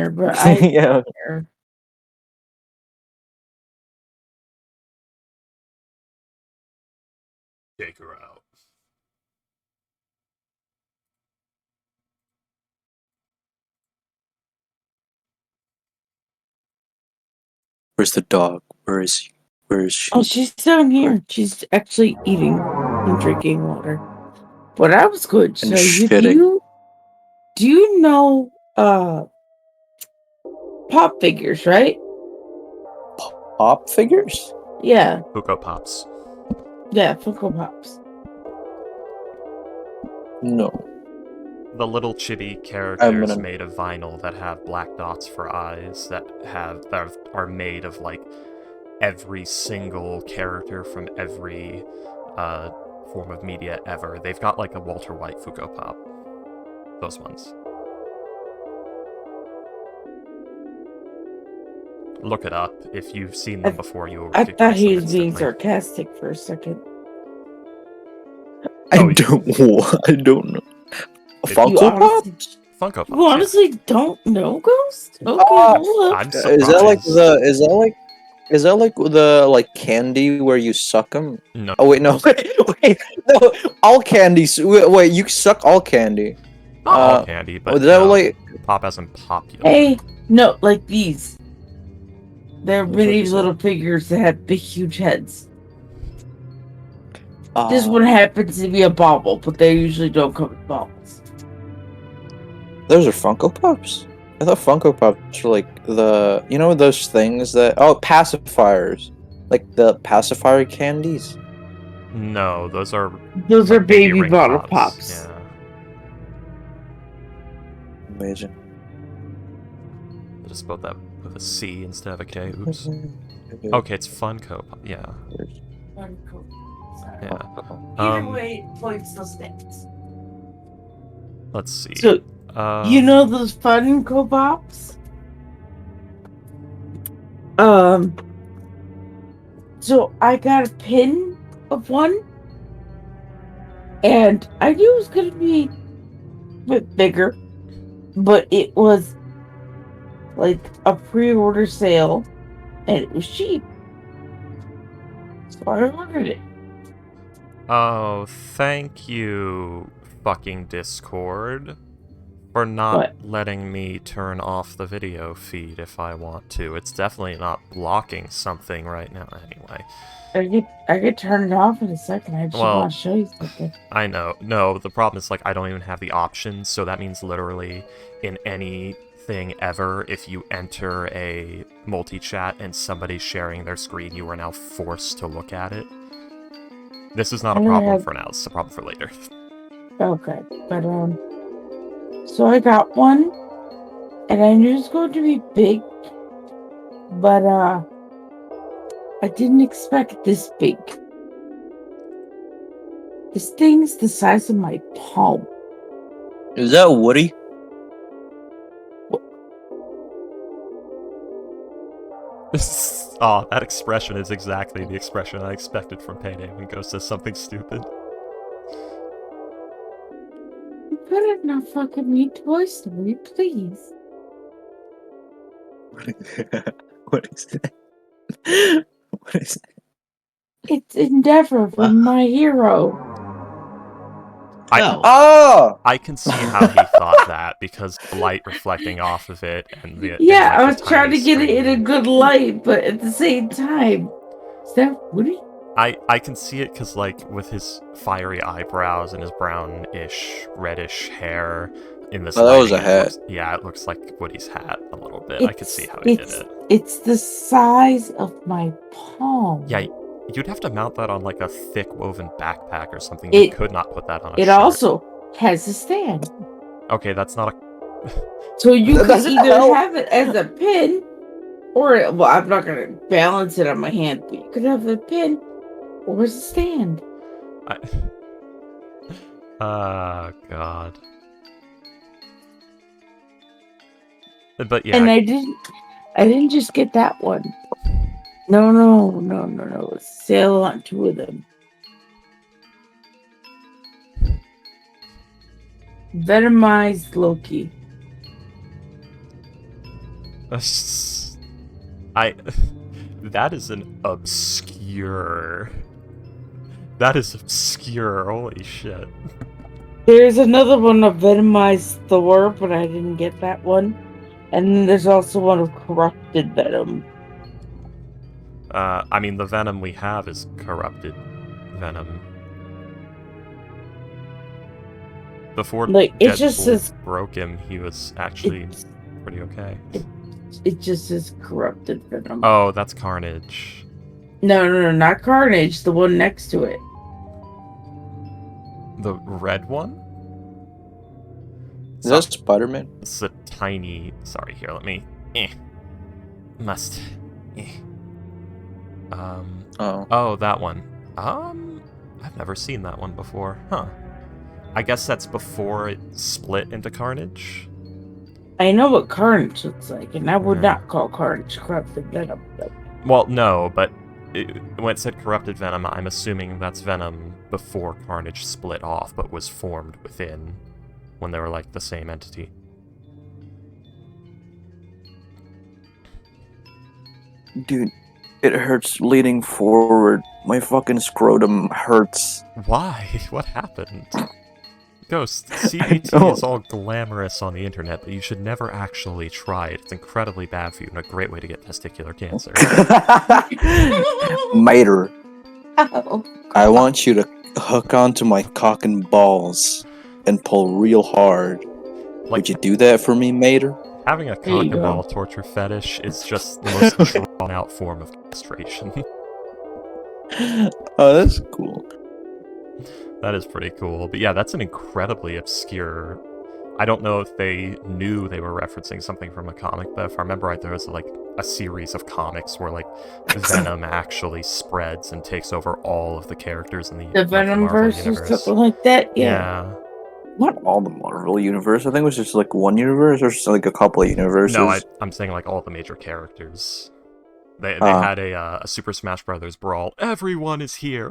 her, but I Yeah. don't care. Take her out. Where's the dog? Where is she? Where is she? Oh, she's down here. She's actually eating and drinking water. But I was good. And So shitting. do you know pop figures, right? Pop figures? Yeah. Funko Pops. Yeah, Funko Pops. No. The little chibi characters made of vinyl that have black dots for eyes that are made of like every single character from every form of media ever. They've got like a Walter White Funko Pop. Those ones. Look it up. If you've seen them before, you will I recognize thought he them was being instantly. sarcastic for a second. I don't know. Funko Pop? Funko Pops. You honestly don't know Ghost? Okay, hold up. I'm surprised. Is that like the candy where you suck them? No. Oh wait, no. wait, no. All candies. Wait, you suck all candy. Not all candy, but is that like pop as in popular. Hey, no, like these. They're mini little figures that have big, huge heads. This one happens to be a bauble, but they usually don't come with baubles. Those are Funko Pops? I thought Funko Pops were like the... You know those things that... Oh, pacifiers. Like the pacifier candies? No, those are... Those are baby bottle pops. Yeah. Amazing. I just spelled that with a C instead of a K. Oops. Okay, it's Funko Pop. Yeah. Funko. Yeah. Either way, points still stands. Let's see. So, you know those Funko Pops? So I got a pin of one, and I knew it was gonna be a bit bigger, but it was like a pre-order sale, and it was cheap. So I ordered it. Oh, thank you, fucking Discord, for not letting me turn off the video feed if I want to. It's definitely not blocking something right now anyway. I could turn it off in a second. I just want to show you something. I know. No, the problem is, like, I don't even have the options, so that means literally in anything ever, if you enter a multi-chat and somebody's sharing their screen, you are now forced to look at it. This is not a problem for now, it's a problem for later. Okay, but, so I got one, and I knew it was going to be big, but, I didn't expect this big. This thing's the size of my palm. Is that Woody? Oh, that expression is exactly the expression I expected from Payday when Ghost says something stupid. You better not fucking read Toy Story, please. What is that? What is that? It's Endeavor from My Hero. I can see how he thought that, because the light reflecting off of it and the... Yeah, I was trying to get it in a good light, but at the same time... Is that Woody? I can see it because, like, with his fiery eyebrows and his brownish, reddish hair in this that was a hat. It looks like Woody's hat a little bit. I could see how he did it. It's the size of my palm. Yeah, you'd have to mount that on, like, a thick woven backpack or something. You could not put that on a shirt. It also has a stand. Okay, that's not a... So you could either have it as a pin, or, well, I'm not going to balance it on my hand, but you could have a pin or as a stand. Oh, God. But yeah. And I didn't just get that one. No. Sale on two of them. Venomized Loki. That is an obscure... That is obscure, holy shit. There's another one of Venomized Thor, but I didn't get that one. And then there's also one of Corrupted Venom. I mean, the Venom we have is corrupted Venom. Before Deadpool broke him, he was actually pretty okay. It just says Corrupted Venom. Oh, that's Carnage. No, not Carnage. The one next to it. The red one? Is that Spider-Man? It's a tiny... Sorry, here, let me... Oh, that one. I've never seen that one before. Huh. I guess that's before it split into Carnage? I know what Carnage looks like, and I would not call Carnage Corrupted Venom. Well, no, but when it said Corrupted Venom, I'm assuming that's Venom before Carnage split off, but was formed within, when they were like the same entity. Dude, it hurts leaning forward. My fucking scrotum hurts. Why? What happened? Ghost, CBT is all glamorous on the internet, but you should never actually try it. It's incredibly bad for you and a great way to get testicular cancer. Mater, I want you to hook onto my cock and balls and pull real hard. Would you do that for me, Mater? Having a cock and ball torture fetish is just the most drawn-out form of castration. Oh, that's cool. That is pretty cool. But yeah, that's an incredibly obscure... I don't know if they knew they were referencing something from a comic, but if I remember right, there was like a series of comics where like Venom actually spreads and takes over all of the characters in the Venomverse or something like that. Yeah. Not all the Marvel universe. I think it was just like one universe or just like a couple of universes. No, I'm saying like all the major characters. They had a Super Smash Brothers brawl. Everyone is here.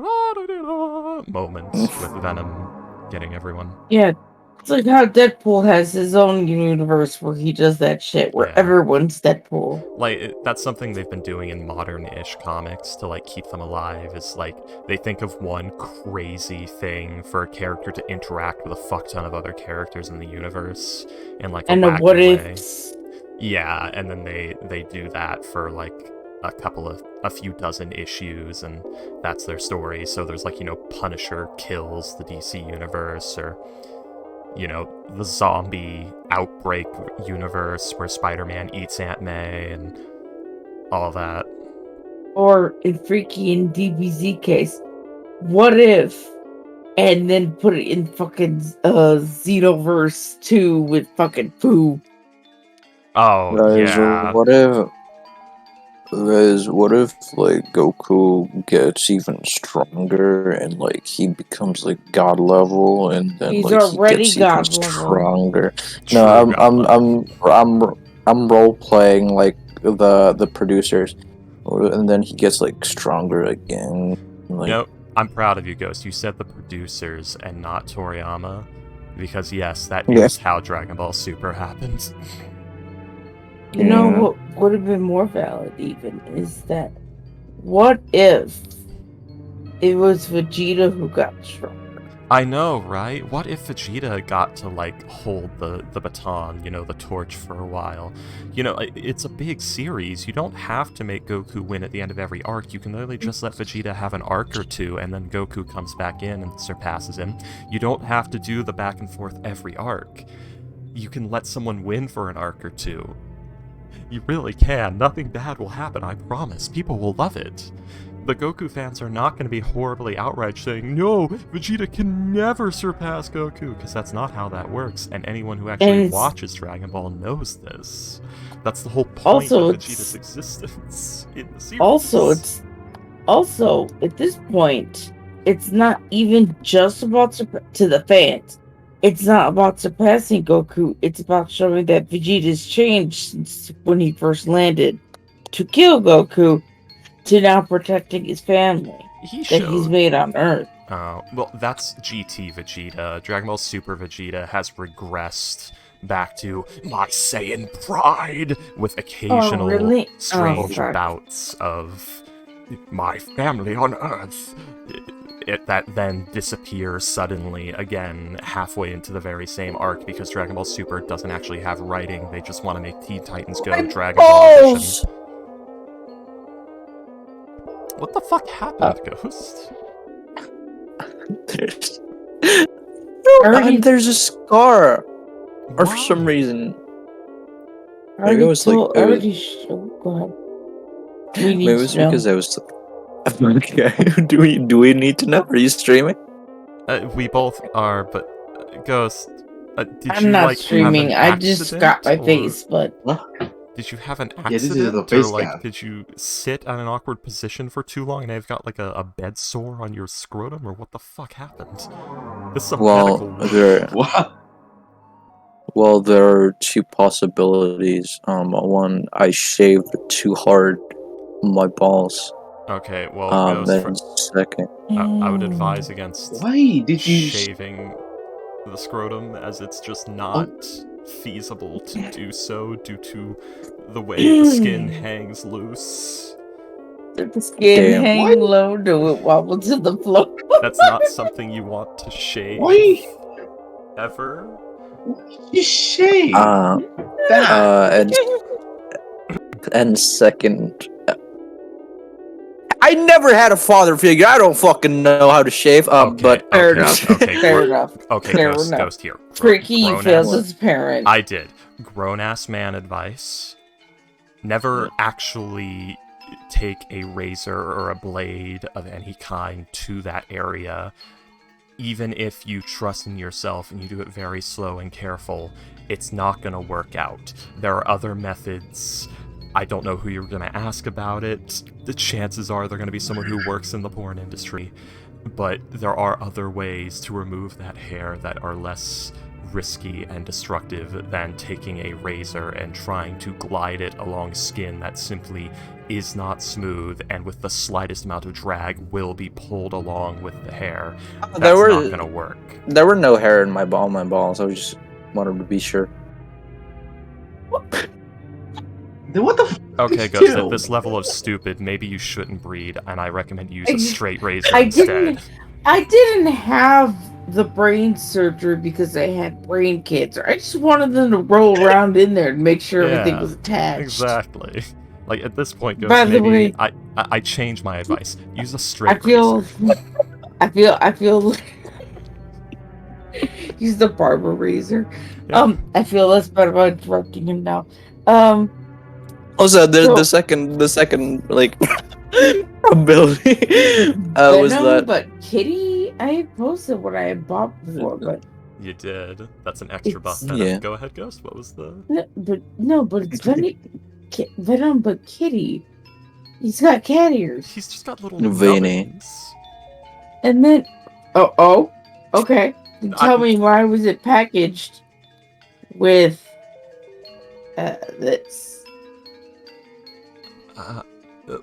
Moment with Venom getting everyone. Yeah, it's like how Deadpool has his own universe where he does that shit where everyone's Deadpool. Like that's something they've been doing in modern-ish comics to like keep them alive. Is like they think of one crazy thing for a character to interact with a fuck ton of other characters in the universe in like a wacky what way. ifs. Yeah, and then they do that for like a few dozen issues, and that's their story. So there's like, Punisher kills the DC universe, or the zombie outbreak universe where Spider-Man eats Aunt May and all that. Or in Freaky and DBZ case, what if, and then put it in fucking Xenoverse 2 with fucking Pooh. Oh, yeah. What if like Goku gets even stronger and like he becomes like god level, and then he's like already he gets god even level. stronger? No, I'm role playing like the producers, and then he gets like stronger again. Like, I'm proud of you, Ghost. You said the producers and not Toriyama, because yes, that is how Dragon Ball Super happened. You know what would have been more valid even is that what if it was Vegeta who got stronger? I know, right? What if Vegeta got to like hold the baton, the torch for a while? It's a big series. You don't have to make Goku win at the end of every arc. You can literally just let Vegeta have an arc or two, and then Goku comes back in and surpasses him. You don't have to do the back and forth every arc. You can let someone win for an arc or two. You really can. Nothing bad will happen, I promise. People will love it. The Goku fans are not going to be horribly outraged saying, no, Vegeta can never surpass Goku, because that's not how that works, and anyone who actually watches Dragon Ball knows this. That's the whole point of Vegeta's existence in the series. Also, at this point, it's not even just about to the fans. It's not about surpassing Goku. It's about showing that Vegeta's changed since when he first landed to kill Goku to now protecting his family he's made on Earth. Well, that's GT Vegeta. Dragon Ball Super Vegeta has regressed back to my Saiyan pride with occasional strange bouts of my family on Earth. That then disappears suddenly again halfway into the very same arc because Dragon Ball Super doesn't actually have writing. They just want to make Teen Titans Go Dragon Ball Edition. What the fuck happened, Ghost? There's a scar. Or for some reason. Maybe it was go ahead. Maybe it was because I was. Okay. Do we need to know? Are you streaming? We both are, but Ghost. I'm not streaming. I just got my face, but. Did you have an accident, or did you sit at an awkward position for too long and I've got a bed sore on your scrotum, or what the fuck happened? This is a medical what? Well, there are two possibilities. One, I shaved too hard my balls. Okay, well, second, I would advise against shaving the scrotum, as it's just not feasible to do so due to the way the skin hangs loose. The skin hang low, do it wobble to the floor. That's not something you want to shave. Ever. You shave. And second, I never had a father figure. I don't fucking know how to shave. Fair enough. Fair enough. Okay, Ghost here. Tricky, you failed as a parent. I did. Grown-ass man advice. Never actually take a razor or a blade of any kind to that area. Even if you trust in yourself and you do it very slow and careful, it's not going to work out. There are other methods. I don't know who you're going to ask about it. The chances are they're going to be someone who works in the porn industry. But there are other ways to remove that hair that are less risky and destructive than taking a razor and trying to glide it along skin that simply is not smooth and with the slightest amount of drag will be pulled along with the hair. That's not going to work. There were no hair in my balls. I just wanted to be sure. What the f***? Okay, Ghost, at this level of stupid, maybe you shouldn't breed, and I recommend you use a straight razor instead. I didn't have the brain surgery because I had brain cancer. I just wanted them to roll around in there and make sure everything was attached. Exactly. Like, at this point, Ghost, maybe I changed my advice. Use a straight razor. I feel use the barber razor. Yeah. I feel less bad about interrupting him now. Also, the second like ability was that. But Kitty, I posted what I had bought before, but you did. That's an extra buff. Yeah. Go ahead, Ghost. What was the? But it's Venom, but Kitty. He's got cat ears. He's just got little veiny. And then, okay. Tell me, why was it packaged with this?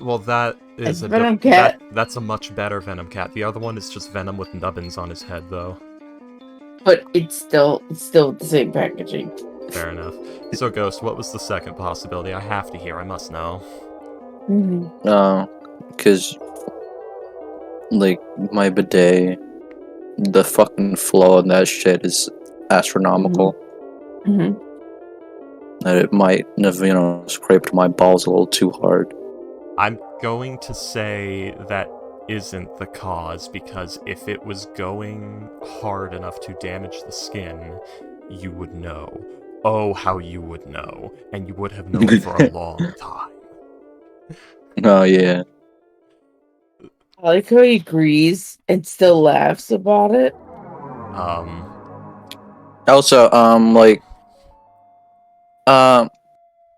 Well, that is a Venom cat. That's a much better Venom cat. The other one is just Venom with nubbins on his head, though. But it's still the same packaging. Fair enough. So, Ghost, what was the second possibility? I have to hear. I must know. Because like my bidet, the fucking flow on that shit is astronomical. Mm-hmm. And it might have, scraped my balls a little too hard. I'm going to say that isn't the cause, because if it was going hard enough to damage the skin, you would know. Oh, how you would know. And you would have known for a long time. Oh, yeah. I like how he agrees and still laughs about it. Also,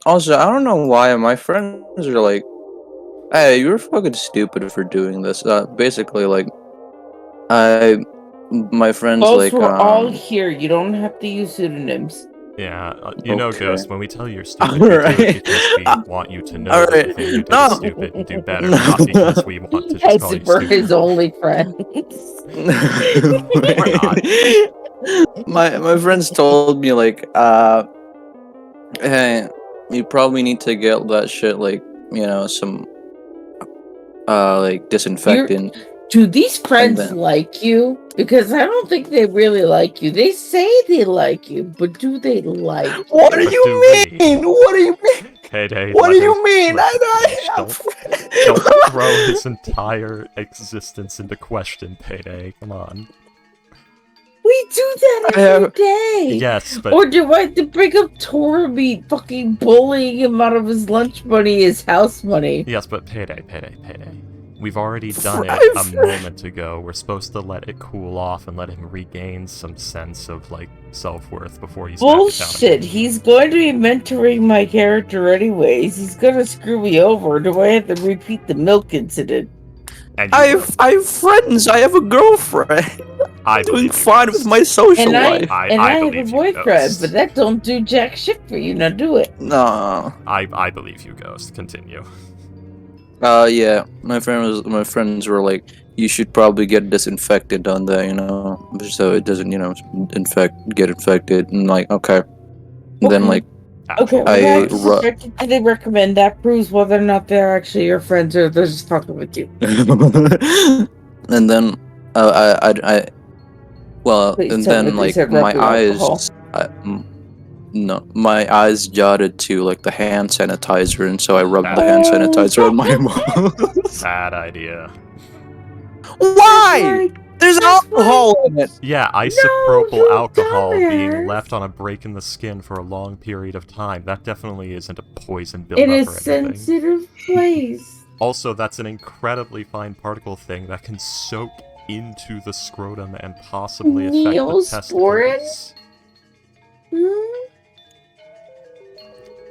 also, I don't know why my friends are like, hey, you're fucking stupid for doing this. Basically, like, my friends Both we're all here. You don't have to use pseudonyms. Yeah, Ghost, when we tell you you're stupid, we do it because we want you to know that the thing you did is stupid and do better, not because we want to just call you stupid. We're his only friends. We're not. My friends told me like, hey, you probably need to get that shit like, some like disinfectant. Do these friends then- like you? Because I don't think they really like you. They say they like you, but do they like you? What do But you do we? mean? What do you mean? Payday. What do let you her- mean? Don't throw his entire existence into question, Payday. Come on. We do that every day. Yes, but Or do I have to bring up Torby fucking bullying him out of his lunch money, his house money? yes, but Payday. We've already done it a moment ago. We're supposed to let it cool off and let him regain some sense of like self-worth before he's Bullshit. He's going to be mentoring my character anyways. He's gonna screw me over. Do I have to repeat the milk incident? I have friends. I have a girlfriend. I'm doing fine with my social life. I have a boyfriend, but that don't do jack shit for you. Now do it. No. I believe you, Ghost. Continue. Yeah. My friends were like, you should probably get disinfectant on that, so it doesn't, get infected. And like, okay. And then like, Okay, well, that's disinfectant they recommend. That proves whether or not they're actually your friends or they're just fucking with you. And then my eyes, my eyes jotted to like the hand sanitizer, and so I rubbed the hand sanitizer on my mouth. Bad idea. Why? There's alcohol in it. Yeah, isopropyl alcohol being left on a break in the skin for a long period of time. That definitely isn't a poison buildup In or a anything. sensitive place. Also, that's an incredibly fine particle thing that can soak into the scrotum and possibly affect the testicles.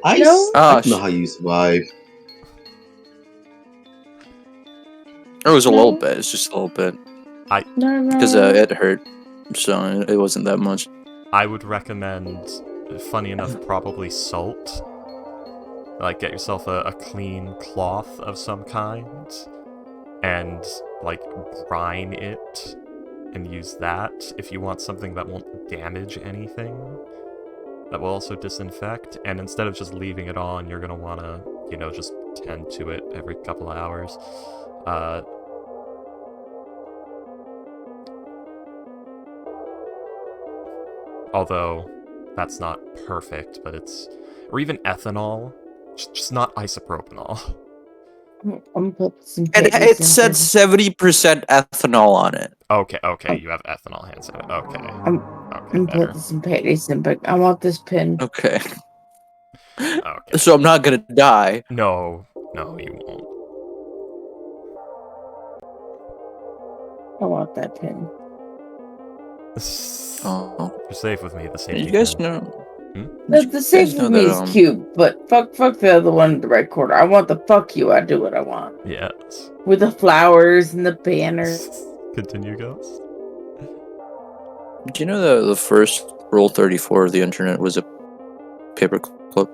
I don't know how you survive. It was a little bit. It's just a little bit. Because it hurt, so it wasn't that much. I would recommend, funny enough, probably salt. Like, get yourself a clean cloth of some kind, and, like, brine it, and use that if you want something that won't damage anything. That will also disinfect, and instead of just leaving it on, you're gonna wanna, just tend to it every couple of hours. Although, that's not perfect, but it's... Or even ethanol, just not isopropanol. And it said 70% ethanol on it. Okay, you have ethanol hand sanitizer. Okay. I'm putting some patties but I want this pin. Okay. So I'm not gonna die. No, you won't. I want that pin. You're safe with me. The same. You guys know. The safe with me is cute, but fuck the other one in the right corner. I want the fuck you. I do what I want. Yes. With the flowers and the banners. Continue, Ghost. Do you know the first Rule 34 of the internet was a paperclip?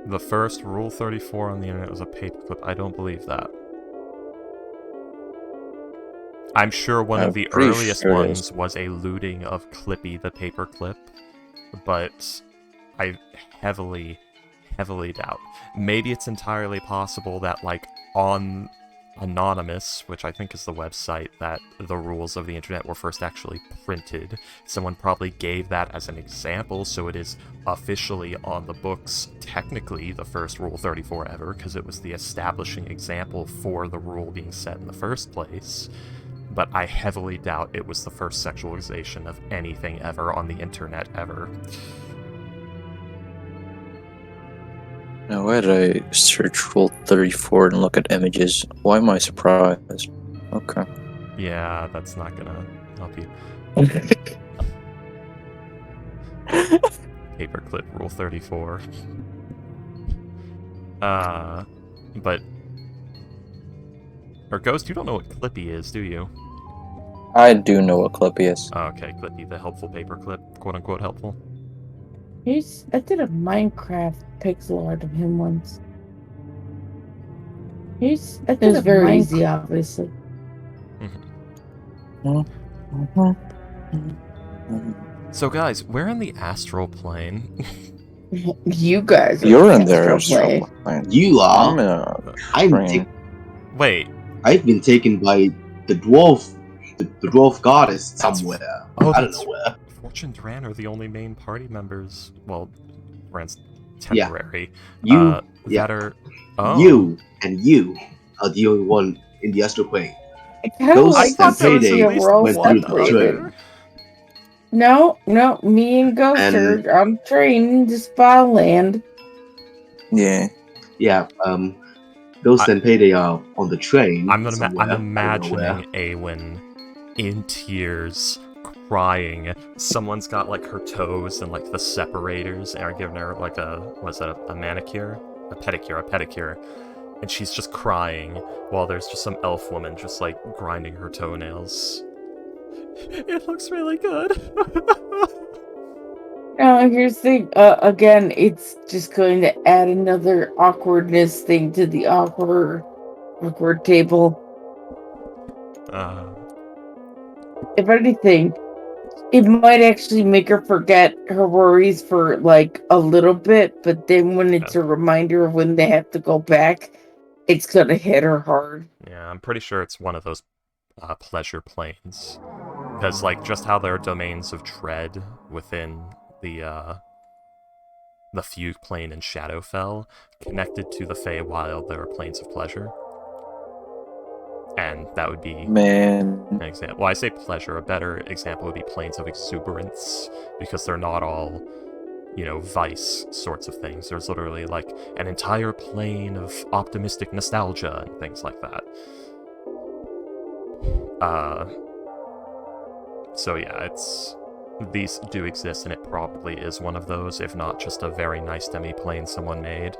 The first Rule 34 on the internet was a paperclip. I don't believe that. I'm sure one of the earliest ones was a looting of Clippy the paperclip, but I heavily doubt. Maybe it's entirely possible that, like, on Anonymous, which I think is the website that the rules of the internet were first actually printed, someone probably gave that as an example, so it is officially on the books, technically the first Rule 34 ever, because it was the establishing example for the rule being set in the first place. But I heavily doubt it was the first sexualization of anything ever on the internet ever. Now, why did I search Rule 34 and look at images? Why am I surprised? Okay. Yeah, that's not gonna help you. Paperclip Rule 34. But... Or Ghost, you don't know what Clippy is, do you? I do know what Clippy is. Oh, okay, Clippy, the helpful paperclip, quote-unquote helpful. I did a Minecraft pixel art of him once. It was very easy, obviously. So, guys, we're in the astral plane. You guys are You're the in there, astral plane. You I'm in are. a train. Wait. I've been taken by the dwarf goddess somewhere. I don't know where. Fortune and Ran are the only main party members. Well, Ran's Yeah. temporary. You That are. Oh. You and you are the only one in the astral plane. I kind of Ghosts like I and thought there was Payday at least we're all went through the separated. train. No, me and Ghost And- are on train to Spa Land. Yeah. Yeah, Ghosts and Payday are on the train. I'm somewhere. imagining Awen in tears, crying. Someone's got like her toes and like the separators and are giving her like a manicure? A pedicure. And she's just crying while there's just some elf woman just like grinding her toenails. It looks really good. Now, here's the thing. Again, it's just going to add another awkwardness thing to the awkward table. If anything, it might actually make her forget her worries for like a little bit, but then when it's a reminder of when they have to go back, it's gonna hit her hard. Yeah, I'm pretty sure it's one of those pleasure planes. Because, like, just how there are domains of dread within the Fugue plane in Shadowfell, connected to the Feywild, there are planes of pleasure. And that would be an example. Well, I say pleasure. A better example would be planes of exuberance, because they're not all, vice sorts of things. There's literally, like, an entire plane of optimistic nostalgia and things like that. So yeah, these do exist, and it probably is one of those, if not just a very nice demi-plane someone made.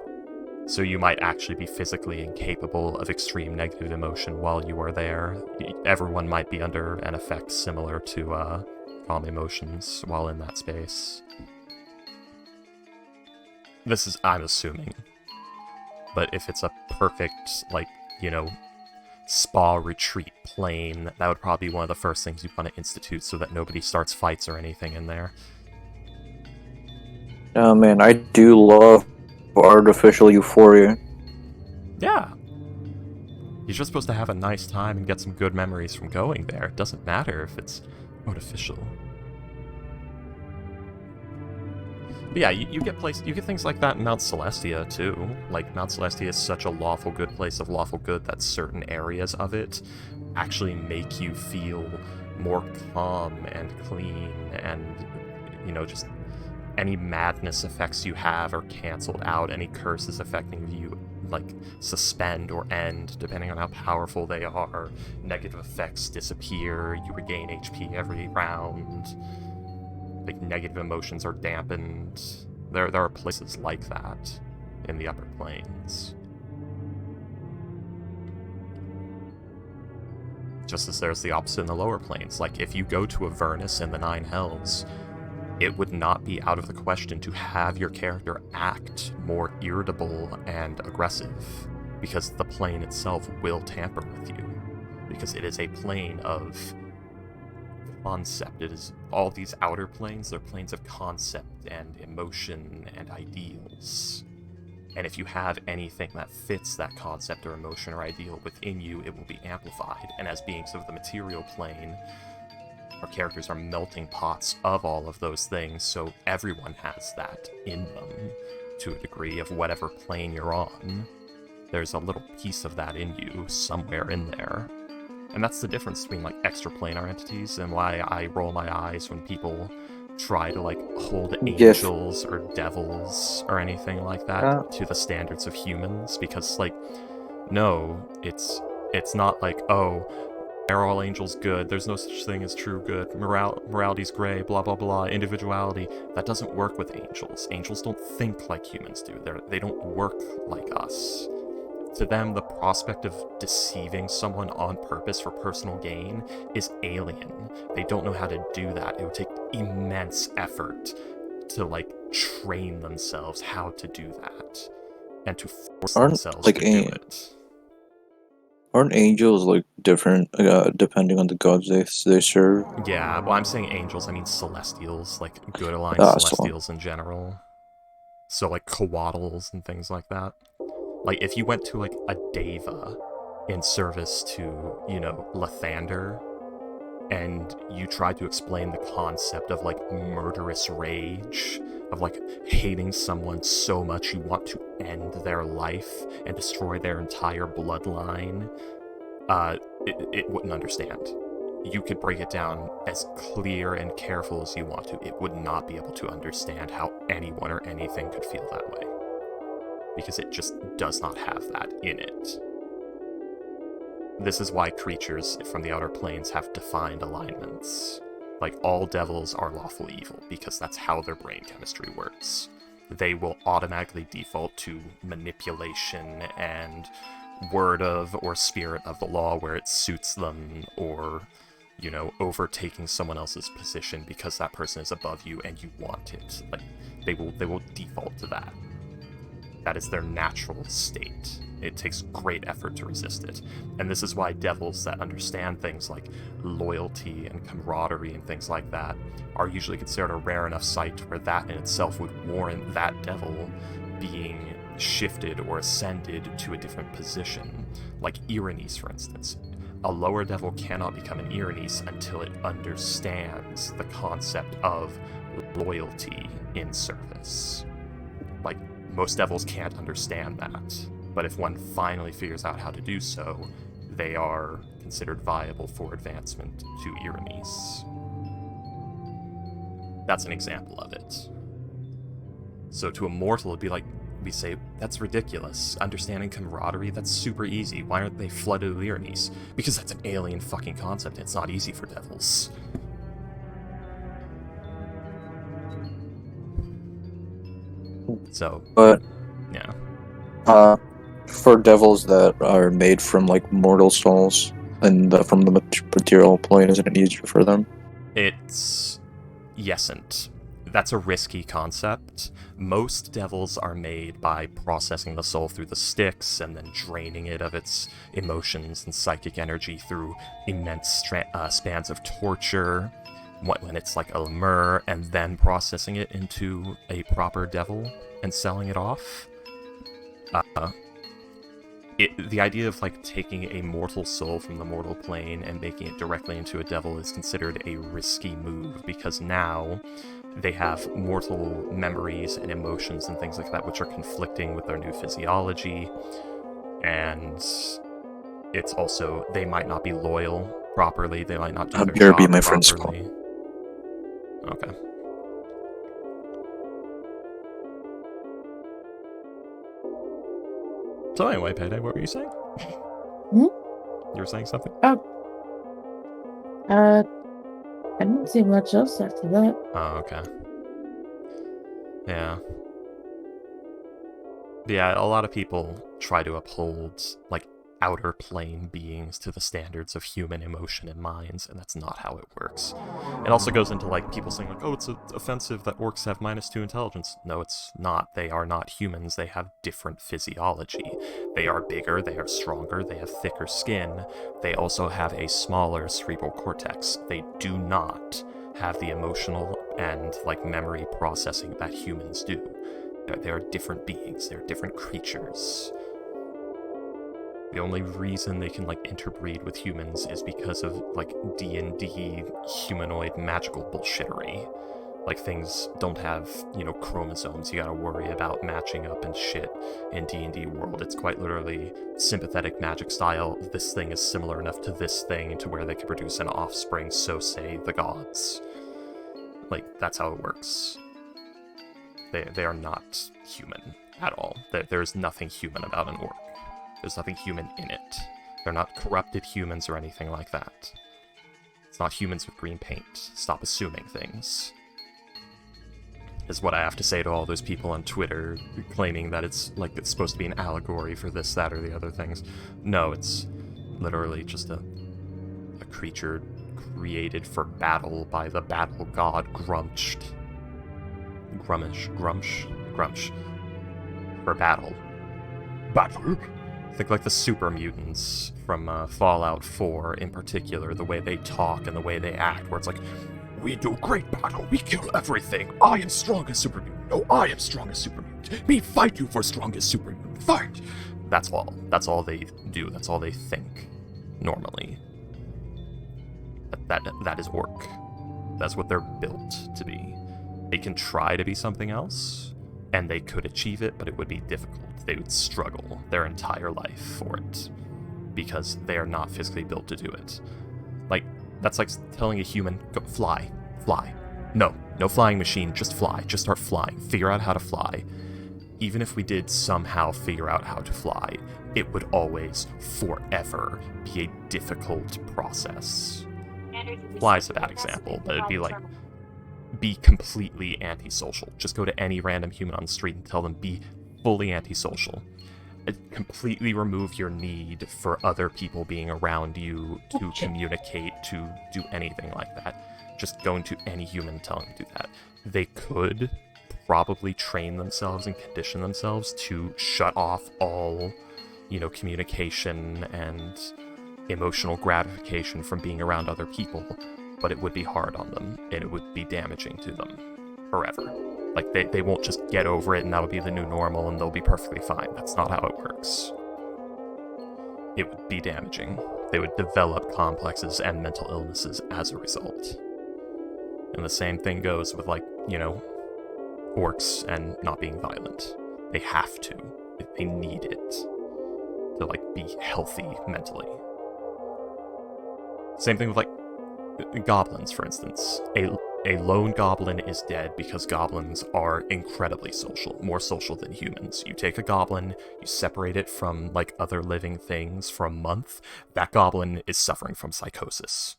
So you might actually be physically incapable of extreme negative emotion while you are there. Everyone might be under an effect similar to calm emotions while in that space. This is, I'm assuming. But if it's a perfect, like, spa retreat plane, that would probably be one of the first things you want to institute so that nobody starts fights or anything in there. Oh man, I do love artificial euphoria. Yeah. You're just supposed to have a nice time and get some good memories from going there. It doesn't matter if it's artificial. But yeah, you get things like that in Mount Celestia too. Like, Mount Celestia is such a lawful good place of lawful good that certain areas of it actually make you feel more calm and clean, and just any madness effects you have are canceled out. Any curses affecting you like suspend or end depending on how powerful they are. Negative effects disappear. You regain HP every round. Like, negative emotions are dampened. There are places like that in the upper planes. Just as there's the opposite in the lower planes. Like, if you go to Avernus in the Nine Hells, it would not be out of the question to have your character act more irritable and aggressive, because the plane itself will tamper with you. Because it is a plane of concept. It is all these outer planes, they're planes of concept and emotion and ideals. And if you have anything that fits that concept or emotion or ideal within you, it will be amplified. And as beings of the material plane, our characters are melting pots of all of those things, so everyone has that in them to a degree of whatever plane you're on. There's a little piece of that in you somewhere in there. And that's the difference between, like, extraplanar entities and why I roll my eyes when people try to, like, hold angels or devils or anything like that to the standards of humans. Because, like, no, it's not like, oh, are all angels good? There's no such thing as true good. Morality's gray, blah, blah, blah. Individuality. That doesn't work with angels. Angels don't think like humans do. They don't work like us. To them, the prospect of deceiving someone on purpose for personal gain is alien. They don't know how to do that. It would take immense effort to, like, train themselves how to do that. And to force themselves to do it. Aren't angels like different depending on the gods they serve? Yeah, well, I'm saying angels, I mean celestials, like good aligned So celestials in general. So, like, coatls and things like that. Like, if you went to, like, a deva in service to, Lathander, and you tried to explain the concept of, like, murderous rage, of, like, hating someone so much you want to end their life and destroy their entire bloodline, it wouldn't understand. You could break it down as clear and careful as you want to. It would not be able to understand how anyone or anything could feel that way. Because it just does not have that in it. This is why creatures from the outer planes have defined alignments. Like, all devils are lawful evil, because that's how their brain chemistry works. They will automatically default to manipulation and word of or spirit of the law where it suits them, or, overtaking someone else's position because that person is above you and you want it. Like, they will default to that. That is their natural state. It takes great effort to resist it. And this is why devils that understand things like loyalty and camaraderie and things like that are usually considered a rare enough sight where that in itself would warrant that devil being shifted or ascended to a different position. Like Irenes, for instance. A lower devil cannot become an Irenes until it understands the concept of loyalty in service. Like, most devils can't understand that, but if one finally figures out how to do so, they are considered viable for advancement to Irenes. That's an example of it. So to a mortal, it'd be like, we say, that's ridiculous. Understanding camaraderie, that's super easy. Why aren't they flooded with Irenes? Because that's an alien fucking concept, and it's not easy for devils. So, But yeah. For devils that are made from like mortal souls and from the material plane, isn't it easier for them? It's yesn't. That's a risky concept. Most devils are made by processing the soul through the Styx and then draining it of its emotions and psychic energy through immense spans of torture when it's like a lemur, and then processing it into a proper devil and selling it off. The idea of like taking a mortal soul from the mortal plane and making it directly into a devil is considered a risky move, because now they have mortal memories and emotions and things like that which are conflicting with their new physiology, and it's also, they might not be loyal properly, they might not do their job be my friend's properly. Okay. So anyway, Payday, what were you saying? Hmm? You were saying something? I didn't see much else after that. Oh, okay. Yeah. Yeah, a lot of people try to uphold, like, outer plane beings to the standards of human emotion and minds, and that's not how it works. It also goes into, like, people saying, like, oh, it's offensive that orcs have -2 intelligence. No, it's not. They are not humans. They have different physiology. They are bigger, they are stronger, they have thicker skin. They also have a smaller cerebral cortex. They do not have the emotional and, like, memory processing that humans do. They are different beings. They're different creatures. The only reason they can, like, interbreed with humans is because of, like, D&D humanoid magical bullshittery. Like, things don't have, chromosomes you gotta worry about matching up and shit in D&D world. It's quite literally sympathetic magic style. This thing is similar enough to this thing to where they can produce an offspring, so say the gods. Like, that's how it works. They are not human at all. There's nothing human about an orc. There's nothing human in it. They're not corrupted humans or anything like that. It's not humans with green paint. Stop assuming things. Is what I have to say to all those people on Twitter claiming that it's supposed to be an allegory for this, that, or the other things. No, it's literally just a creature created for battle by the battle god Grumsh. For battle. Battle. Think like the super mutants from Fallout 4 in particular, the way they talk and the way they act, where it's like, we do great battle, we kill everything, I am strongest super mutant, no, I am strongest super mutant, me fight you for strongest super mutant, fight! That's all they do, that's all they think, normally. That is orc. That's what they're built to be. They can try to be something else, and they could achieve it, but it would be difficult. They would struggle their entire life for it, because they are not physically built to do it. Like, that's like telling a human, go fly. No flying machine, just fly. Just start flying. Figure out how to fly. Even if we did somehow figure out how to fly, it would always, forever, be a difficult process. Fly's a bad example, but it'd be like, be completely antisocial. Just go to any random human on the street and tell them, be fully antisocial. Completely remove your need for other people being around you to communicate, to do anything like that. Just going to any human and telling them to do that. They could probably train themselves and condition themselves to shut off all, communication and emotional gratification from being around other people, but it would be hard on them, and it would be damaging to them forever. Like, they won't just get over it and that would be the new normal and they'll be perfectly fine. That's not how it works. It would be damaging. They would develop complexes and mental illnesses as a result. And the same thing goes with, orcs and not being violent. They have to. They need it to, be healthy mentally. Same thing with, goblins, for instance. A lone goblin is dead because goblins are incredibly social, more social than humans. You take a goblin, you separate it from, other living things for a month, that goblin is suffering from psychosis.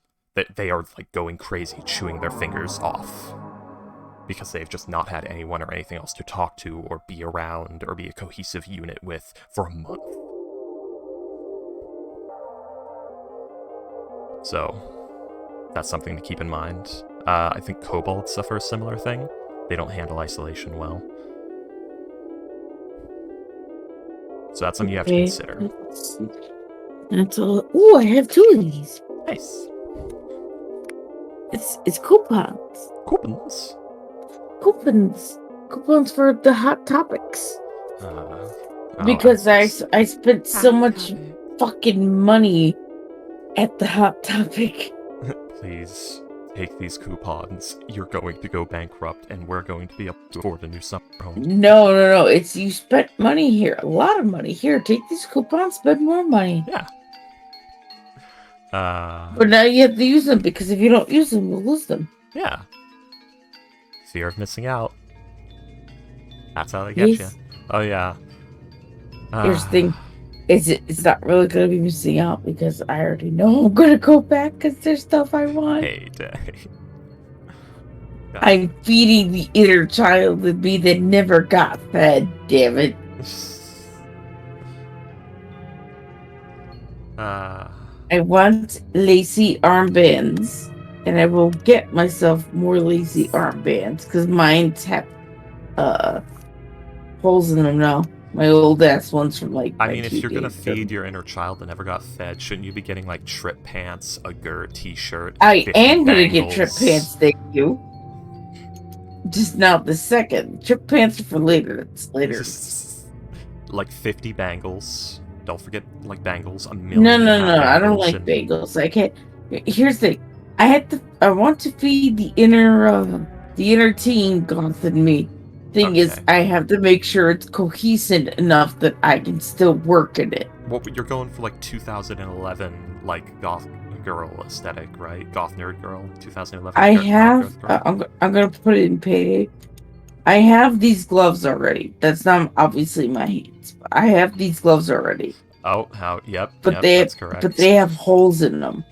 They are, going crazy, chewing their fingers off. Because they've just not had anyone or anything else to talk to or be around or be a cohesive unit with for a month. So, that's something to keep in mind. I think kobolds suffer a similar thing. They don't handle isolation well. So that's something you have to consider. That's all. Ooh, I have 2 of these. Nice. It's coupons. Coupons? Coupons for the Hot Topics. Because I spent so much fucking money at the Hot Topic. Please take these coupons. You're going to go bankrupt, and we're going to be able to afford a new summer home. No. It's you spent money here, a lot of money here. Take these coupons, spend more money. Yeah. But now you have to use them because if you don't use them, you'll lose them. Yeah. Fear of missing out. That's how they get you. Oh yeah. Here's the thing. It's not really going to be missing out because I already know I'm going to go back because there's stuff I want. Hey, day. I'm feeding the inner child in me that never got fed, damn it. I want lacy armbands, and I will get myself more lacy armbands because mine have holes in them now. My old ass ones from I mean, if you're gonna feed your inner child that never got fed, shouldn't you be getting trip pants, a t-shirt? I am gonna get trip pants, thank you. Just not the second. Trip pants are for later. It's later. 50 bangles. Don't forget bangles. A million. No. I don't like bagels. I can't. Here's the thing. I want to feed the inner teen goth in me. Thing is, I have to make sure it's cohesive enough that I can still work in it. What you're going for 2011 goth girl aesthetic, right? Goth nerd girl 2011. I have. I'm gonna put it in payday. I have these gloves already. That's not obviously my hands. But I have these gloves already. Oh, how? Yep. That's correct. But they have holes in them.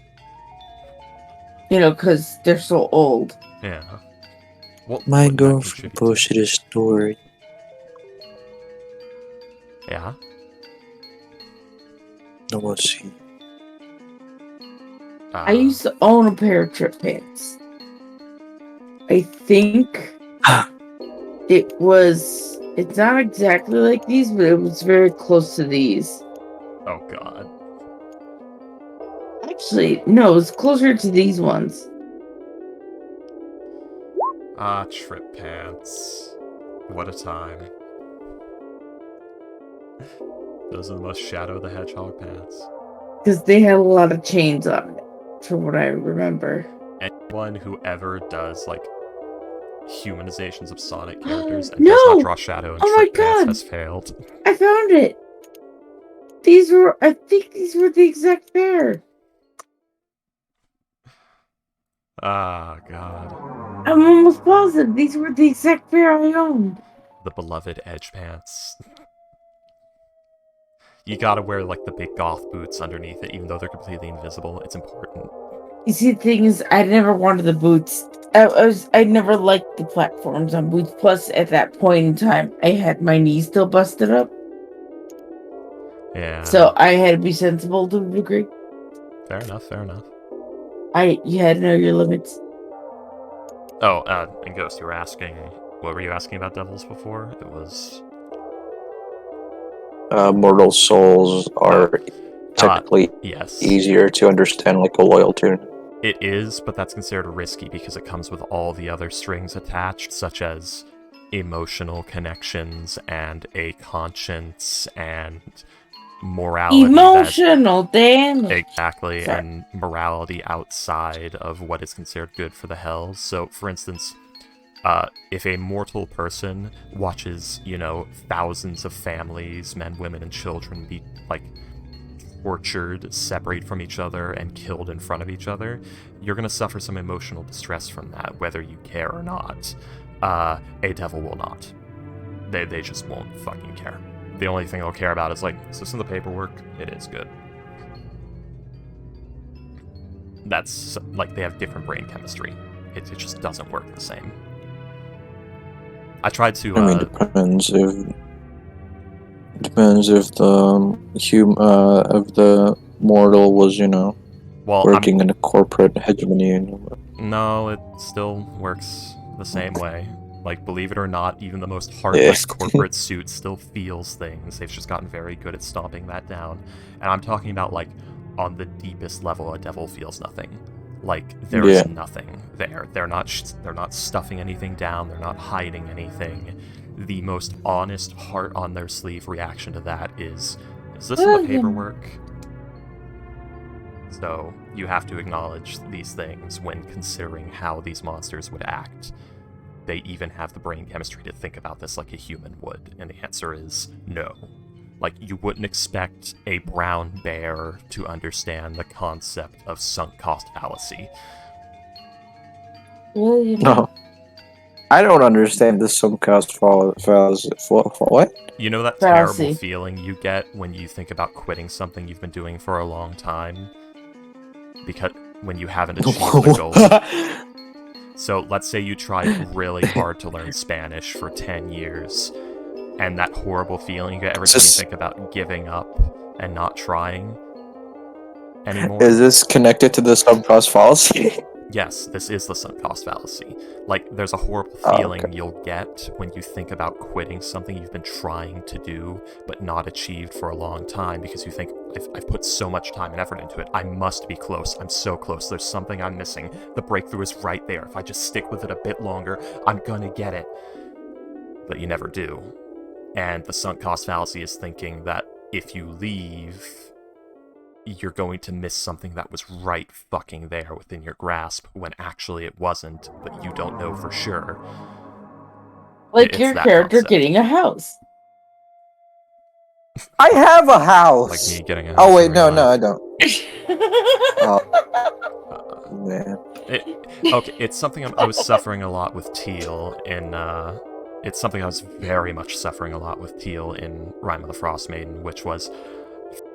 Because they're so old. Yeah. My girlfriend posted a story. Yeah? No one see. I used to own a pair of trip pants. I think it's not exactly like these, but it was very close to these. Oh god. Actually, no, it's closer to these ones. Ah, trip pants. What a time. Those are the most Shadow the Hedgehog pants. Because they had a lot of chains on it, from what I remember. Anyone who ever does, like, humanizations of Sonic characters and No! does not draw Shadow and Oh my trip pants God! has failed. I found it! I think these were the exact pair. Ah, god. I'm almost positive these were the exact pair I owned. The beloved edge pants. You gotta wear, like, the big goth boots underneath it, even though they're completely invisible. It's important. You see, the thing is, I never wanted the boots. I never liked the platforms on boots. Plus, at that point in time, I had my knees still busted up. Yeah. So I had to be sensible to a degree. Fair enough, fair enough. You had to know your limits. Oh, and Ghost, you were asking... What were you asking about Devils before? It was... Mortal souls are technically yes. easier to understand, like a loyal tune. It is, but that's considered risky because it comes with all the other strings attached, such as emotional connections and a conscience and morality. Emotional damage. Exactly, Sorry. and morality outside of what is considered good for the Hells. So, for instance, if a mortal person watches, thousands of families, men, women, and children be, like, tortured, separate from each other, and killed in front of each other, you're going to suffer some emotional distress from that, whether you care or not. A devil will not. They just won't fucking care. The only thing they'll care about is, like, is this in the paperwork? It is good. That's, like, they have different brain chemistry. It just doesn't work the same. I tried to, I mean, depends if the mortal was, working in a corporate hegemony. No, it still works the same way. Like, believe it or not, even the most heartless corporate suit still feels things. They've just gotten very good at stomping that down. And I'm talking about, like, on the deepest level, a devil feels nothing. Like, there is nothing there. They're not stuffing anything down. They're not hiding anything. The most honest, heart on their sleeve reaction to that is this in the paperwork? So you have to acknowledge these things when considering how these monsters would act. They even have the brain chemistry to think about this like a human would, and the answer is no. Like, you wouldn't expect a brown bear to understand the concept of sunk cost fallacy. No. I don't understand the sunk cost fallacy. What? You know that terrible feeling you get when you think about quitting something you've been doing for a long time? Because when you haven't achieved the goal. So let's say you tried really hard to learn Spanish for 10 years, and that horrible feeling you get every time you think about giving up and not trying anymore. Is this connected to the sunk cost fallacy? Yes, this is the sunk cost fallacy. Like, there's a horrible feeling you'll get when you think about quitting something you've been trying to do but not achieved for a long time, because you think, I've put so much time and effort into it, I must be close, I'm so close, there's something I'm missing, the breakthrough is right there, if I just stick with it a bit longer, I'm gonna get it. But you never do. And the sunk cost fallacy is thinking that if you leave, you're going to miss something that was right fucking there within your grasp, when actually it wasn't, but you don't know for sure. Like your character getting a house. I have a house! Like me getting a house. Oh wait, no, I don't. Man. Okay, it's something I was suffering a lot with Teal in, it's something I was very much suffering a lot with Teal in Rime of the Frost Maiden, which was,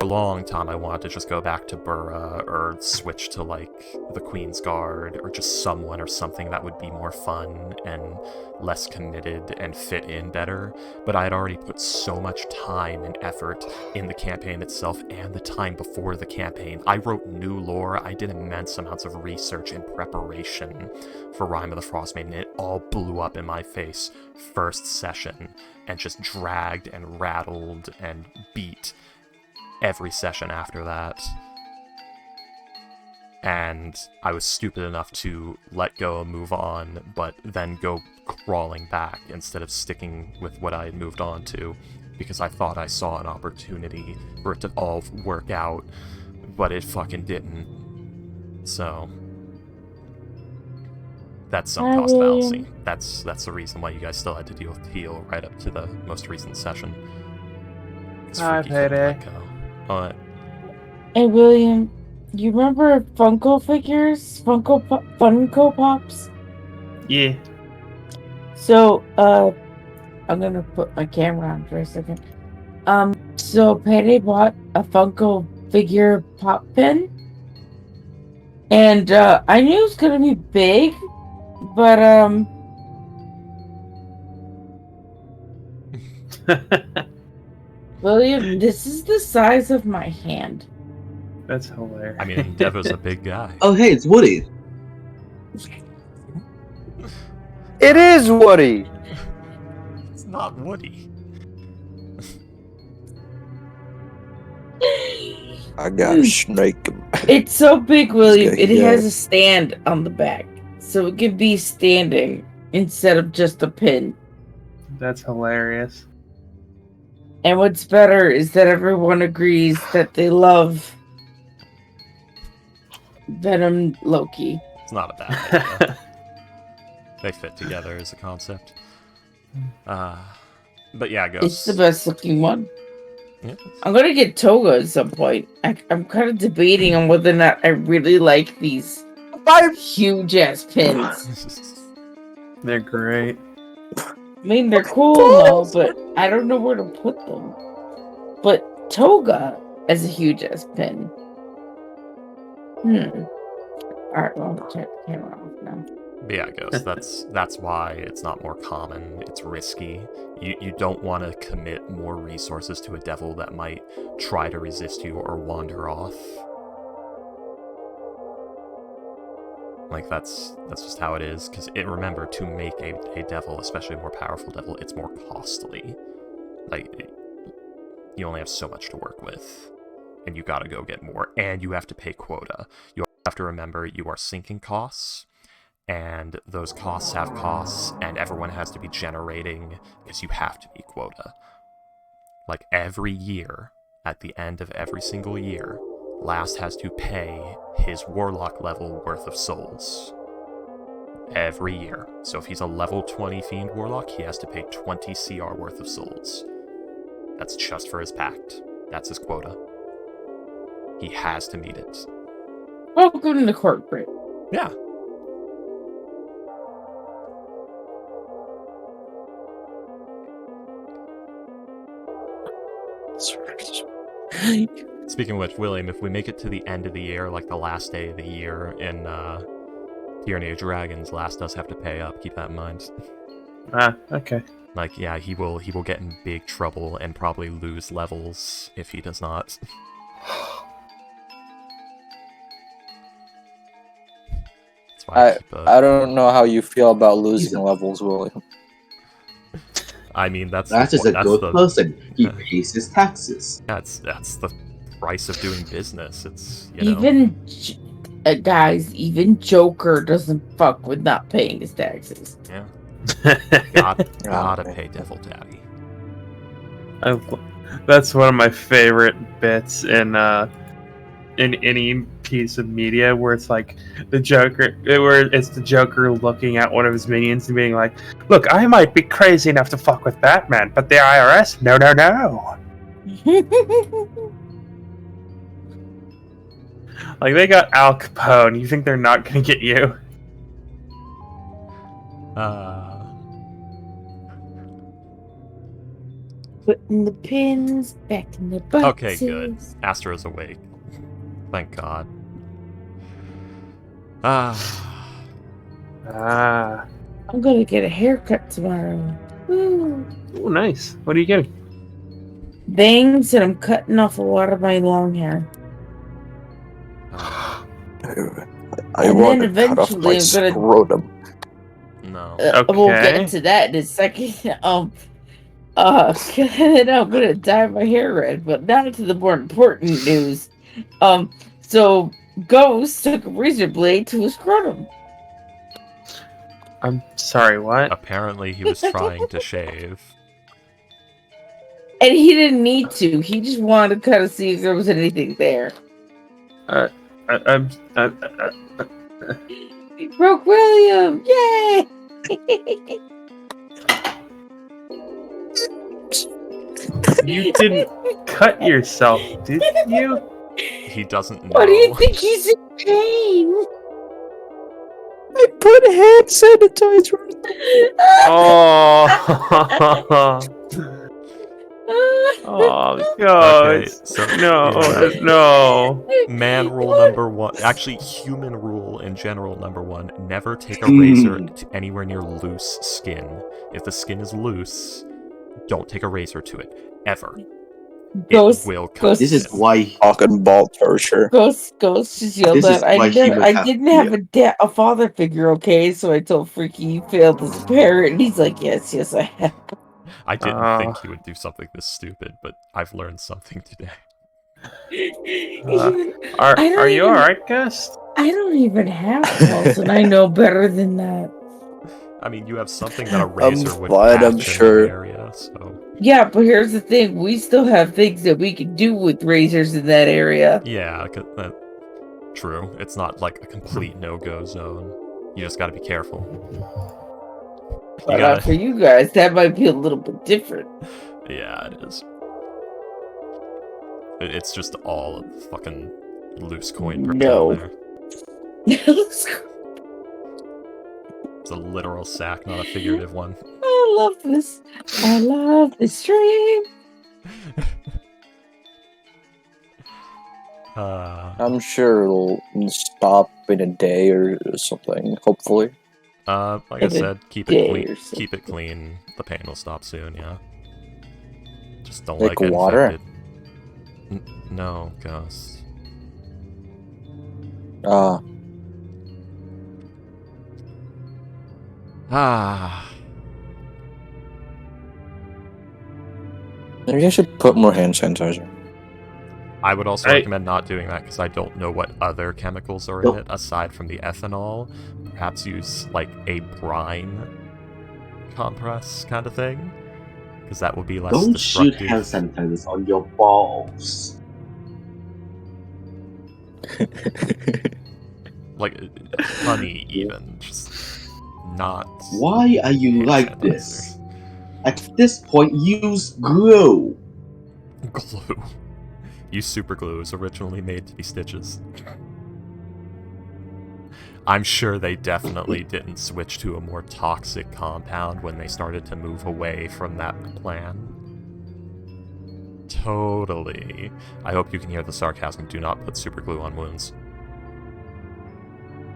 for a long time I wanted to just go back to Burra, or switch to, like, the Queen's Guard, or just someone or something that would be more fun and less committed and fit in better, but I had already put so much time and effort in the campaign itself and the time before the campaign. I wrote new lore, I did immense amounts of research and preparation for Rime of the Frost Maiden, and it all blew up in my face first session, and just dragged and rattled and beat. every session after that. And I was stupid enough to let go and move on, but then go crawling back instead of sticking with what I had moved on to, because I thought I saw an opportunity for it to all work out, but it fucking didn't. So that's some cost fallacy. That's the reason why you guys still had to deal with heal right up to the most recent session. Hi, Payday. Hey, William, you remember Funko figures? Funko Pops? Yeah. So, I'm gonna put my camera on for a second. So Payday bought a Funko figure pop pin. And, I knew it was gonna be big, but, William, this is the size of my hand. That's hilarious. I mean, Devo's a big guy. Oh, hey, it's Woody. It is Woody. It's not Woody. I gotta snake him. It's so big, William. It Yeah. has a stand on the back, so it can be standing instead of just a pin. That's hilarious. And what's better is that everyone agrees that they love Venom Loki. It's not a bad idea. They fit together as a concept. But yeah, Ghost. It's the best looking one. Yeah. I'm gonna get Toga at some point. I'm kind of debating on whether or not I really like these huge ass pins. They're great. I mean, they're cool and all, but I don't know where to put them. But Toga has a huge ass pin. Alright, well, I'll check the camera off now. But yeah, Ghost, that's why it's not more common. It's risky. You don't want to commit more resources to a devil that might try to resist you or wander off. Like, that's just how it is. Because remember, to make a devil, especially a more powerful devil, it's more costly. Like, you only have so much to work with. And you gotta go get more. And you have to pay quota. You have to remember you are sinking costs. And those costs have costs, and everyone has to be generating, because you have to be quota. Like, every year, at the end of every single year, Last has to pay his warlock level worth of souls. Every year. So if he's a level 20 fiend warlock, he has to pay 20 CR worth of souls. That's just for his pact. That's his quota. He has to meet it. Welcome to corporate. Yeah. Speaking of which, William, if we make it to the end of the year, like the last day of the year in Tyranny of Dragons, Last does have to pay up. Keep that in mind. Okay. Like, yeah, he will get in big trouble and probably lose levels if he does not. That's why I don't know how you feel about losing levels, William. I mean, that's just a good person. He pays his taxes. That's the price of doing business. It's, you know. Even guys, even Joker doesn't fuck with not paying his taxes. Yeah. Gotta pay Devil Daddy. That's one of my favorite bits in any piece of media where it's like the Joker, where it's the Joker looking at one of his minions and being like, "Look, I might be crazy enough to fuck with Batman, but the IRS, no." Like, they got Al Capone. You think they're not gonna get you? Putting the pins back in the boxes. Okay, good. Astro's awake. Thank God. I'm gonna get a haircut tomorrow. Woo. Oh, nice. What are you getting? Bangs, and I'm cutting off a lot of my long hair. I want to cut off my scrotum. No. Okay. We'll get to that in a second. And I'm gonna dye my hair red, but now to the more important news. So Ghost took a razor blade to his scrotum. I'm sorry, what? Apparently, he was trying to shave. And he didn't need to. He just wanted to kind of see if there was anything there. He broke William! Yay! You didn't cut yourself, did you? He doesn't know. What do you think he's in pain? I put hand sanitizer. Oh. Oh, God. Okay, so No. Man rule number 1. Actually, human rule in general number 1. Never take a razor to anywhere near loose skin. If the skin is loose, don't take a razor to it. Ever. Ghost, It will cut. This is why Talking ball torture. Ghost just yelled This is at. why humans I have didn't have a father figure, okay? So I told Freaky you failed as a parent, and he's like, yes, I have. I didn't think he would do something this stupid, but I've learned something today. Are you alright, Gus? I don't even have balls, and I know better than that. I mean, you have something that a razor would glad, catch I'm in sure. the area, so... Yeah, but here's the thing. We still have things that we can do with razors in that area. Yeah, true. It's not like a complete no-go zone. You just gotta be careful. But for you guys, that might be a little bit different. Yeah, it is. It's just all a fucking loose coin person there. It's a literal sack, not a figurative one. I love this. I love this dream. I'm sure it'll stop in a day or something, hopefully. Like I said, keep it clean. Keep it clean. The pain will stop soon, yeah. Just don't let it get water? infected. No, Gus. Maybe I should put more hand sanitizer. I would also recommend not doing that because I don't know what other chemicals are in it aside from the ethanol. Perhaps use like a brine compress kind of thing, because that will be less don't destructive. shoot hand sanitizers on your balls. Like honey, even just not. Why are you like this? At this point, use glue. Glue. Use super glue. It was originally made to be stitches. I'm sure they definitely didn't switch to a more toxic compound when they started to move away from that plan. Totally. I hope you can hear the sarcasm. Do not put super glue on wounds.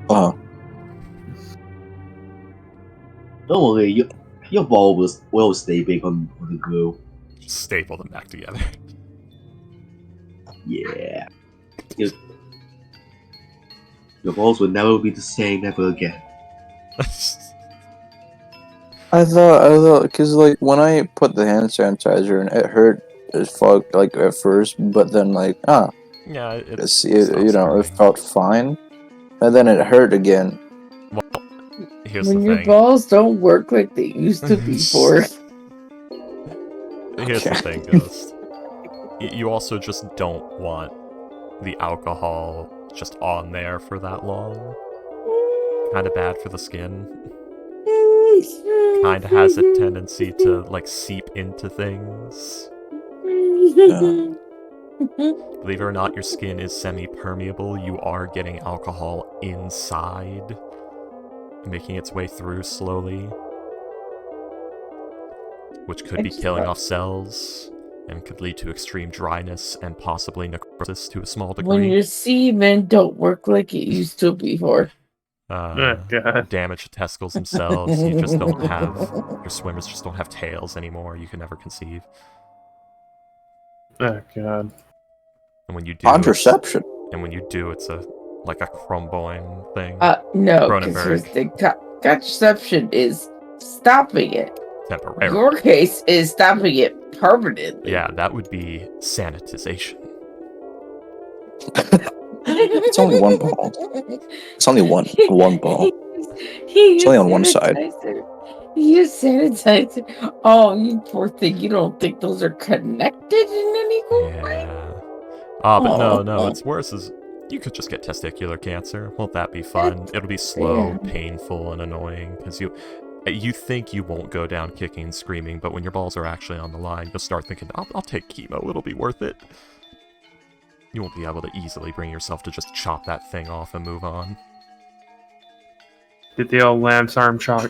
Oh. Don't worry, your ball will stay big on the glue. Just staple them back together. Yeah. Your balls will never be the same ever again. I thought, because like when I put the hand sanitizer in, it hurt as fuck, like at first, but then like, yeah, it felt fine, and then it hurt again. Well, here's when the your thing. balls don't work like they used to before. Here's the thing, Ghost. You also just don't want the alcohol just on there for that long. Kind of bad for the skin. Kind of has a tendency to like seep into things. Believe it or not, your skin is semi-permeable. You are getting alcohol inside, making its way through slowly, which could be killing off cells and could lead to extreme dryness and possibly necrosis to a small degree. When your semen don't work like it used to before. Damage to testicles themselves. You just don't have, your swimmers just don't have tails anymore. You can never conceive. Oh god. And when you do, contraception. It's like a Cronenboin thing. No, Cronenberg. because the contraception is stopping it. temporarily. Your case is stopping it permanently. Yeah, that would be sanitization. It's only one ball. It's only one ball. It's only on one side. You sanitizer. Oh, you poor thing. You don't think those are connected in any way? Yeah. But no, Oh. what's worse is you could just get testicular cancer. Won't that be fun? It'll be slow, painful, and annoying, because you think you won't go down kicking and screaming, but when your balls are actually on the line, you'll start thinking, I'll take chemo, it'll be worth it. You won't be able to easily bring yourself to just chop that thing off and move on. Did the old Lance Armstrong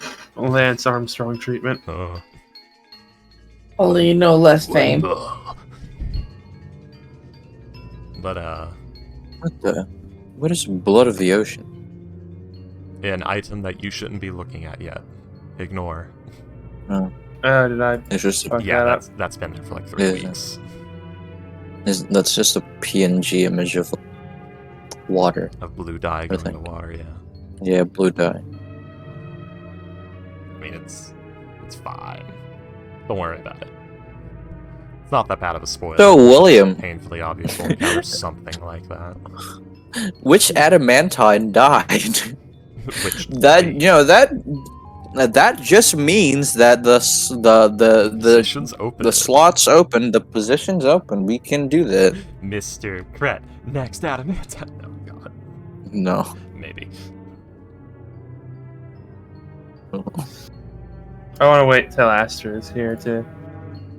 treatment. Only you know less fame. But, What is blood of the ocean? an item that you shouldn't be looking at yet. Ignore. No. Did I? It's just Fuck Yeah, that up? that's been there for like 3 weeks. that's just a PNG image of water. Of blue dye going in the water, yeah. Yeah, blue dye. I mean, it's fine. Don't worry about it. It's not that bad of a spoiler. So, William, Painfully obvious we'll encounter something like that. which adamantine died? Which that just means that the position's open. the slots open, the position's open. We can do that. Mr. Kret, next adamantine. Oh god. No. Maybe. I want to wait till Aster is here to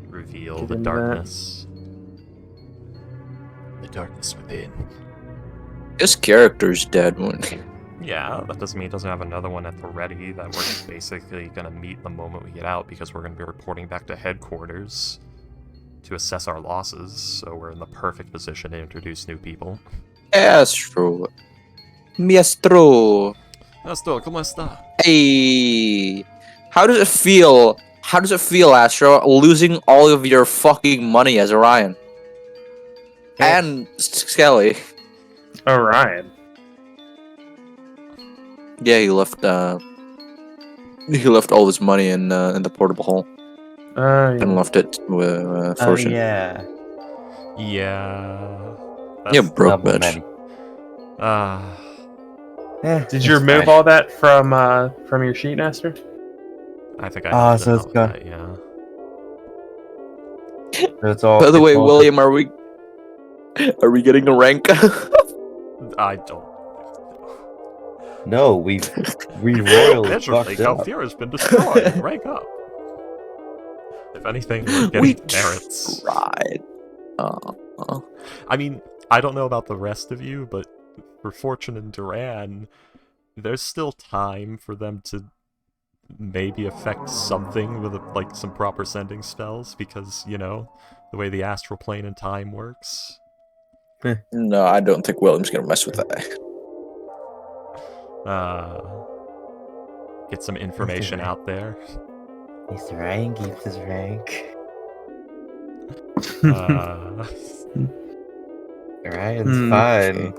Reveal get the into darkness. The darkness within. His character's dead one. Yeah, that doesn't mean it doesn't have another one at the ready that we're basically going to meet the moment we get out, because we're going to be reporting back to headquarters to assess our losses, so we're in the perfect position to introduce new people. Astro. Miestro. Astro, ¿cómo está? Hey. How does it feel? How does it feel, Astro, losing all of your fucking money as Orion? And Skelly. Orion. Yeah, he left all his money in the portable hole and left it with Fortune. Yeah. Yeah. Yeah, broke Double bitch. money. Did you remove all that from your sheet, Aster? I think I Ah, did so it's all gone. that, yeah. It's all, By the way, it's all William, are we getting a rank? I don't. No, we royally Literally, fucked up. Galthira's been destroyed. Rank up. If anything, we're getting We merits. tried. I mean, I don't know about the rest of you, but for Fortune and Duran, there's still time for them to maybe affect something with like some proper sending spells, because, you know, the way the astral plane and time works. No, I don't think William's gonna mess with that. Get some information out there. His rank keeps his rank. Ryan's fine.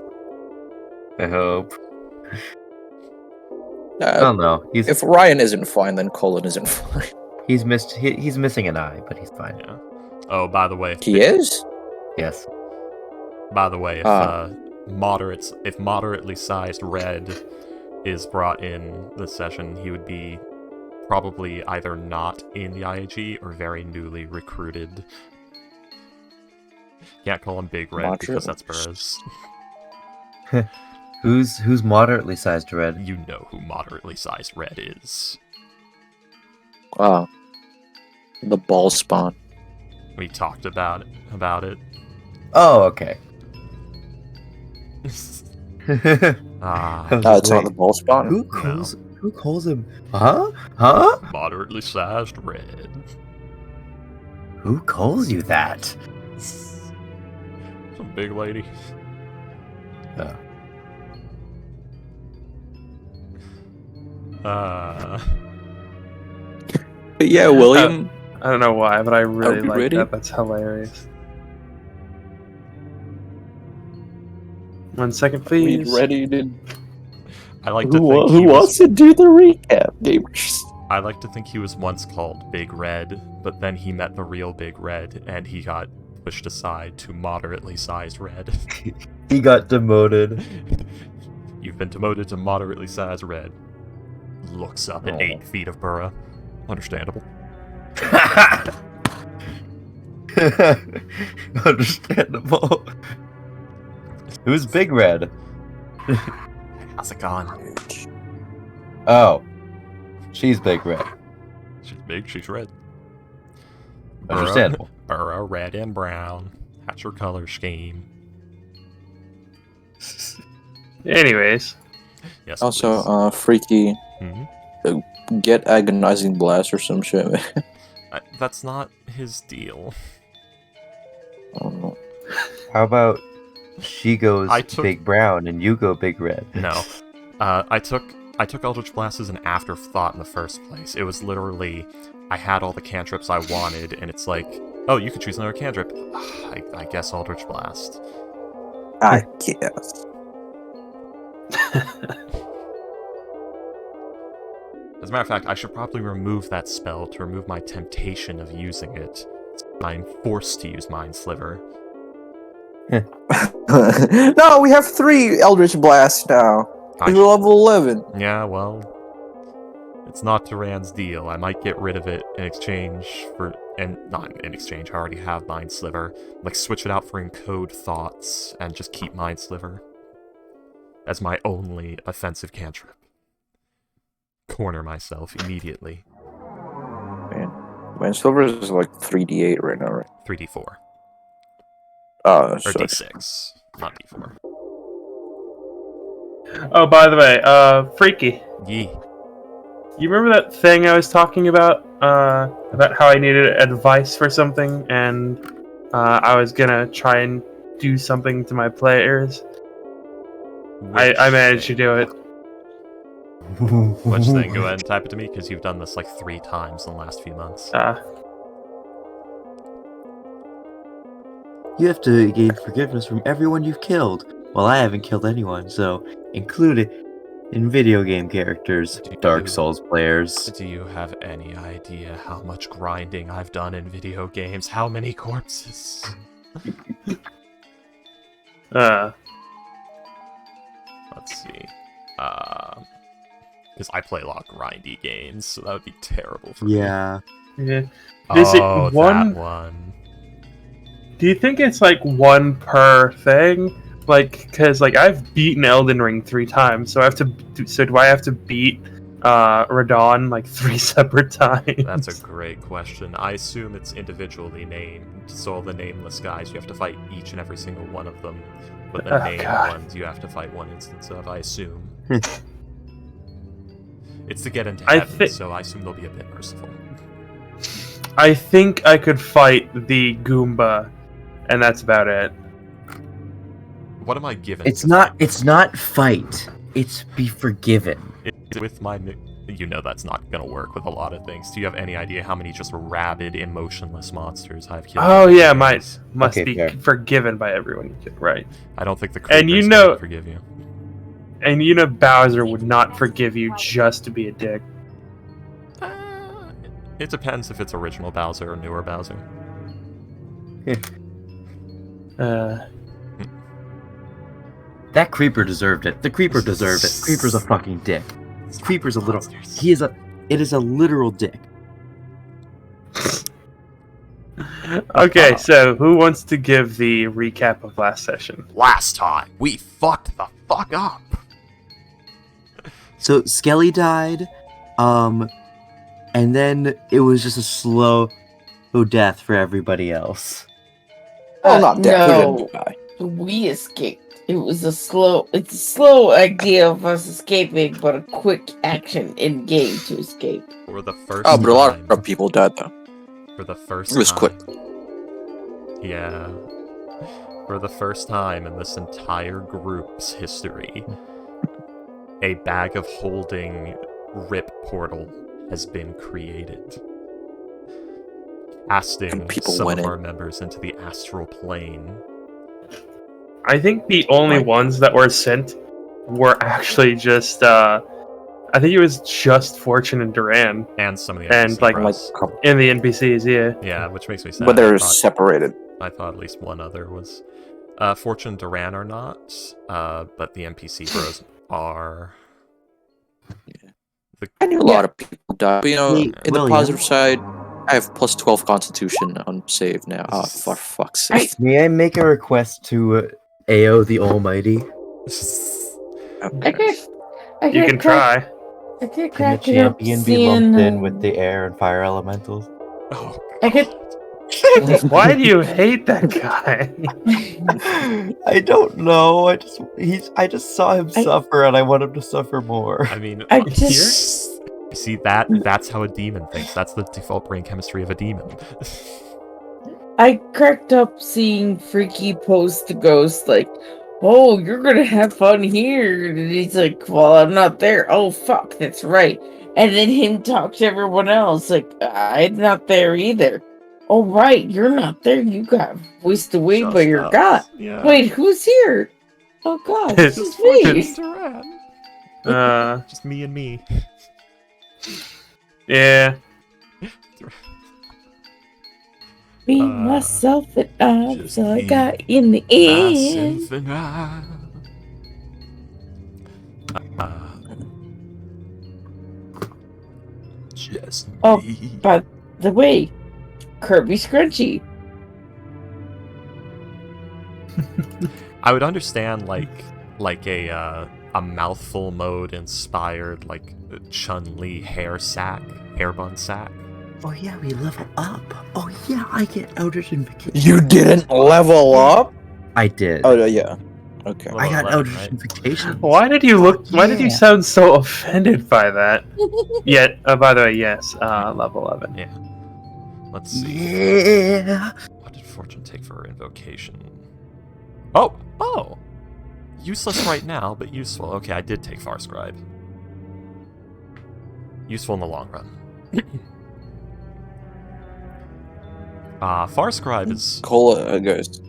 I hope. I don't know. If Ryan isn't fine, then Colin isn't fine. He's missing an eye, but he's fine. Yeah. Oh, by the way, He is? Yes. By the way, if moderately sized Red is brought in this session, he would be probably either not in the IAG or very newly recruited. Can't call him Big Red because that's Burrows. Who's moderately sized Red? You know who moderately sized Red is. Wow. The ball spawn. We talked about it. Oh, okay. It's not the ball spawn? Who calls him? Huh? Moderately sized Red. Who calls you that? Some big lady. Oh. But yeah, William. I don't know why, but I really we like ready? that. That's hilarious. 1 second, please. We ready to... I like to Who think wants to do the recap, gamers? I like to think he was once called Big Red, but then he met the real Big Red, and he got pushed aside to moderately sized Red. He got demoted. You've been demoted to moderately sized Red. Looks up at 8 feet of Burra. Understandable. Understandable. Who's Big Red? How's it going? Oh. She's Big Red. She's big, she's red. Understandable. Burra, red and brown. That's her color scheme. Anyways. Yes, Also, please. Freaky, Mhm. get Agonizing Blast or some shit. That's not his deal. Oh, How about she goes I took- Big Brown and you go Big Red? No. I took Eldritch Blast as an afterthought in the first place. It was literally, I had all the cantrips I wanted, and it's like, oh, you could choose another cantrip. I guess Eldritch Blast. I guess. As a matter of fact, I should probably remove that spell to remove my temptation of using it. I'm forced to use Mind Sliver. No, we have 3 Eldritch Blasts now. We're level 11. Yeah, well, it's not Duran's deal. I might get rid of it in exchange for, and not in exchange, I already have Mind Sliver. Like, switch it out for Encode Thoughts, and just keep Mind Sliver as my only offensive cantrip. Corner myself immediately. Man, Silver is like 3d8 right now, right? 3d4. Oh, Or sorry. d6, not d4. Oh, by the way, Freaky. Yee. You remember that thing I was talking about how I needed advice for something, and I was gonna try and do something to my players? I managed to do it. Which thing? Go ahead and type it to me, because you've done this like 3 times in the last few months. You have to gain forgiveness from everyone you've killed. Well, I haven't killed anyone, so include it in video game characters, Dark Souls players. Do you have any idea how much grinding I've done in video games? How many corpses? Let's see. Because I play a lot of grindy games, so that would be terrible for me. Yeah. Yeah. Is it that one. Do you think it's like one per thing? Like, because like I've beaten Elden Ring 3 times, so do I have to beat Radon like 3 separate times? That's a great question. I assume it's individually named, so all the nameless guys, you have to fight each and every single one of them. But the named ones, you have to fight one instance of, I assume. It's to get into heaven, so I assume they'll be a bit merciful. I think I could fight the Goomba, and that's about it. What am I given? It's not fight. It's be forgiven. It's with my... You know that's not gonna work with a lot of things. Do you have any idea how many just rabid, emotionless monsters I've killed? Oh yeah, must be fair. forgiven by everyone you kill, right? I don't think the creepers can forgive you. And you know Bowser would not forgive you just to be a dick. It depends if it's original Bowser or newer Bowser. That creeper deserved it. The creeper deserved it. Creeper's a fucking dick. Creeper's a little... It is a literal dick. Okay, so who wants to give the recap of last session? Last time, we fucked the fuck up. So Skelly died, and then it was just a slow death for everybody else. Oh, not death. No. We didn't die. We escaped. It's a slow idea of us escaping, but a quick action in game to escape. For the first Oh, but a lot time, of people died though. For the first It was time. quick. Yeah. For the first time in this entire group's history, a bag of holding rip portal has been created. Casting some of our members into the astral plane. I think the only ones that were sent were actually just I think it was just Fortune and Duran And some of the And, NPC like, bros. in the NPCs. Yeah. Yeah, which makes me sad. But they're separated. I thought at least one other was. Fortune Duran are not, but the NPC bros are. I knew a lot of people die. But, Hey, in the William? positive side, I have plus 12 Constitution on save now. Oh, for fuck's sake. May I make a request to AO the Almighty? Okay. You can try. I could Can the crack it up champion be lumped in seeing. with the air and fire elementals? Oh, I could. Why do you hate that guy? I don't know. I just saw him suffer, and I want him to suffer more. I mean, I here, just. you see that's how a demon thinks. That's the default brain chemistry of a demon. I cracked up seeing Freaky post the ghost like, "Oh, you're gonna have fun here," and he's like, "Well, I'm not there." Oh, fuck, that's right. And then him talk to everyone else like, "I'm not there either." Oh, right, you're not there. You got voiced away by Just your us. god. Yeah. Wait, who's here? Oh God, It's this is Fortune me. Duran. Just me and me. Yeah. Me, myself, and I. Just So I me, got in the end. Myself and I. Just Oh, me. by the way, Kirby Scrunchy. I would understand like a mouthful mode inspired like Chun-Li hair bun sack. Oh yeah, we level up. Oh yeah, I get Eldritch Invocation. You didn't level up? I did. Oh, yeah. Okay. Level I got 11, Eldritch right? Invocation. Why did you look? Why did you Yeah. sound so offended by that? Yet, by the way, yes, level 11. Yeah. Let's see. Yeah. What did Fortune take for her invocation? Oh! Useless right now, but useful. Okay, I did take Far Scribe. Useful in the long run. Far Scribe is... Cola, guys.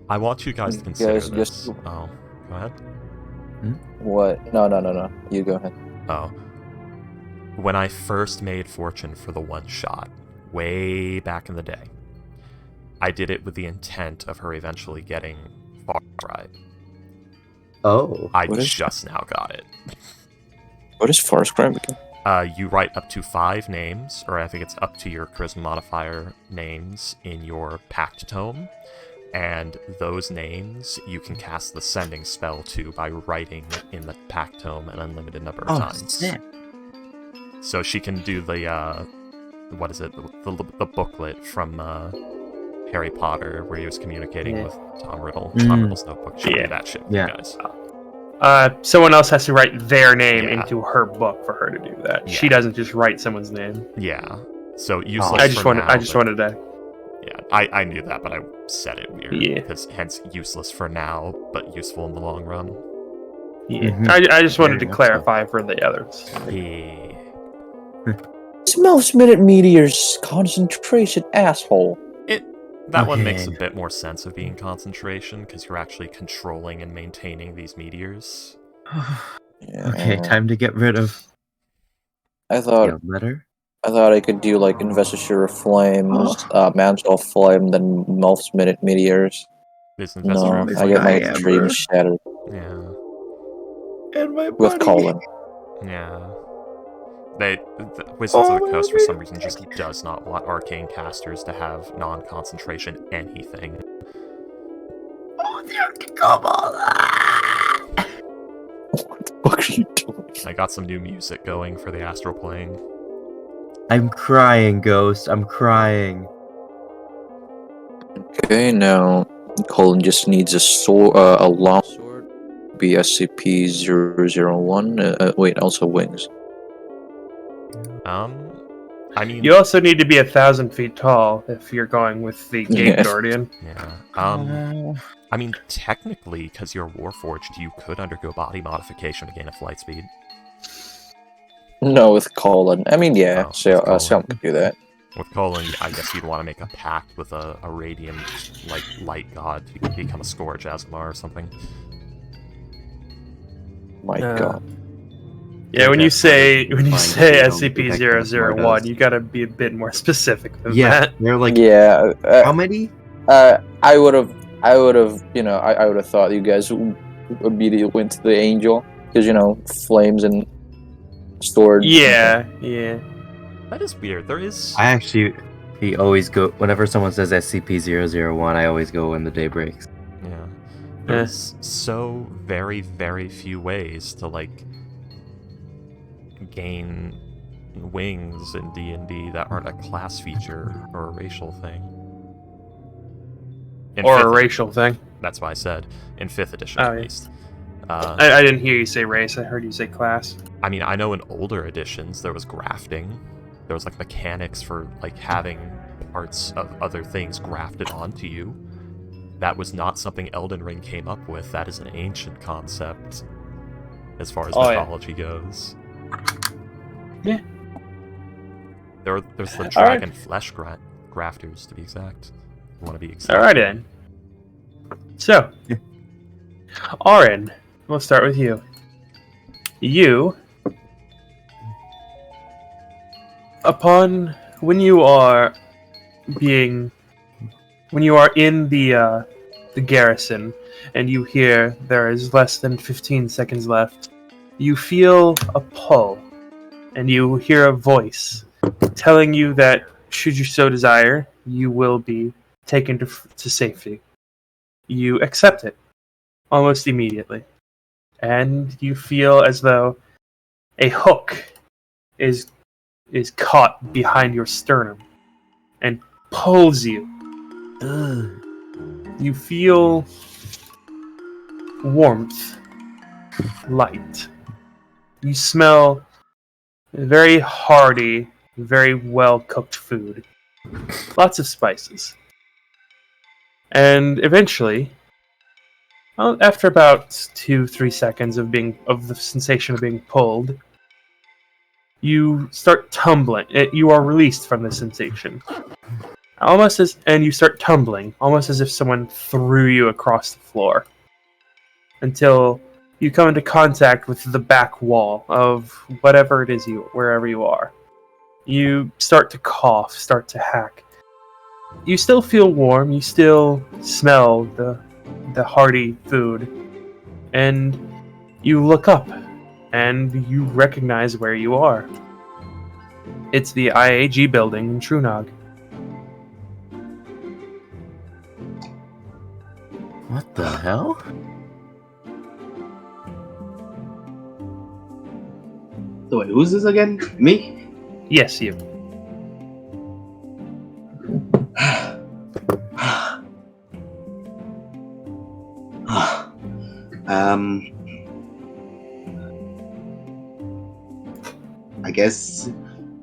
I want you guys to consider Guys, this. just- Oh, go ahead. What? No. You go ahead. Oh. When I first made Fortune for the one shot, way back in the day, I did it with the intent of her eventually getting Far Scribe. Oh. I What is- just now got it. What is Far Scribe again? You write up to 5 names, or I think it's up to your charisma modifier names in your Pact Tome, and those names you can cast the sending spell to by writing in the Pact Tome an unlimited number of times. Sick. So she can do the, what is it, the booklet from Harry Potter, where he was communicating Yeah. with Tom Riddle. Mm. Tom Riddle's notebook. She can Yeah. do that shit, Yeah. you guys. Someone else has to write their name Yeah. into her book for her to do that. Yeah. She doesn't just write someone's name. Yeah. So useless I just for wanted. now, I just but- wanted to. Yeah, I knew that, but I said it weird. Yeah. Because hence useless for now, but useful in the long run. Yeah. Mhm. I just wanted Very to much clarify for the others. Yeah. Smells minute meteors concentration, asshole. That one makes a Okay. bit more sense of being concentration, because you're actually controlling and maintaining these meteors. Yeah. Okay, time to get rid of I thought the letter. I could do like Investiture of Flames, Mantle of Flame, then Melf's Minute Meteors. This No, investor. I get my I am, dreams shattered Yeah. And my with Colin. Yeah. Wizards of the Oh, Coast, for my some reason, just does not want arcane casters to have non-concentration anything. Oh, come on. What the fuck are you doing? I got some new music going for the astral plane. I'm crying, Ghost. I'm crying. Okay, now Colin just needs a sword, a long sword. Be SCP-001. Wait, also wings. I mean, You also need to be 1,000 feet tall if you're going with the Gate Yes. Guardian. yeah. I mean, technically, because you're Warforged, you could undergo body modification to gain a flight speed. No, with Colin. I mean, yeah, Oh, so with Colin. Sam could do that. With Colin, I guess you'd want to make a pact with a radiant, like, light god to become a Scourge Azamar or something. My Uh, god. Yeah, when you say Find SCP-001, you gotta be a bit more specific than that. they're like, Yeah. how many? I would have, I would have thought you guys immediately went to the angel because flames and storage. Yeah. That is weird. There is. I actually, he always go whenever someone says SCP-001. I always go when the day breaks. Yeah. There's so very, very few ways to gain wings in D&D that aren't a class feature or a racial thing. Or a racial thing. That's why I said in 5th edition Oh, at yeah. least. I didn't hear you say race. I heard you say class. I mean, I know in older editions there was grafting. There was mechanics for having parts of other things grafted onto you. That was not something Elden Ring came up with. That is an ancient concept as far as mythology goes. Yeah. There's the dragon flesh grafters, to be exact. You want to be exact. Alright then. So, Auron, we'll start with you. You, when you are in the garrison and you hear there is less than 15 seconds left, you feel a pull and you hear a voice telling you that should you so desire, you will be taken to safety. You accept it almost immediately, and you feel as though a hook is caught behind your sternum and pulls you. You feel warmth, light. You smell very hearty, very well-cooked food. Lots of spices. And eventually, after about 2-3 seconds of the sensation of being pulled, you start tumbling. You are released from the sensation. And you start tumbling, almost as if someone threw you across the floor. Until you come into contact with the back wall of whatever it is wherever you are. You start to cough, start to hack. You still feel warm, you still smell the hearty food, and you look up, and you recognize where you are. It's the IAG building in Trunog. What the hell? So wait, who's this again? Me? Yes, you. I guess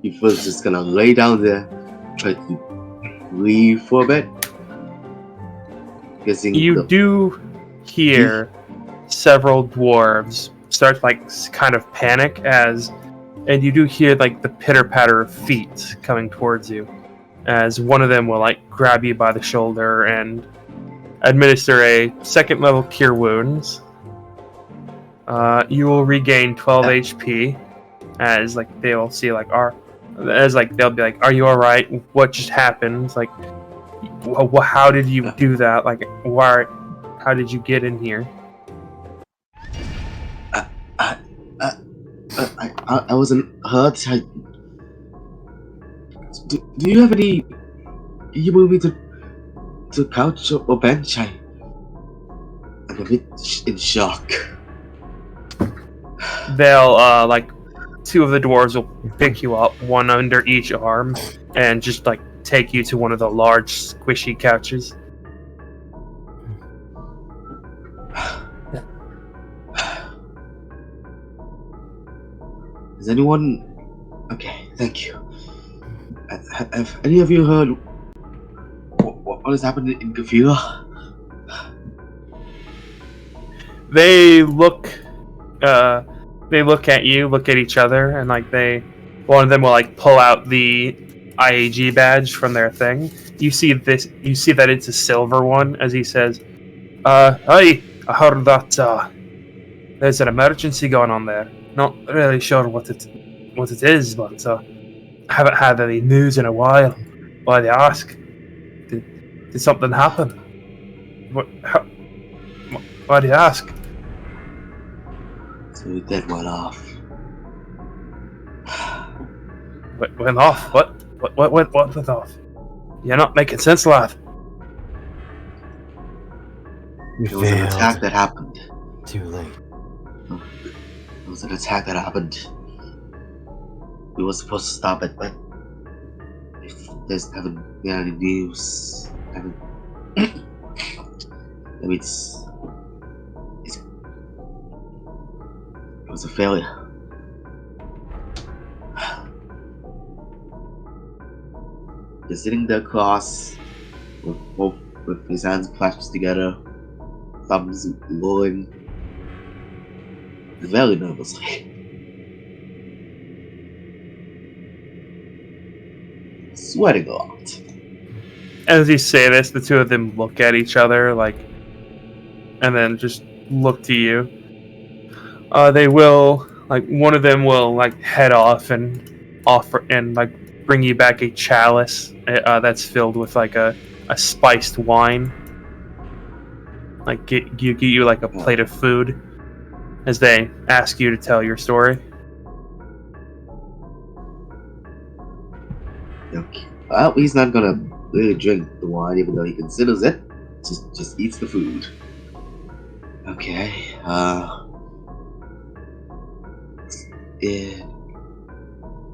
you first just gonna lay down there, try to leave for a bit. Guessing you do hear several dwarves start kind of panic and you do hear the pitter patter of feet coming towards you, as one of them will grab you by the shoulder and administer a 2nd level cure wounds. You will regain 12 HP as they will see they'll be like, "Are you all right? What just happened? How did you do that? Why? How did you get in here?" I wasn't hurt. Do you have any? You move me to couch or bench? I'm a bit in shock. They'll 2 of the dwarves will pick you up, one under each arm, and just take you to one of the large squishy couches. Is anyone? Okay, thank you. Have any of you heard what has happened in Gavila? They look at you, look at each other, and one of them will pull out the IAG badge from their thing. You see that it's a silver one, as he says, "Hey, I heard that there's an emergency going on there. Not really sure what it is, but haven't had any news in a while. Why do you ask? Did something happen? Why do you ask? So we dead went off. Went off? What went off? You're not making sense, lad. There was an attack that happened. Too late. There was an attack that happened. We were supposed to stop it, but if there's haven't been any news, haven't. I mean, it was a failure. Just sitting there cross, with his hands clasped together, thumbs lolling, very nervously. Sweating a lot. As you say this, the two of them look at each other, like, and then just look to you. They will, like, one of them will, like, head off and offer and, like, bring you back a chalice that's filled with, like, a spiced wine. Like, get you, like, a plate of food as they ask you to tell your story. Okay. Well, he's not gonna really drink the wine, even though he considers it. Just eats the food. Okay. Yeah.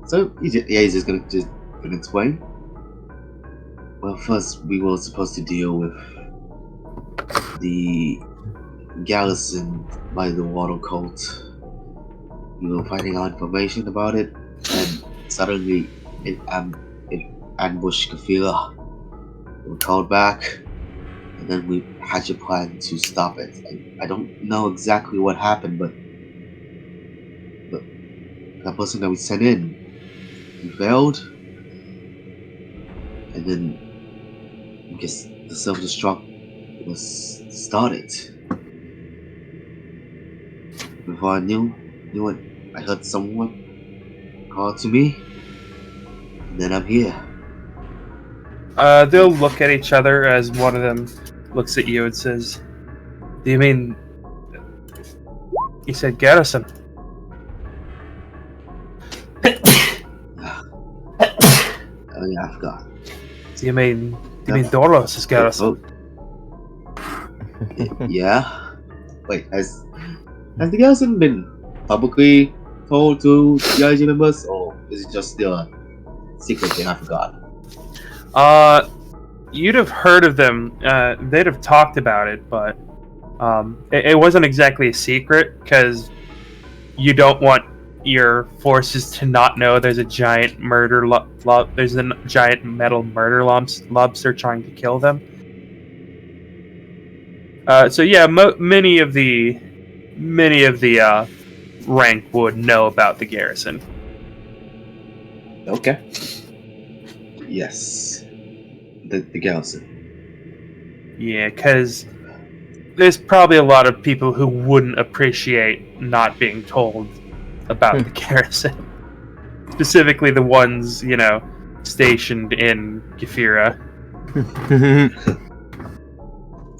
So he's just gonna explain. Well, first we were supposed to deal with the garrison by the water cult. We were finding out information about it, and suddenly it ambushed Kafira. We were called back, and then we hatched a plan to stop it. I don't know exactly what happened, but that person that we sent in, he failed, and then I guess the self-destruct was started. Before I knew it, I heard someone call to me, and then I'm here. They'll look at each other as one of them looks at you and says, "Do you mean?" He said, "Garrison." Oh yeah, I forgot. Do you mean Doros is Garrison? Yeah. Wait, has the garrison been publicly told to the IG members, or is it just still a secret thing? I forgot. You'd have heard of them. They'd have talked about it, but it wasn't exactly a secret because you don't want your forces to not know there's a giant murder there's a giant metal murder lobster trying to kill them. So yeah, many of the rank would know about the garrison. Okay. Yes. The garrison. Yeah, because there's probably a lot of people who wouldn't appreciate not being told about the garrison. Specifically the ones, stationed in Kefira.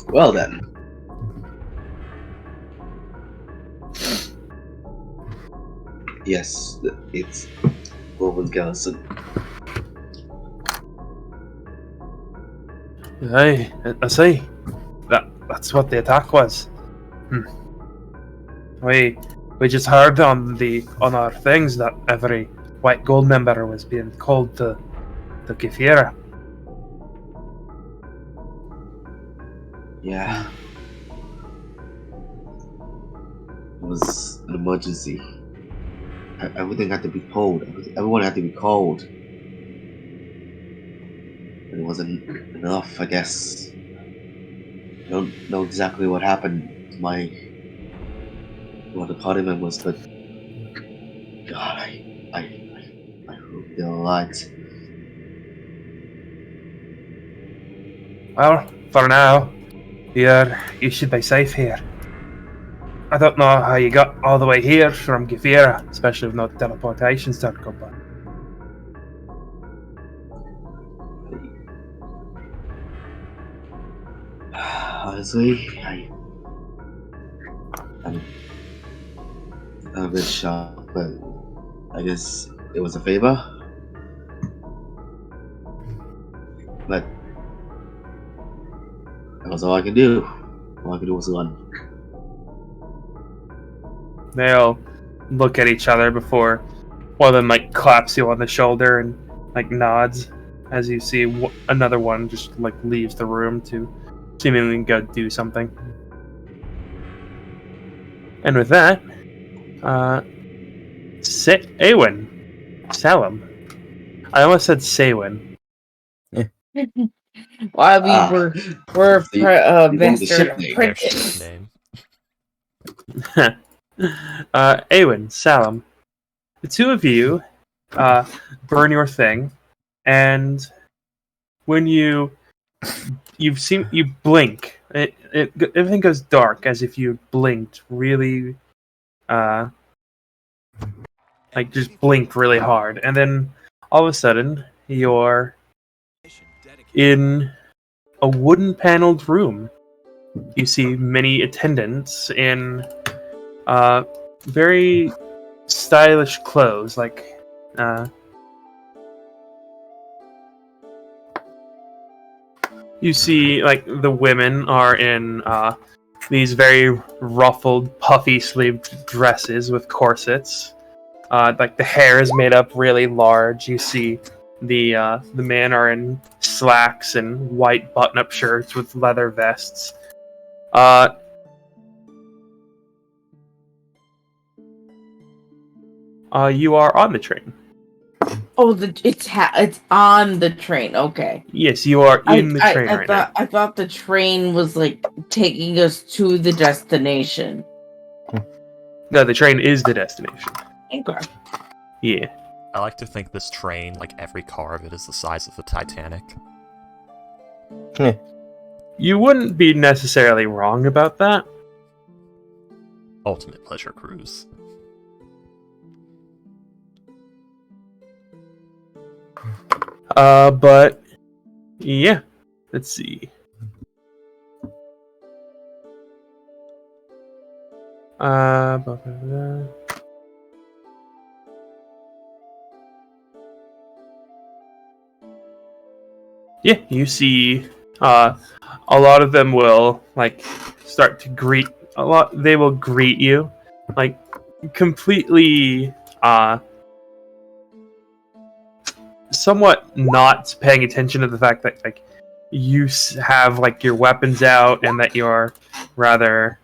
Well then. Yes, it's Roman's garrison. Aye, I see. That's what the attack was. We just heard on our things that every white gold member was being called to Kefira. Yeah. It was an emergency. Everything had to be told. Everyone had to be called. It wasn't enough, I guess. I don't know exactly what happened to the party members, but God, I hope they're alright. Well, for now, you should be safe here. I don't know how you got all the way here from Gifira, especially with no teleportation circle, but Honestly, I'm a bit shocked, but I guess it was a favor. But that was all I could do. All I could do was run. they'll look at each other before one of them like claps you on the shoulder and like nods as you see another one just like leaves the room to seemingly go do something. And with that, Awen, Salam. I almost said Saywin. Well, I mean, we're So you want the master ship name? Their ship apprentice. name. Awen, Salam. The two of you burn your thing, and when you blink, everything goes dark as if you blinked really, like just blinked really hard, and then all of a sudden you're in a wooden paneled room. You see many attendants in very stylish clothes, like you see like the women are in these very ruffled, puffy sleeved dresses with corsets. Like the hair is made up really large. You see the men are in slacks and white button-up shirts with leather vests. You are on the train. Oh, it's on the train. Okay. Yes, you are in the train right now. I thought the train was like taking us to the destination. No, the train is the destination. Okay. Yeah. I like to think this train, like every car of it, is the size of the Titanic. You wouldn't be necessarily wrong about that. Ultimate pleasure cruise. But yeah, let's see. Blah, blah, blah. Yeah, you see, a lot of them will like start to greet. They will greet you, like completely, somewhat not paying attention to the fact that like you have like your weapons out and that you're rather.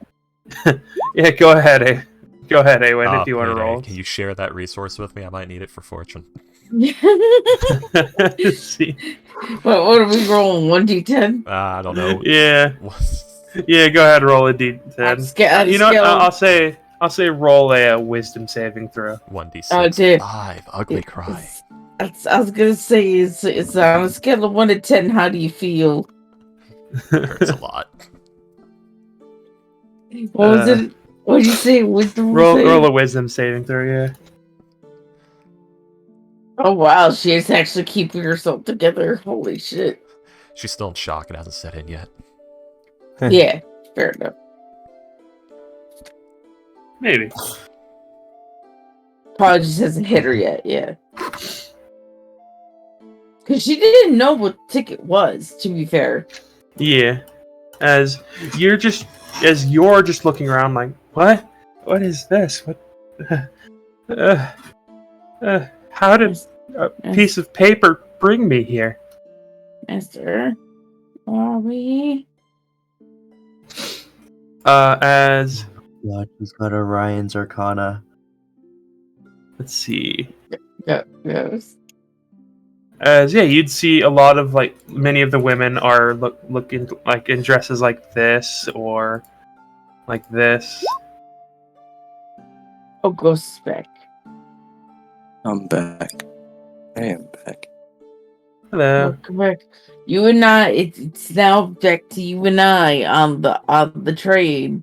Yeah, go ahead, Awen, if you want to roll. Can you share that resource with me? I might need it for fortune. See. What are we rolling? 1d10? I don't know. Yeah, go ahead, roll a d10. You know what? I'll say roll a wisdom saving throw. 1d6. Oh, dude. 5. Ugly cry. I was gonna say it's on a scale of 1 to 10. How do you feel? Hurts a lot. What was it? What did you say? Roll a wisdom saving throw. Yeah. Oh wow, she's actually keeping herself together. Holy shit. She's still in shock and hasn't set in yet. Yeah, fair enough. Maybe. Probably just hasn't hit her yet. Yeah. Because she didn't know what ticket was, to be fair. Yeah. As you're just looking around like, what? What is this? What? How did a piece of paper bring me here? Master, are we? As God, who's got Orion's Arcana? let's see. Yes. As you'd see a lot of like many of the women are looking like in dresses like this or like this. Oh, Ghost back. I'm back. I am back. Hello. Welcome back. You and I. It's now back to you and I on the train.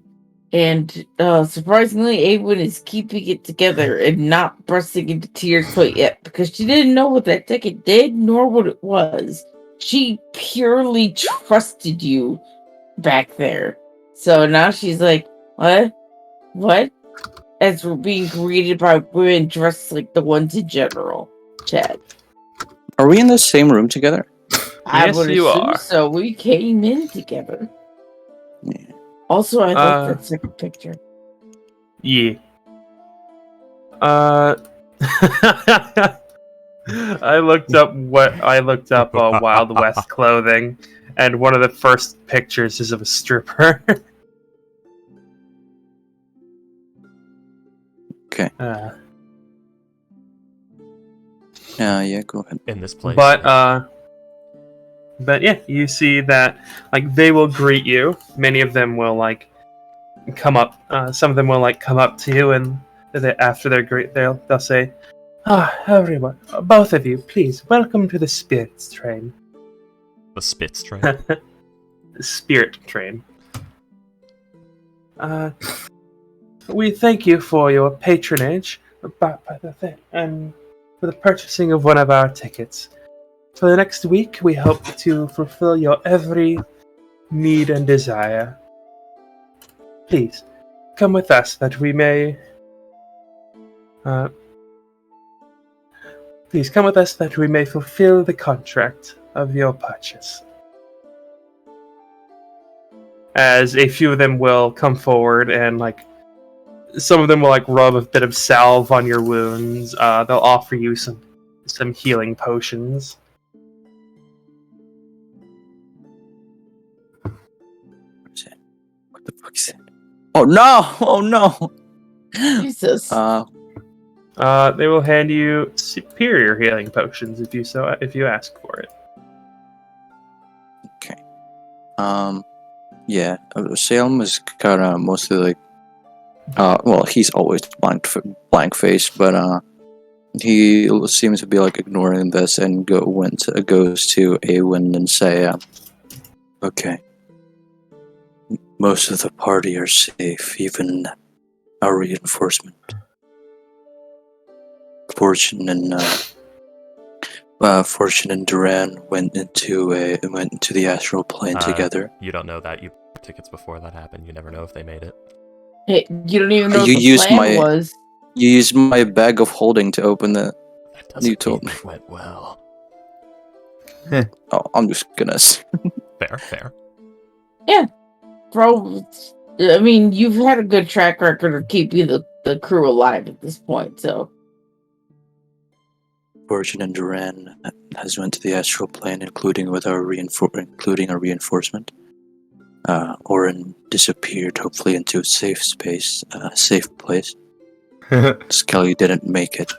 And surprisingly, Awen is keeping it together and not bursting into tears quite yet because she didn't know what that ticket did nor what it was. She purely trusted you back there. So now she's like, what? What? As we're being greeted by women dressed like the ones in general. Chad. Are we in the same room together? I Yes, would you assume are. so. We came in together. Yeah. Also, I like that second picture. Yeah. I looked up Wild West clothing, and one of the first pictures is of a stripper. Okay. Yeah, go ahead. In this place. But yeah, you see that like they will greet you. Many of them will like come up. Some of them will like come up to you, and after their greet, they'll say, everyone, both of you, please welcome to the Spirits Train." The Spitz train. The Spirit Train. We thank you for your patronage, and for the purchasing of one of our tickets. For the next week, we hope to fulfill your every need and desire. Please, come with us that we may... please come with us that we may fulfill the contract of your purchase. As a few of them will come forward and, like, some of them will, like, rub a bit of salve on your wounds. They'll offer you some healing potions. What the fuck is it? Oh no! Oh no! Jesus. They will hand you superior healing potions if you ask for it. Okay. Yeah. Salem is kind of mostly like. Well, he's always blank face, but he seems to be like ignoring this and goes to Awen and say, "Okay. Most of the party are safe, even our reinforcement. Fortune and Duran went into the astral plane together. You don't know that. You bought tickets before that happened. You never know if they made it. Hey, you don't even know You what the used plan was. You used my bag of holding to open the. That doesn't You told mean me. it went well. Oh, I'm just gonna. Fair. Yeah. Bro, I mean, you've had a good track record of keeping the crew alive at this point, so. Fortune and Duran has went to the astral plane, including our reinforcement. Orin disappeared, hopefully into a safe place. Skelly didn't make it.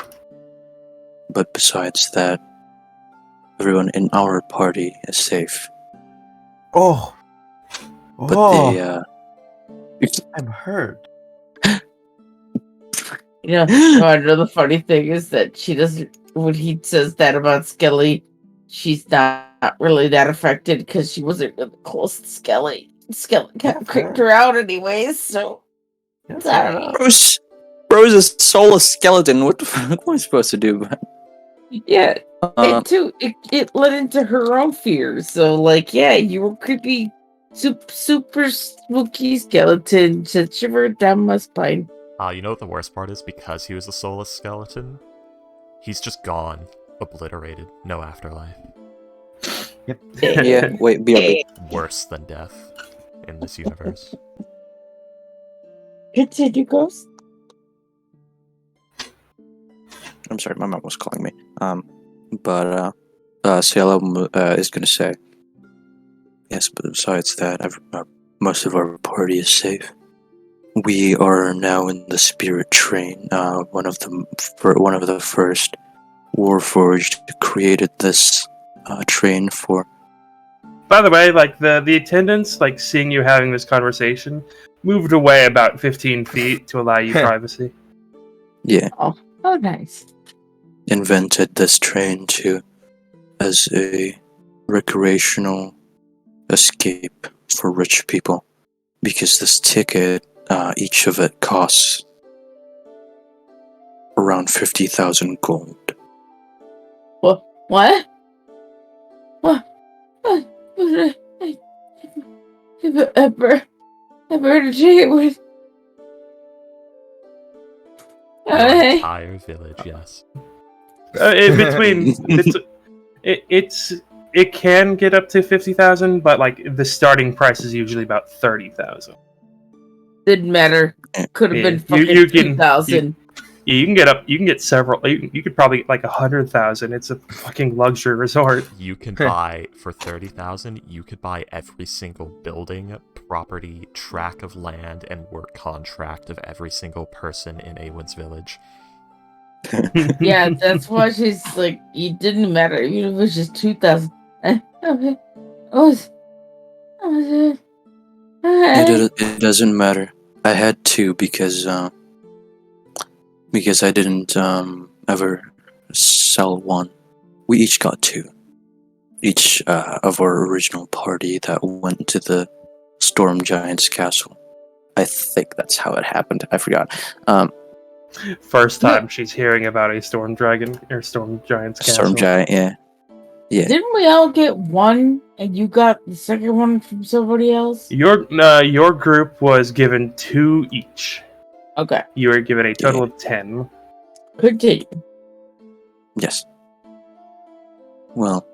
But besides that, everyone in our party is safe. Oh. But I'm hurt. You know, another funny thing is that she doesn't, when he says that about Skelly, she's not really that affected because she wasn't really close to Skelly. Skelly kind of creeped her out anyways, so. I don't know. Bro's a soulless skeleton. What the fuck am I supposed to do? Yeah, and too, it led into her own fears. So, like, yeah, you were creepy, super spooky skeleton. Just shivered down my spine. You know what the worst part is? Because he was a soulless skeleton, he's just gone, obliterated, no afterlife. Yep. Yeah, wait, BRB. Worse than death in this universe. Continue, Ghost. I'm sorry, my mom was calling me. But Salem is gonna say, yes, but besides that, most of our party is safe. We are now in the Spirit Train. One of the first Warforged created this train for. By the way, like the attendants, like seeing you having this conversation, moved away about 15 feet to allow you privacy. Yeah. Oh, nice. Invented this train as a recreational escape for rich people, because this ticket each of it costs around 50,000 gold. What? What? What? I better check it with. Your entire village, yes. In between, it can get up to 50,000, but like the starting price is usually about 30,000. Didn't matter. Could have Yeah, been fucking 2,000. You can get several. You could probably get like 100,000. It's a fucking luxury resort. You can buy for 30,000. You could buy every single building, property, tract of land, and work contract of every single person in Awen's village. Yeah, that's why she's like, it didn't matter. Even if it was just 2,000. It doesn't matter. I had two because I didn't ever sell one. We each got two. Each of our original party that went to the Storm Giant's castle. I think that's how it happened. I forgot. First time she's hearing about a storm dragon or storm giant's castle. Storm Giant, yeah. Didn't we all get one, and you got the second one from somebody else? Your group was given 2 each. Okay. You were given a total of 10. Continue. Yes. Well,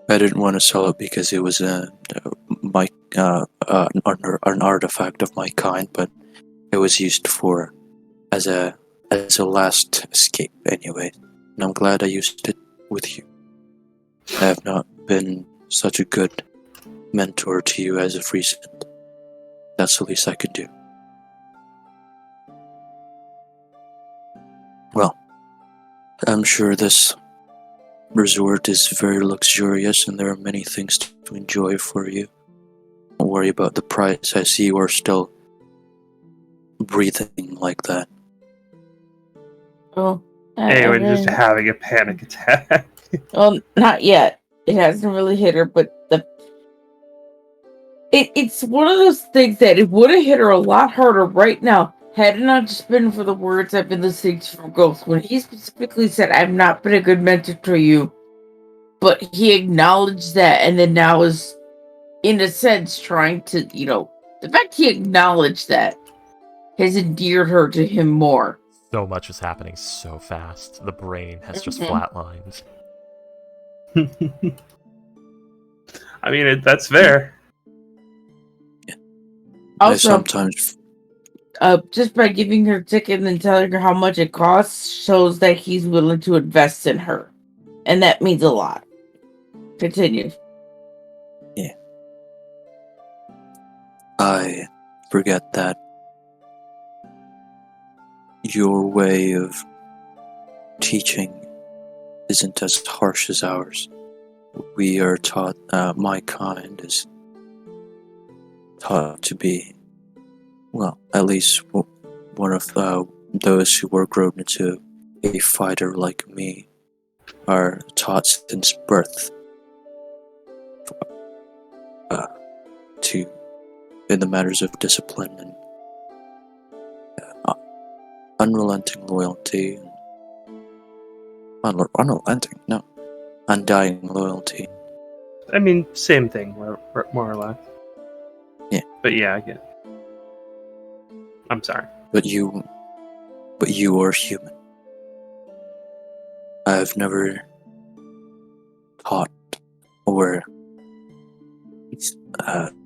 I didn't want to sell it because it was an artifact of my kind, but it was used for as a last escape anyway. And I'm glad I used it with you. I have not been such a good mentor to you as of recent. That's the least I could do. Well, I'm sure this resort is very luxurious and there are many things to enjoy for you. Don't worry about the price. I see you are still breathing like that. Oh. Anyway, just having a panic attack. Well, not yet. It hasn't really hit her, but it's one of those things that it would have hit her a lot harder right now had it not just been for the words I've been listening to from Ghost when he specifically said, I've not been a good mentor to you, but he acknowledged that and then now is, in a sense, trying to, the fact he acknowledged that has endeared her to him more. So much is happening so fast. The brain has just flatlined. I mean, that's fair. Yeah. Also, I sometimes... just by giving her a ticket and then telling her how much it costs shows that he's willing to invest in her. And that means a lot. Continue. Yeah. I forget that your way of teaching isn't as harsh as ours. We are taught, my kind is taught to be, well, at least one of those who were grown into a fighter like me are taught since birth to in the matters of discipline and unrelenting loyalty. Undying loyalty. I mean, same thing, more or less. Yeah. But yeah, I get it. I'm sorry. But you are human. I've never taught or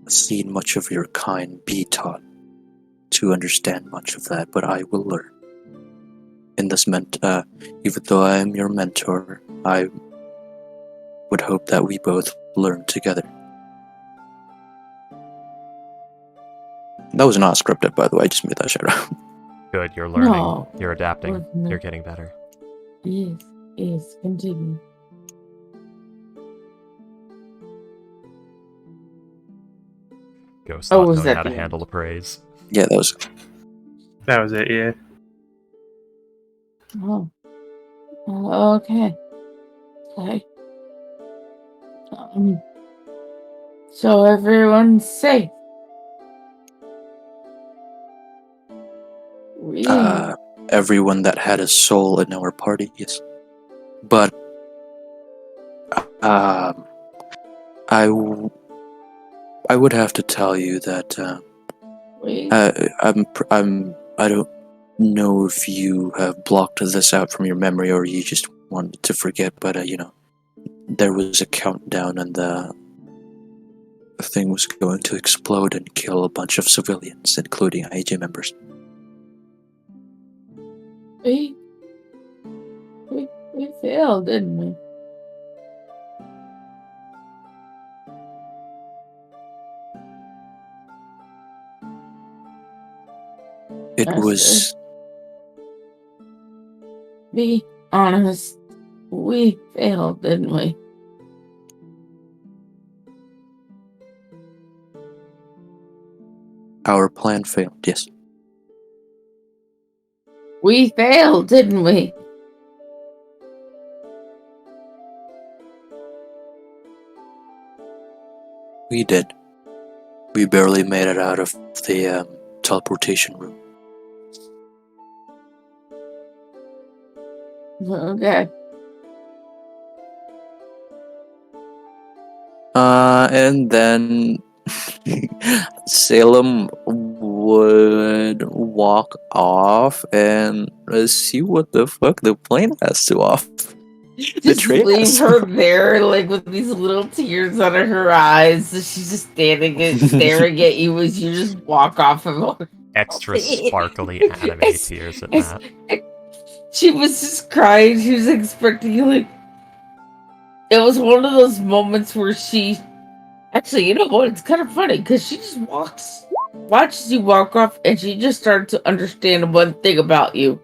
seen much of your kind be taught to understand much of that, but I will learn. In this even though I am your mentor, I would hope that we both learn together. That was not scripted, by the way. I just made that shit up. Good, you're learning. No. You're adapting. You're getting better. Yes, continue. Ghost not was knowing that how to the handle the praise. Yeah, that was it, yeah. Oh. Okay. So everyone's safe. everyone that had a soul in our party, yes. But I would have to tell you that I don't know if you have blocked this out from your memory or you just wanted to forget, but there was a countdown and the thing was going to explode and kill a bunch of civilians, including IJ members. We failed, didn't we? It Master. was... Be honest. We failed, didn't we? Our plan failed, yes. We failed, didn't we? We did. We barely made it out of the teleportation room. Okay. And then Salem would walk off and see what the fuck the plane has to offer. Just leave her there, like with these little tears under her eyes. So she's just staring at you as you just walk off of her. Extra sparkly anime tears at that. She was just crying. She was expecting, like, it was one of those moments where she, actually, you know what? It's kind of funny because she just watches you walk off, and she just started to understand one thing about you.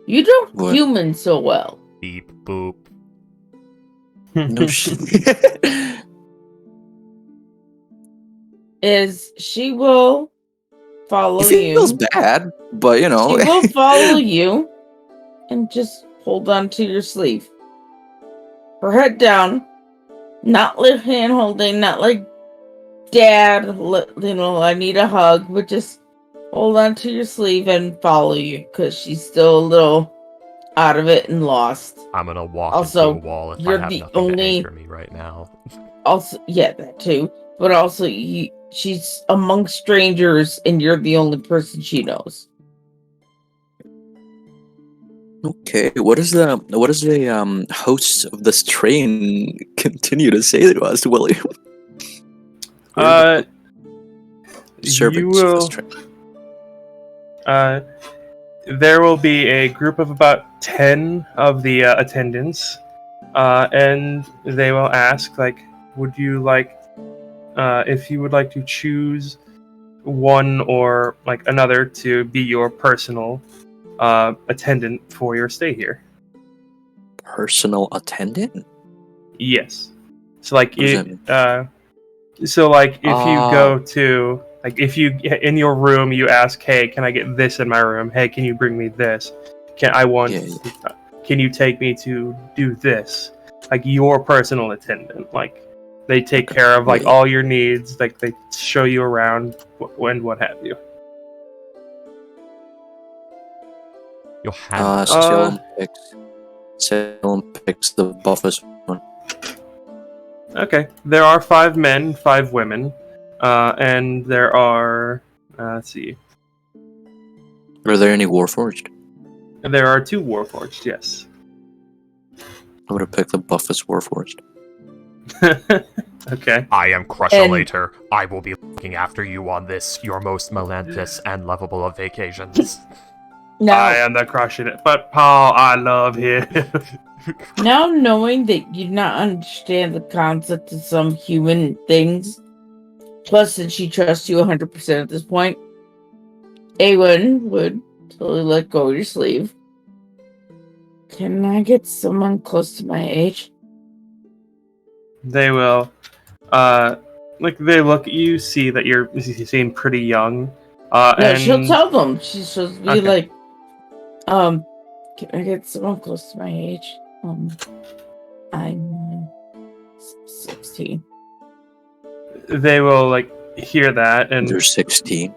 You don't human so well. Beep boop. No shit. Is she will follow It you. feels bad, but She will follow you and just hold on to your sleeve. Her head down, not like hand holding, not like dad, I need a hug, but just hold on to your sleeve and follow you because she's still a little out of it and lost. I'm gonna walk Also, into a wall if you're I have the nothing only- to anchor me right now. Also, yeah, that too. But also, she's among strangers, and you're the only person she knows. Okay, what does the host of this train continue to say to us, William? Servants you of will. this train. There will be a group of about 10 of the attendants, and they will ask, like, would you like, if you would like to choose one or like another to be your personal attendant for your stay here. Personal attendant? Yes. So like What does that mean? so like if you go to like if you in your room you ask, hey, can I get this in my room? Hey, can you bring me this? Can you take me to do this? Like your personal attendant. Like they take care of like all your needs. Like they show you around and what have you. Salem picks the buffest one. Okay, there are 5 men, 5 women, and there are. Let's see. Are there any Warforged? There are 2 Warforged. Yes. I would have picked the buffest Warforged. Okay. I am Crushulator. I will be looking after you on this, your most momentous and lovable of vacations. Now, I am the crushing it, but Paul, I love him. now knowing that you do not understand the concept of some human things, plus that she trusts you 100% at this point, Awen would totally let go of your sleeve. Can I get someone close to my age? They will, like they look at you, see that you seem pretty young. No, and she'll tell them. She'll be Okay. like, can I get someone close to my age? I'm 16. They will like hear that and You're 16.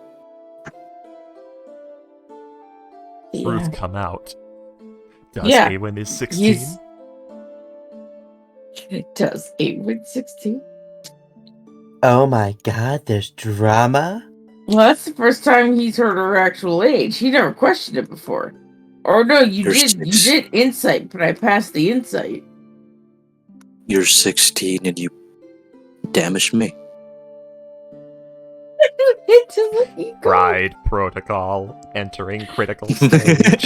truth Yeah. come out. Does Yeah. Awen is 16? Does Awen 16? Oh my god, there's drama? Well, that's the first time he's heard her actual age. He never questioned it before. Or no, you You're did. You did insight, but I passed the insight. You're 16 and you damaged me. It's a lucky girl. Pride protocol entering critical stage.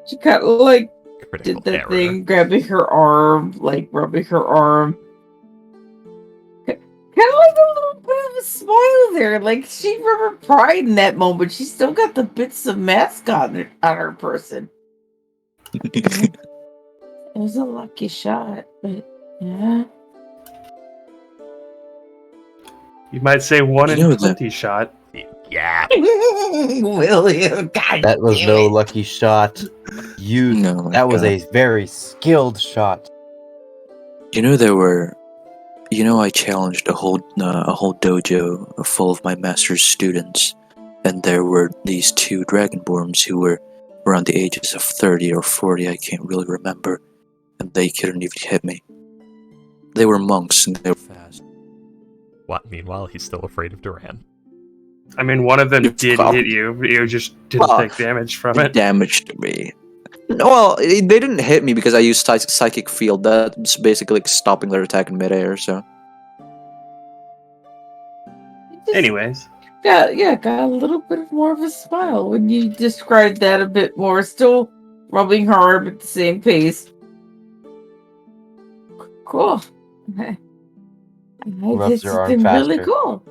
She kind of like Critical did that error. thing, grabbing her arm, like rubbing her arm. Kind of like a little bit of a smile there. Like she remembered pride in that moment. She still got the bits of mask on her person. It was a lucky shot, but yeah. You might say 1 You know in that- 20 shot. Yeah. William, God That was damn no it. lucky shot. No, That was a very skilled shot. You know, I challenged a whole dojo full of my master's students, and there were these 2 dragonborns who were around the ages of 30 or 40, I can't really remember, and they couldn't even hit me. They were monks and they were fast. What? Meanwhile, he's still afraid of Duran. I mean, one of them You did probably- hit you. You just didn't Well, take damage from It it. damaged me. Well, they didn't hit me because I used psychic field. That's basically like stopping their attack in midair. So Anyways, got a little bit more of a smile when you described that a bit more. Still rubbing her arm at the same pace. Cool. Rubs This her has arm been really faster. cool.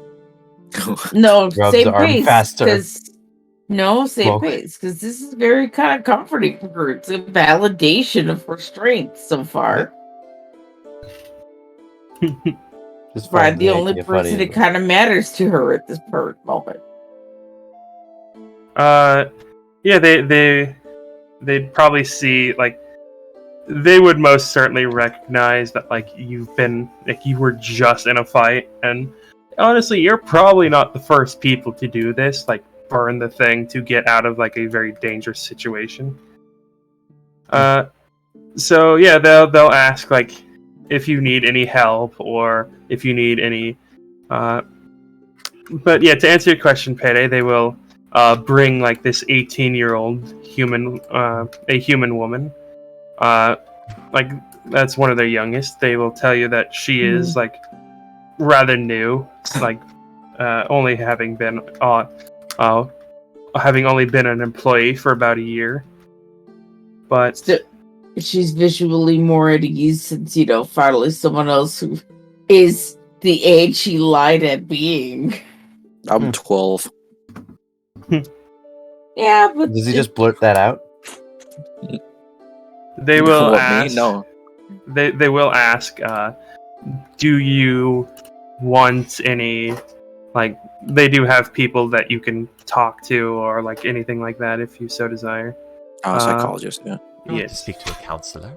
No, Rubs same the arm pace. faster. Same Whoa. pace. Because this is very kind of comforting for her. It's a validation of her strength so far. Just Right, find the it only funny, person it but- kind of matters to her at this moment. yeah, they'd probably see, like, they would most certainly recognize that, like, you were just in a fight, and honestly, you're probably not the first people to do this, like, burn the thing to get out of, like, a very dangerous situation. So yeah, they'll ask, like, if you need any help, or if you need any, but yeah, to answer your question, Payday, they will bring, like, this 18-year-old human, a human woman, like, that's one of their youngest. They will tell you that she is, like, rather new, like, only having been an employee for about a year. But So, she's visually more at ease since, finally someone else who is the age she lied at being. I'm 12. Yeah, but Does he just blurt that out? they will What, ask. me? No. They will ask. Do you want any? Like, they do have people that you can talk to, or like anything like that, if you so desire. I'm a psychologist, yeah. I want to Yes. speak to a counselor.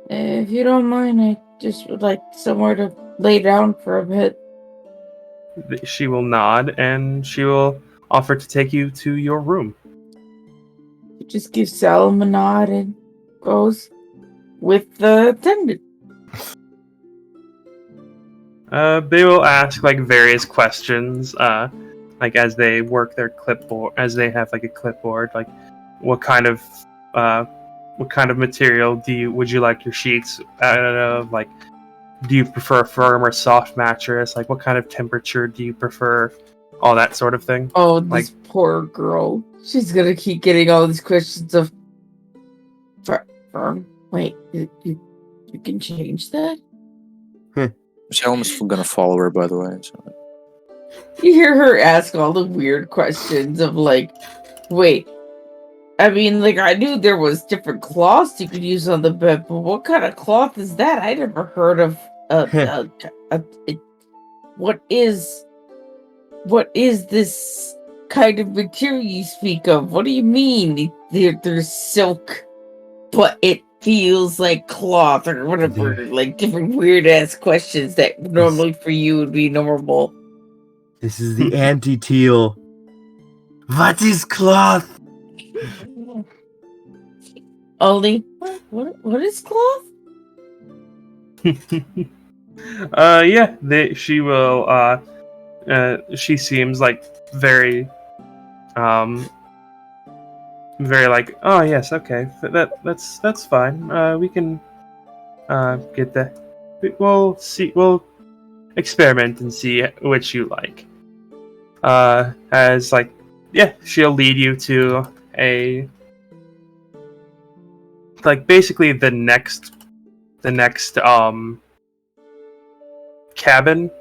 if you don't mind, I just would like somewhere to lay down for a bit. She will nod, and she will offer to take you to your room. She just gives Salim a nod and goes with the attendant. They will ask, like, various questions, like, as they work their clipboard, as they have, like, a clipboard, like, what kind of material would you like your sheets out of? Like, do you prefer a firm or soft mattress? Like, what kind of temperature do you prefer? All that sort of thing. Oh, this poor girl. She's gonna keep getting all these questions of firm. Wait, you can change that? Salem's gonna follow her, by the way. So. You hear her ask all the weird questions of, like, wait, I mean, like, I knew there was different cloths you could use on the bed, but what kind of cloth is that? I never heard of what is this kind of material you speak of? What do you mean? There's silk, but it feels like cloth or whatever, like different weird ass questions that normally for you would be normal. This is the anti-teal. What is cloth? Only what is cloth? Yeah, she will. She seems like very, very like. Oh yes, okay. That's fine. We can get that. We'll see. We'll experiment and see which you like. As like, yeah, she'll lead you to a like basically the next cabin.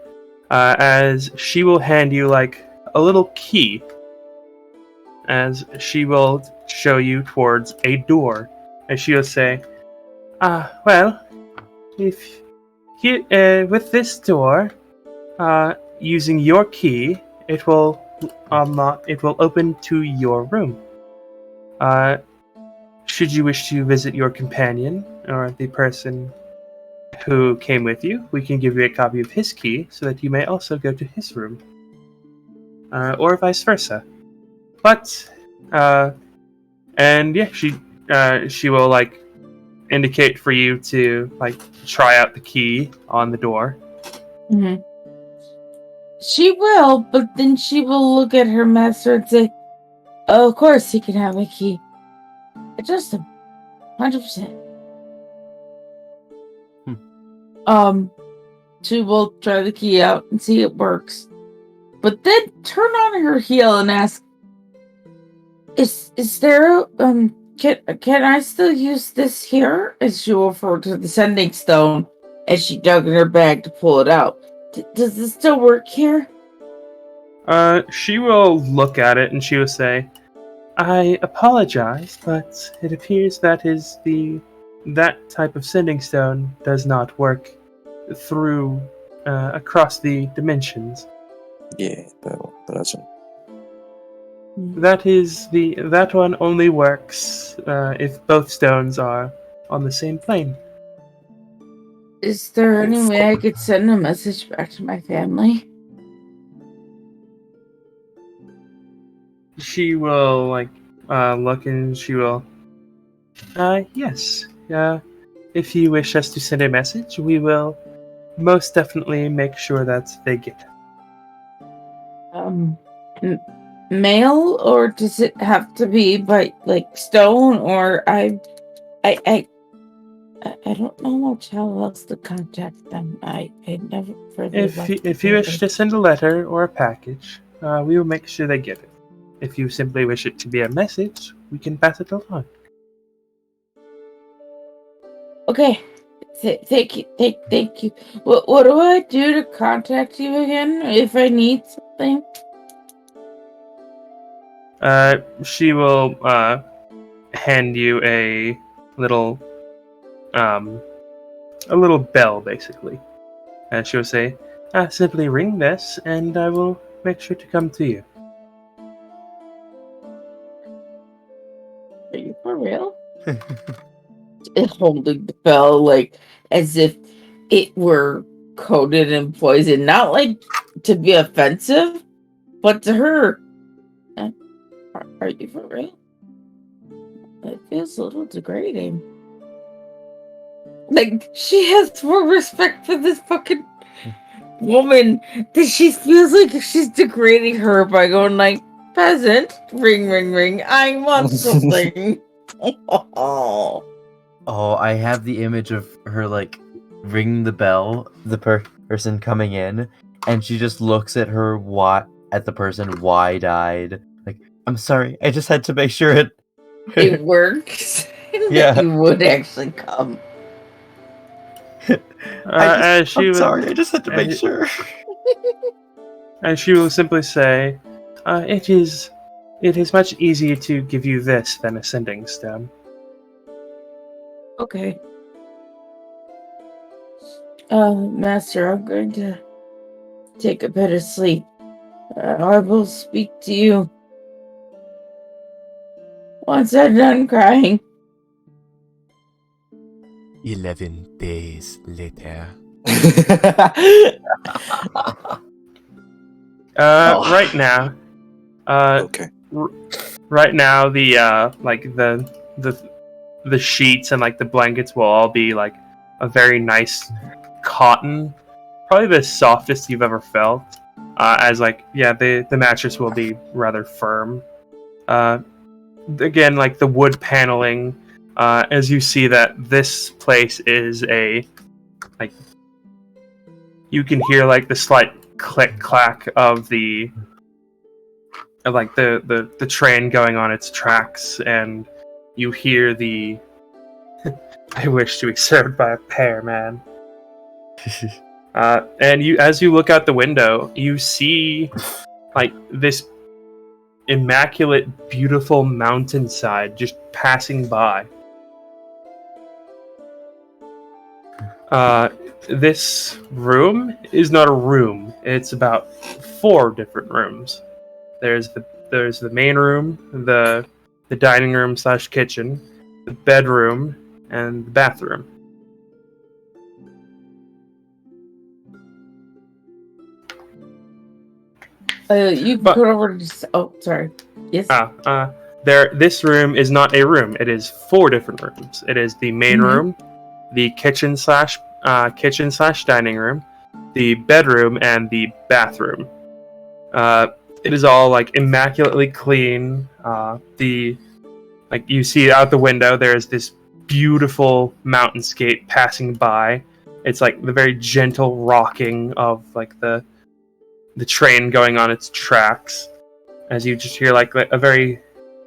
As she will hand you like a little key, as she will show you towards a door, and she will say, well, if you with this door, using your key, it will open to your room. Should you wish to visit your companion or the person who came with you, we can give you a copy of his key so that you may also go to his room, or vice versa. But, and yeah, she will like indicate for you to like try out the key on the door. Mm-hmm. She will, but then she will look at her master and say, "Oh, of course he can have a key. Just 100%." She will try the key out and see it works, but then turn on her heel and ask, "Is there can I still use this here?" As she will refer to the sending stone, as she dug in her bag to pull it out. Does this still work here? She will look at it and she will say, "I apologize, but it appears that type of sending stone does not work through across the dimensions. Yeah, that doesn't. That one only works if both stones are on the same plane." Is there any way I could send a message back to my family? She will like look and she will. Yes. If you wish us to send a message, we will most definitely make sure that they get it. Mail, or does it have to be by like stone? Or I don't know much how else to contact them. I never further. If you wish to send a letter or a package, we will make sure they get it. If you simply wish it to be a message, we can pass it along. Okay. Thank you. Thank you. What do I do to contact you again if I need something? She will hand you a little bell, basically, and she will say, "Simply ring this, and I will make sure to come to you." Are you for real? Holding the bell like as if it were coated in poison, not like to be offensive, but to her. Are you for real? It feels a little degrading. Like, she has more respect for this fucking woman that she feels like she's degrading her by going like, "Peasant, ring, ring, ring, I want something." Oh, I have the image of her like ringing the bell, the person coming in, and she just looks at her at the person wide-eyed, like, "I'm sorry, I just had to make sure it works. Yeah. That you would actually come. I'm sorry, I just had to make sure." And she will simply say, it is much easier to give you this than a sending stone." Okay. Master, I'm going to take a bit of sleep. I will speak to you once I'm done crying. 11 days later. Right now, Okay. right now the sheets and like the blankets will all be like a very nice cotton, probably the softest you've ever felt. As like the mattress will be rather firm. Again, like the wood paneling, as you see that this place is like you can hear like the slight click clack of the train going on its tracks, and you hear the I wish to be served by a pear, man. And as you look out the window, you see like this immaculate, beautiful mountainside just passing by. This room is not a room. It's about 4 different rooms. There's the main room, the dining room / kitchen, the bedroom, and the bathroom. You can But- go over to. Oh, sorry. Yes. This room is not a room. It is 4 different rooms. It is the main room, the kitchen / dining room, the bedroom, and the bathroom. It is all like immaculately clean. You see out the window, there's this beautiful mountainscape passing by. It's like the very gentle rocking of like the train going on its tracks, as you just hear like a very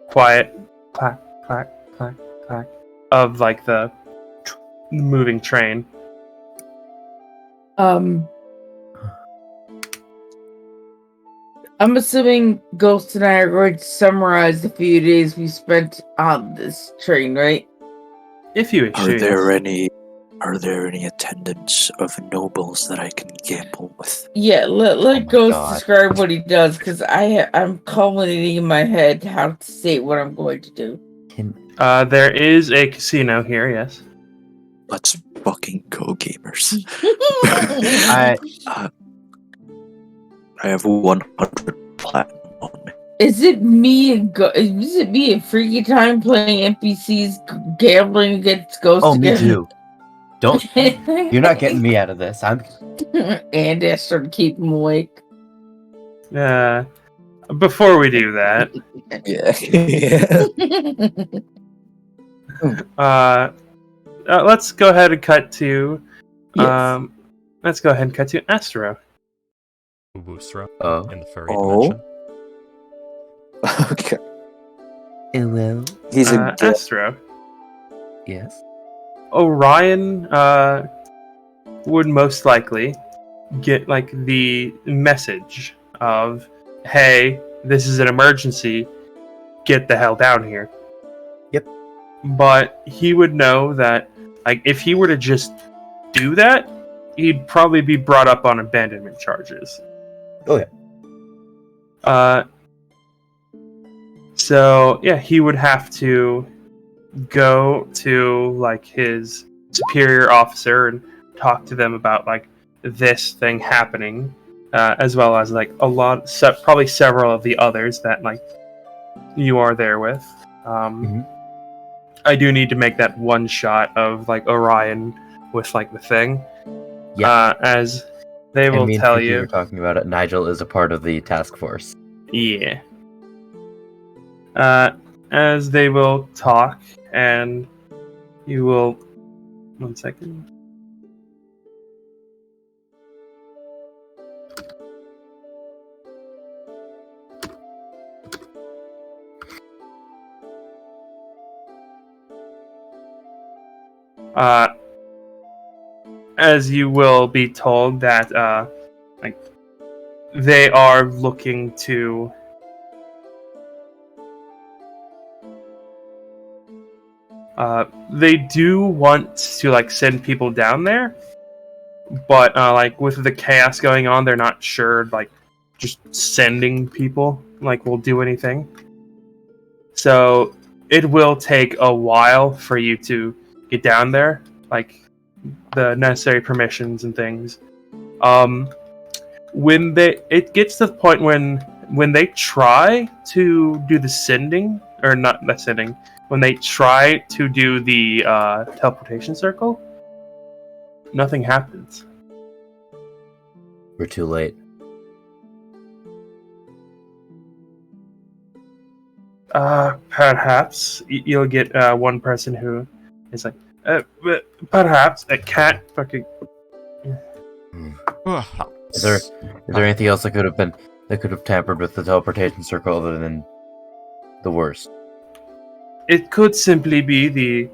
quiet clack, clack, clack, clack of like the moving train. I'm assuming Ghost and I are going to summarize the few days we spent on this train, right? If you Are there any attendants of nobles that I can gamble with? Yeah, let my Ghost God. describe what he does, because I'm culminating in my head how to say what I'm going to do. There is a casino here, yes. Let's fucking go, gamers. I I have 100 platinum on me. Is it me and Freaky Time playing NPCs gambling against Ghost oh, me again? too. Don't. You're not getting me out of this. I'm. And I started keeping him awake. Before we do that, let's go ahead and cut to. Yes. Let's go ahead and cut to Astro. Ubusra Oh. in the furry Oh. dimension. Okay. Well. He's a gay. Astro. Yes. Orion would most likely get like the message of, "Hey, this is an emergency. Get the hell down here." Yep. But he would know that, like, if he were to just do that, he'd probably be brought up on abandonment charges. Oh yeah. So yeah, he would have to go to like his superior officer and talk to them about like this thing happening, as well as like probably several of the others that like you are there with. I do need to make that one shot of like Orion with like the thing. Yeah. As they will and me and tell Vicky you. were talking about it. Nigel is a part of the task force. Yeah. As they will talk, and you will. 1 second. As you will be told that, like, they are looking to. They do want to like send people down there, but like with the chaos going on, they're not sure like just sending people like will do anything. So it will take a while for you to get down there, like the necessary permissions and things. it gets to the point when they try to do the sending, or not the sending, when they try to do the teleportation circle, nothing happens. We're too late. Perhaps you'll get one person who is like, perhaps it can't fucking. Is there anything else that could have tampered with the teleportation circle other than the worst? It could simply be the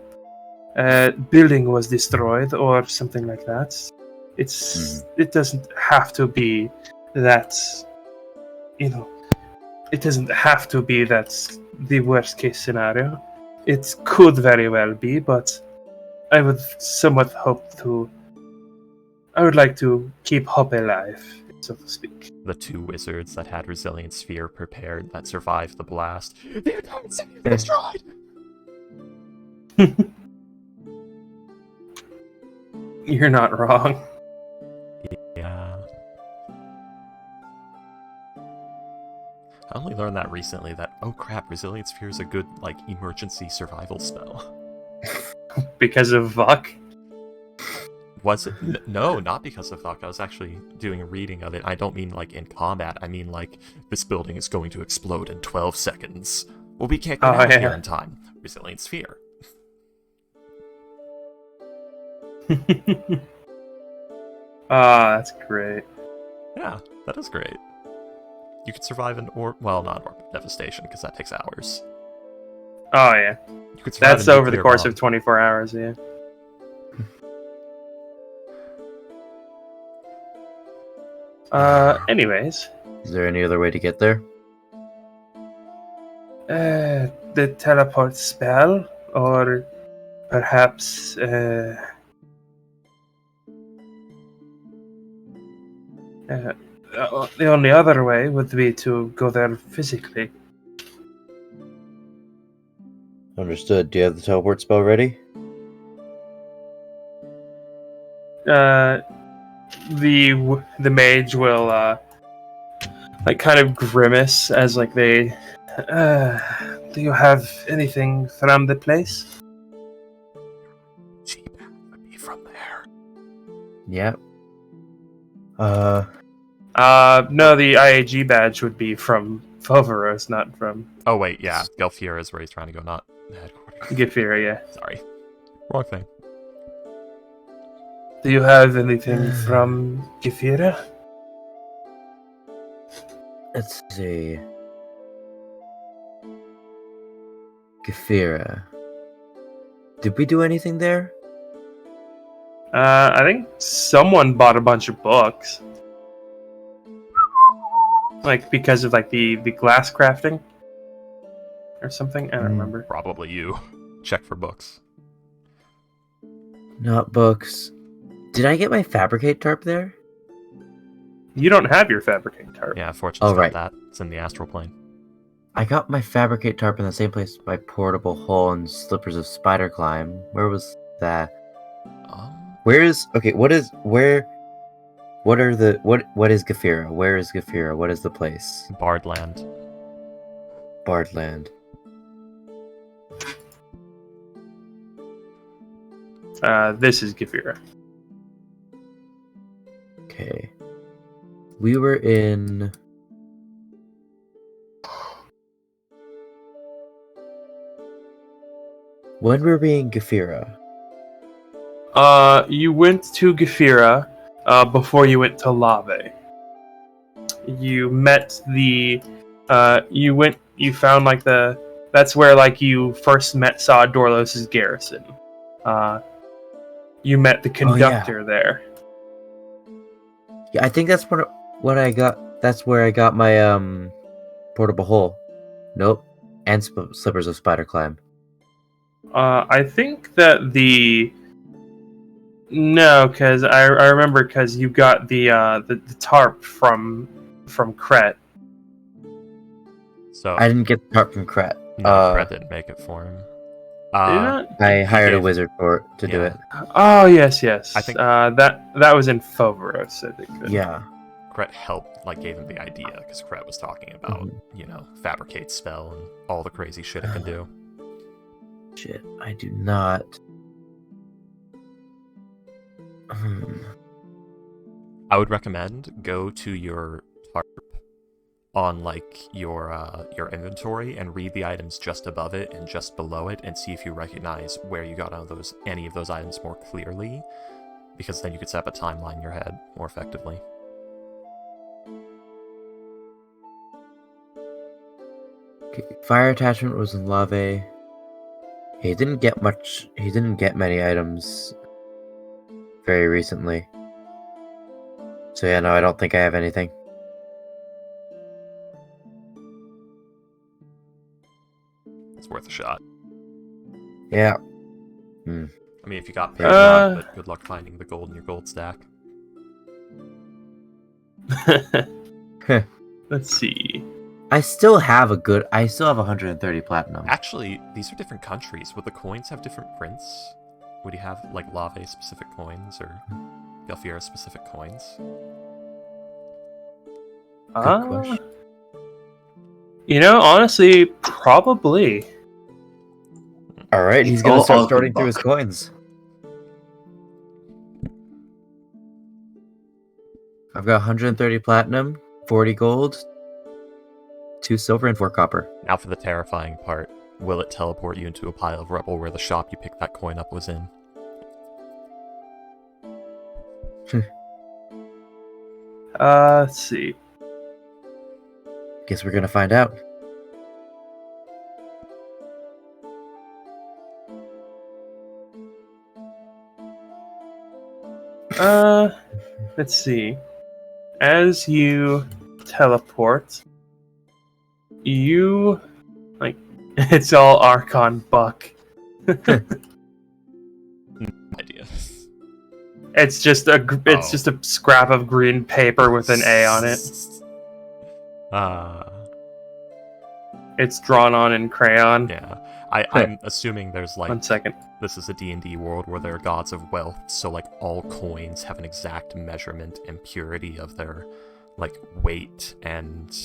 building was destroyed or something like that. It doesn't have to be that, it doesn't have to be that's the worst case scenario. It could very well be, but I would like to keep hope alive, so to speak. The two wizards that had Resilient Sphere prepared that survived the blast. The entire city is destroyed! You're not wrong. Yeah. I only learned that recently that, oh crap, Resilient Sphere is a good, emergency survival spell. Because of Vok? Was it? No, not because of Vok. I was actually doing a reading of it. I don't mean, in combat. I mean, this building is going to explode in 12 seconds. Well, we can't get out here in time. Resilient Sphere. That's great. Yeah, that is great. You could survive an not orb devastation, because that takes hours. Oh, yeah. You could survive That's a over the nuclear course bomb. of 24 hours, yeah. Anyways. Is there any other way to get there? The teleport spell, or perhaps, the only other way would be to go there physically. Understood. Do you have the teleport spell ready? The mage will kind of grimace as they. Do you have anything from the place? Cheap would be from there. Yep. No, the IAG badge would be from Foveros, not from Oh wait, yeah, Gelfier is where he's trying to go, not the headquarters. Gefira, yeah. Sorry, wrong thing. Do you have anything from Gefira? Let's see. Gefira. Did we do anything there? I think someone bought a bunch of books. Because of the glass crafting or something. I don't remember. Probably you. Check for books. Not books. Did I get my fabricate tarp there? You don't have your fabricate tarp. Yeah, fortunately, Oh, right. that. It's in the astral plane. I got my fabricate tarp in the same place my portable hole and slippers of spider climb. Where was that? What is Gefira? Where is Gefira? What is the place? Bardland. Bardland. This is Gefira. Okay. We were in... When were we in Gefira? You went to Gefira before you went to Lave. You met the you found that's where you first saw Dorlos's garrison. You met the conductor there. Yeah, I think that's what I got. That's where I got my portable hole. Nope. And slippers of spider climb. I think that no, because I remember because you got the tarp from Kret. So I didn't get the tarp from Kret. no, Brett didn't make it for him. Did you not? I hired a gave- wizard to do Yeah. it. Oh yes. I think- that was in Foveros, I think. Yeah. Kret helped, like, gave him the idea, because Kret was talking about, fabricate spell and all the crazy shit it can do. Shit, I do not. I would recommend go to your tarp on, like, your inventory and read the items just above it and just below it and see if you recognize where you got any of those items more clearly, because then you could set up a timeline in your head more effectively. Okay, fire attachment was in Lave. He didn't get much. He didn't get many items very recently. So yeah, no, I don't think I have anything. It's worth a shot. Yeah. I mean, if you got paid not, but good luck finding the gold in your gold stack. Let's see. I still have 130 platinum. Actually, these are different countries. Would the coins have different prints? Would you have, like, Lave specific coins or Galfiera specific coins? Good question. Honestly, probably. Alright, he's It's gonna all start off the sorting through his buck. coins. I've got 130 platinum, 40 gold, 2 silver, and 4 copper. Now for the terrifying part. Will it teleport you into a pile of rubble where the shop you picked that coin up was in? Let's see. Guess we're gonna find out. Let's see. As you teleport, you it's all Archon Buck. Idea. It's just a scrap of green paper with an A on it. It's drawn on in crayon. Yeah. I'm assuming there's, like... 1 second. This is a D&D world where there are gods of wealth, so, like, all coins have an exact measurement and purity of their, like, weight and,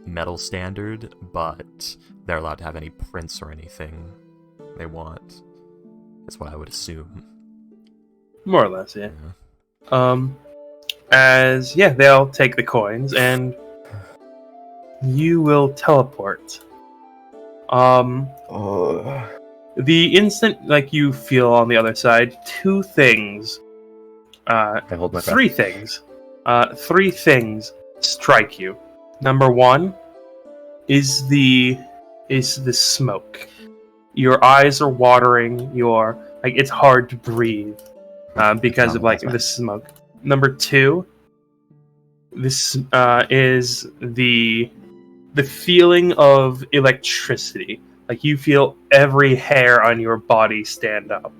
metal standard, but they're allowed to have any prints or anything they want. That's what I would assume. More or less, yeah. They'll take the coins and you will teleport. The instant you feel on the other side, 2 things. I hold my breath. 3 things. 3 things strike you. Number 1 is the smoke. Your eyes are watering. It's hard to breathe because of the smoke. Number 2, this is the feeling of electricity. You feel every hair on your body stand up,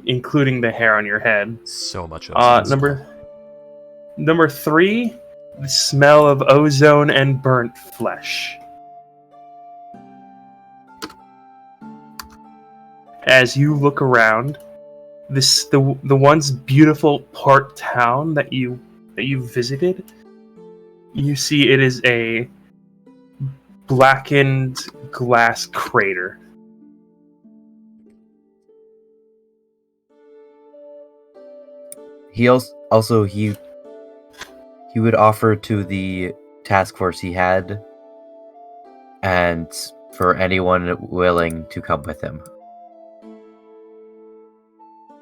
including the hair on your head. So much ozone. Number 3, the smell of ozone and burnt flesh. As you look around, the once beautiful port town that you visited, you see it is a blackened glass crater. He also he would offer to the task force he had, and for anyone willing to come with him.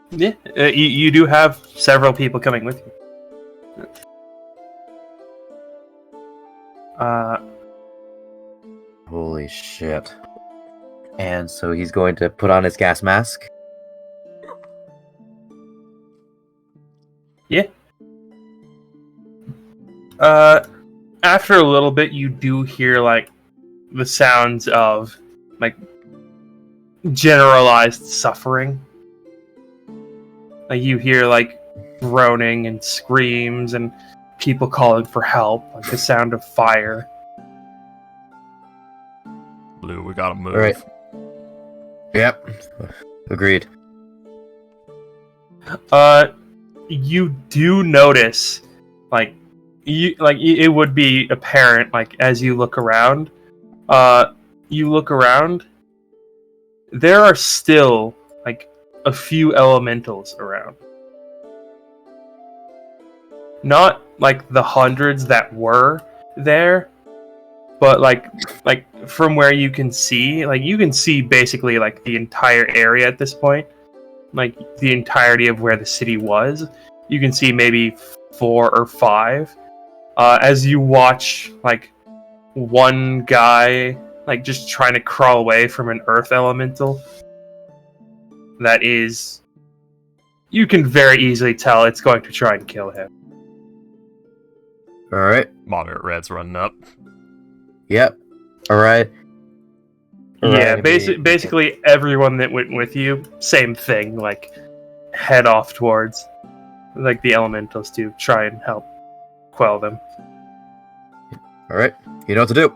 Yeah, you do have several people coming with you. Holy shit. And so he's going to put on his gas mask. Yeah. After a little bit, you do hear the sounds of generalized suffering. You hear groaning and screams and people calling for help, the sound of fire. Blue, we gotta move. All right. Yep. Agreed. You do notice it would be apparent as you look around. There are still a few elementals around. Not the hundreds that were there, but from where you can see, you can see basically the entire area at this point, the entirety of where the city was. You can see maybe 4 or 5 as you watch one guy just trying to crawl away from an earth elemental that is, you can very easily tell it's going to try and kill him. All right. Moderate red's running up. Yep. All right. Yeah, basically everyone that went with you, same thing. Head off towards the elementals to try and help quell them. All right. You know what to do.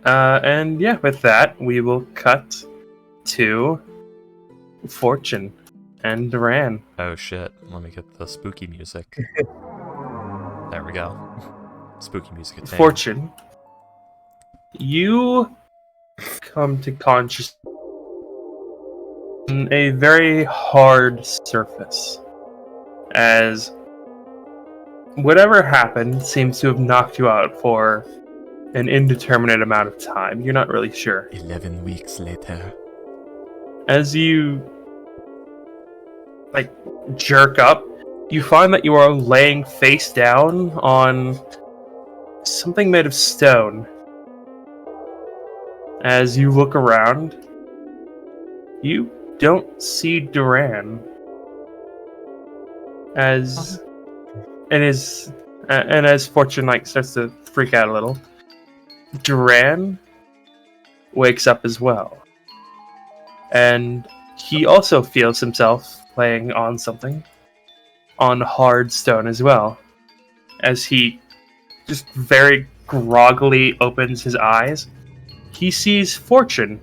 And yeah, with that, we will cut to Fortune and Duran. Oh shit, let me get the spooky music. There we go. Spooky music attained. Fortune, you come to consciousness on a very hard surface, as whatever happened seems to have knocked you out for an indeterminate amount of time. You're not really sure. 11 weeks later. As you jerk up, you find that you are laying face down on something made of stone. As you look around, you don't see Duran. As Fortune starts to freak out a little, Duran wakes up as well. And he also feels himself laying on something, on hard stone as well. As he just very groggily opens his eyes, he sees Fortune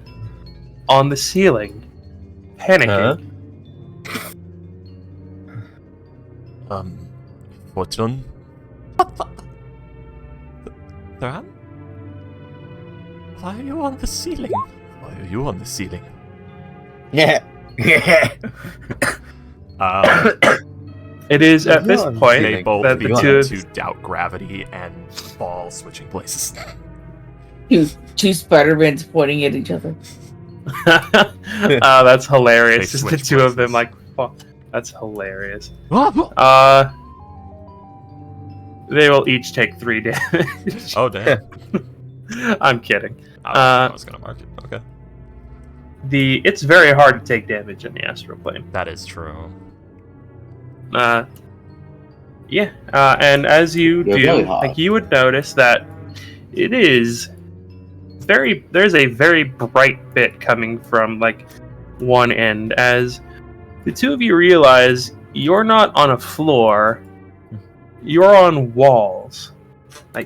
on the ceiling, panicking. Fortune? What the? Duran? Why are you on the ceiling? Why are you on the ceiling? Yeah. It is at this point They both that the begin two to doubt gravity and fall switching places. Two Spider-Mans pointing at each other. that's hilarious. They Just the switch two of them places. fuck. That's hilarious. Oh They will each take 3 damage. damn. I'm kidding. I was gonna mark it. Okay. It's very hard to take damage in the astral plane. That is true. Yeah. And as you They're do, really hard. you would notice that it is there's a very bright bit coming from one end, as the two of you realize you're not on a floor, you're on walls.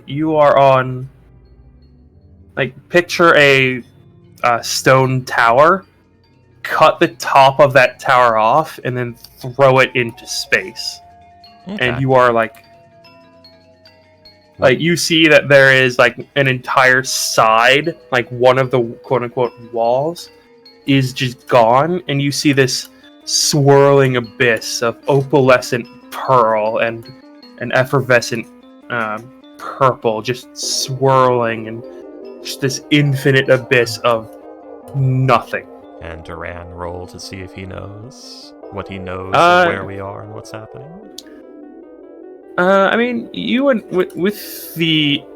You are on picture a stone tower, cut the top of that tower off, and then throw it into space. Okay. And you are you see that there is an entire side, one of the quote-unquote walls is just gone, and you see this swirling abyss of opalescent pearl and an effervescent purple just swirling, and just this infinite abyss of nothing. And Duran roll to see if he knows what he knows of where we are and what's happening. I mean, you would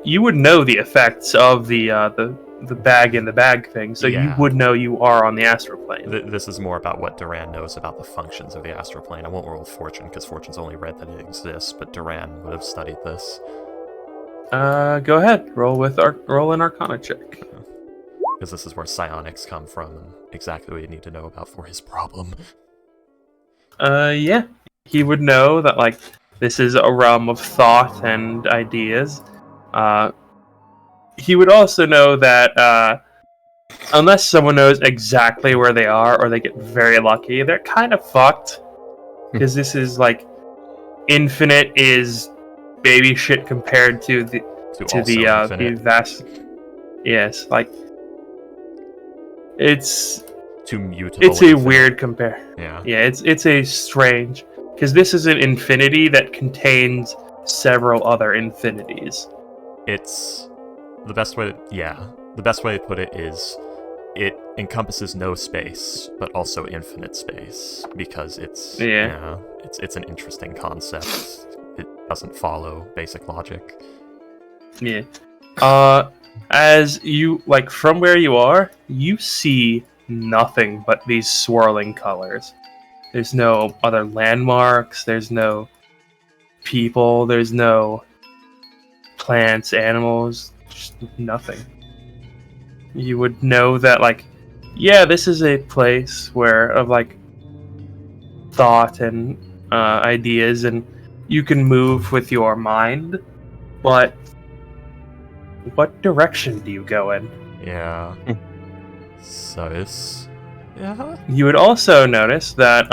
you would know the effects of the bag in the bag thing, so you Yeah. would know you are on the astral plane. This is more about what Duran knows about the functions of the astral plane. I won't roll Fortune, because Fortune's only read that it exists, but Duran would have studied this. Go ahead, roll an Arcana check. Because this is where psionics come from, and exactly what you need to know about for his problem. Yeah, he would know that this is a realm of thought and ideas. He would also know that unless someone knows exactly where they are, or they get very lucky, they're kind of fucked. because this is like infinite is baby shit compared to the vast. Yes, like it's to mutable. It's a infinite. weird compare. Yeah. Yeah, it's a strange because this is an infinity that contains several other infinities. It's the best way. The best way to put it is it encompasses no space, but also infinite space because it's it's an interesting concept. It doesn't follow basic logic. Yeah. As you like from where you are, you see nothing but these swirling colors. There's no other landmarks, there's no people, there's no plants, animals, just nothing. You would know that this is a place where of thought and ideas, and you can move with your mind, but what direction do you go in? Yeah. So it's... Yeah. You would also notice that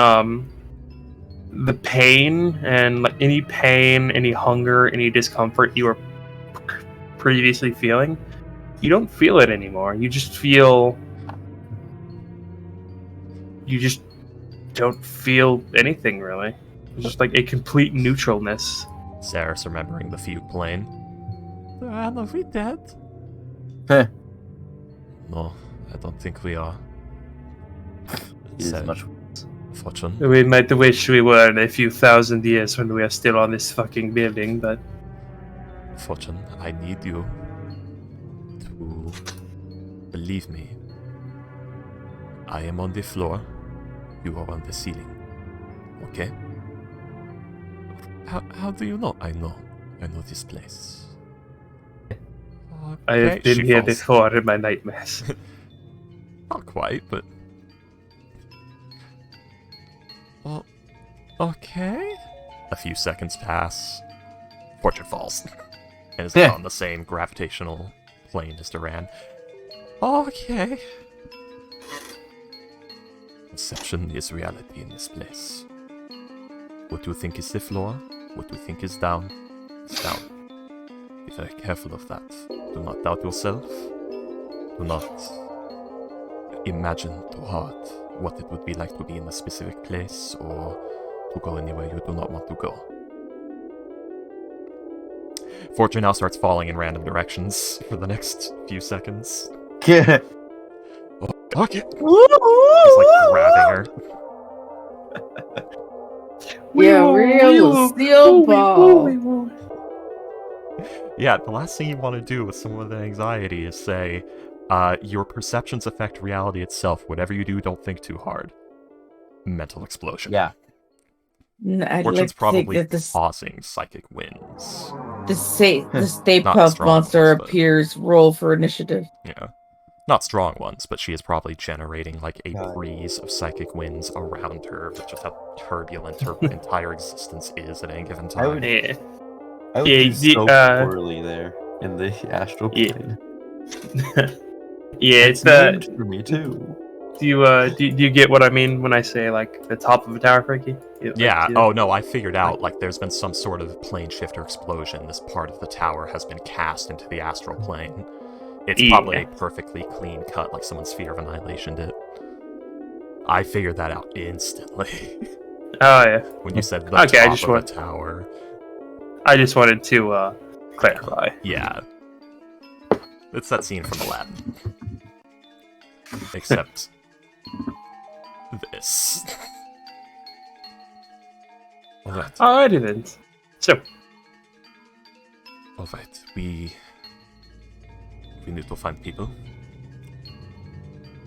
the pain and any hunger, any discomfort you were previously feeling, you don't feel it anymore. You just don't feel anything really. It's just like a complete neutralness. Sarah's remembering the fugue plane. Are we dead? Heh. No, I don't think we are. It is So, much. Fortune. We might wish we were in a few thousand years when we are still on this fucking building, but Fortune, I need you to believe me. I am on the floor. You are on the ceiling. Okay? How do you know? I know this place. I have Okay, been she here falls. before in my nightmares. Not quite, but... Well, okay. A few seconds pass. Fortune falls. And is on the same gravitational plane as Duran. Okay. Perception is reality in this place. What you think is the floor, what you think is down, is down. Be very careful of that. Do not doubt yourself. Do not imagine too hard what it would be like to be in a specific place or to go anywhere you do not want to go. Fortune now starts falling in random directions for the next few seconds. Yeah. Okay. He's like grabbing her. Real steel ball. Yeah, the last thing you want to do with someone with anxiety is say, your perceptions affect reality itself. Whatever you do, don't think too hard. Mental explosion. Yeah. I'd Fortune's like to probably think that causing psychic winds. the Stay Not Puft strong monster ones, but- appears. Roll for initiative. Yeah. Not strong ones, but she is probably generating like a God. breeze of psychic winds around her, which is how turbulent her entire existence is at any given time. would- Yeah. I would Yeah, do so the, poorly there in the astral Yeah. plane. Yeah, it's It's the. named for me too. Do you get what I mean when I say like the top of a tower, Frankie? Yeah, oh no, I figured out, like, there's been some sort of plane shifter explosion. This part of the tower has been cast into the astral plane. It's probably a perfectly clean cut, like someone's Sphere of Annihilation did. I figured that out instantly. Oh yeah. When you said the Okay, I top just of want- the tower. I just wanted to clarify. Yeah. It's that scene from Aladdin. Except... this. Alright. Alrighty then. So, Alright, we need to find people.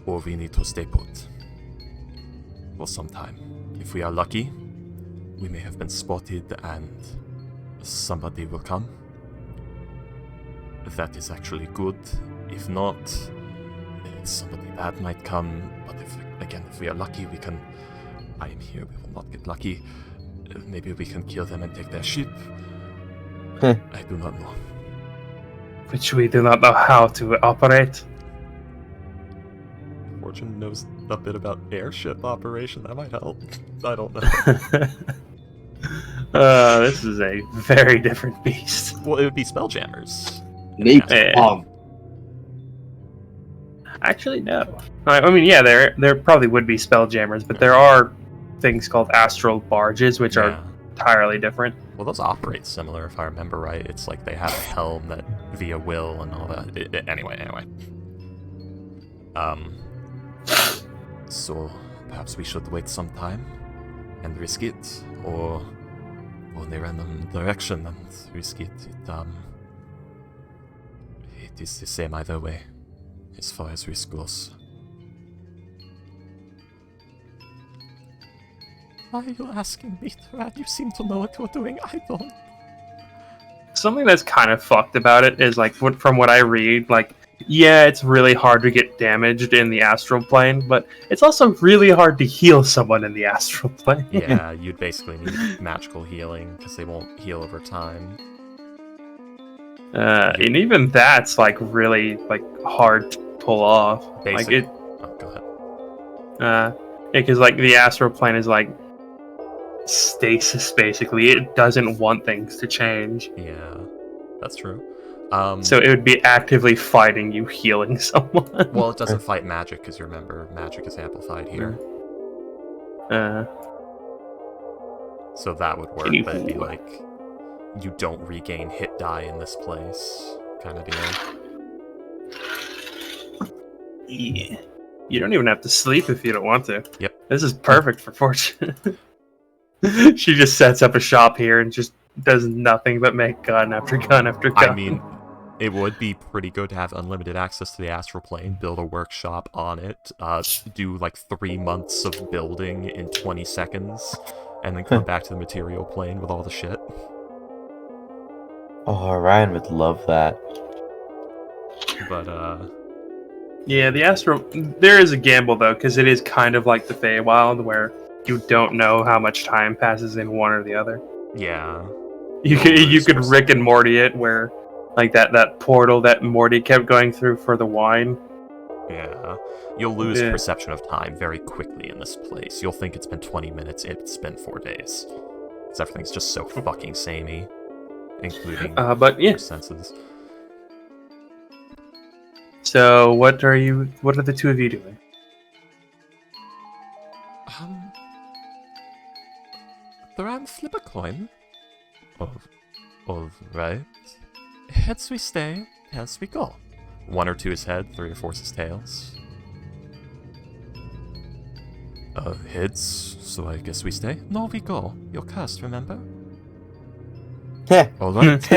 Or we need to stay put. For some time. If we are lucky, we may have been spotted and somebody will come. That is actually good. If not, somebody bad might come. But if we are lucky, we can... I am here, we will not get lucky. Maybe we can kill them and take their ship. I do not know. which we do not know how to operate. Fortune knows a bit about airship operation. That might help. I don't know. This is a very different beast. Well, it would be spelljammers. Yeah. Actually, no. I mean, yeah, there probably would be spelljammers, but there are things called astral barges, which are entirely different. Well, those operate similar, if I remember right. It's like they have a helm that via will and all that. Anyway. So perhaps we should wait some time and risk it, or go in a random direction and risk it. It is the same either way, as far as risk goes. Why are you asking me, Brad? You seem to know what you're doing. I don't. Something that's kind of fucked about it is, like, from what I read, like, yeah, it's really hard to get damaged in the astral plane, but it's also really hard to heal someone in the astral plane. Yeah, you'd basically need magical healing, because they won't heal over time. And even that's, like, really, like, hard to pull off. Like, it... Oh, go ahead. Yeah, because, like, the astral plane is, like, stasis, basically. It doesn't want things to change. Yeah, that's true. So it would be actively fighting you healing someone. Well, it doesn't fight magic, because you remember, magic is amplified here. So that would work, but it'd be like, you don't regain hit die in this place, kind of deal. Yeah. You don't even have to sleep if you don't want to. Yep. This is perfect for Fortune. She just sets up a shop here and just does nothing but make gun after gun after gun. I mean, it would be pretty good to have unlimited access to the astral plane, build a workshop on it, do like 3 months of building in 20 seconds, and then come back to the material plane with all the shit. Oh, Ryan would love that. But, yeah, the astral... There is a gamble, though, because it is kind of like the Feywild, where you don't know how much time passes in one or the other. yeah. You could Rick and Morty it, where, like, that portal that Morty kept going through for the wine. Yeah. You'll lose perception of time very quickly in this place. You'll think it's been 20 minutes, it's been 4 days. Because everything's just so fucking samey. Including but yeah. your senses. So, what are the two of you doing? Thuran, flip a coin. Alright. Heads we stay, tails we go. 1 or 2 is head, 3 or 4 is tails. Heads, so I guess we stay. No, we go. You're cursed, remember? Yeah. Alright.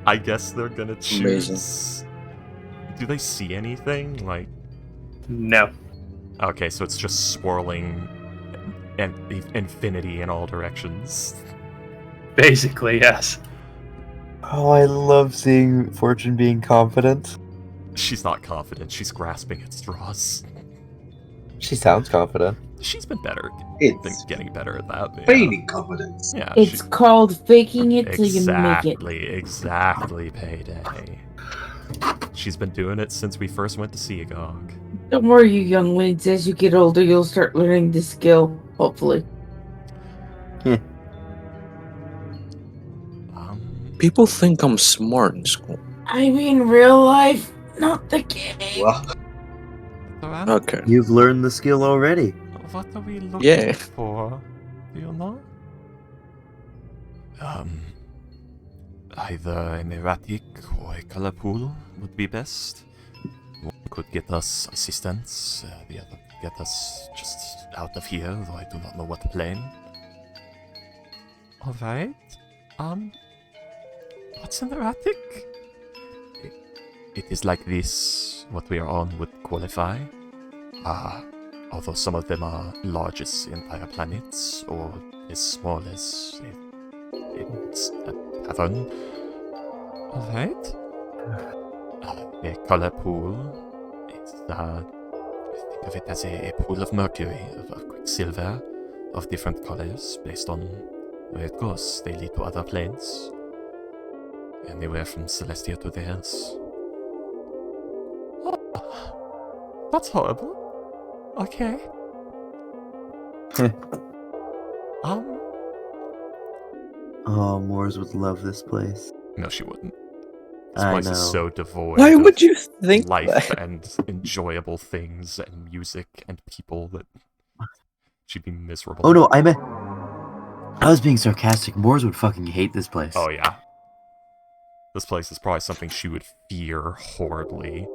I guess they're gonna choose. Amazing. Do they see anything? Like, No. okay, so it's just swirling and infinity in all directions. Basically, yes. Oh, I love seeing Fortune being confident. She's not confident. She's grasping at straws. She sounds confident. She's been better. It's Getting better at that. Yeah. feigning confidence. Yeah, It's called faking it till you make it. Exactly, Payday. She's been doing it since we first went to Seagog. Don't worry, you younglings. As you get older, you'll start learning this skill, hopefully. People think I'm smart in school. I mean, real life, not the game. Well, Okay. You've learned the skill already. What are we looking Yeah. for? Do you know? Either an erratic or a color pool would be best. One could get us assistance, the other could get us just out of here, though I do not know what plane. Alright. What's an erratic? It is like this. What we are on would qualify. Although some of them are large as entire planets, or as small as a tavern. Alright. A color pool. It's, think of it as a pool of mercury, of quicksilver, of different colors, based on where it goes. They lead to other planes. Anywhere from Celestia to the hills. Oh, that's horrible. Okay. Oh, Moors would love this place. No, she wouldn't. This I place know. is so devoid Why of would you think life that? and enjoyable things and music and people that she'd be miserable. Oh no, I was being sarcastic. Moors would fucking hate this place. Oh yeah. This place is probably something she would fear horribly,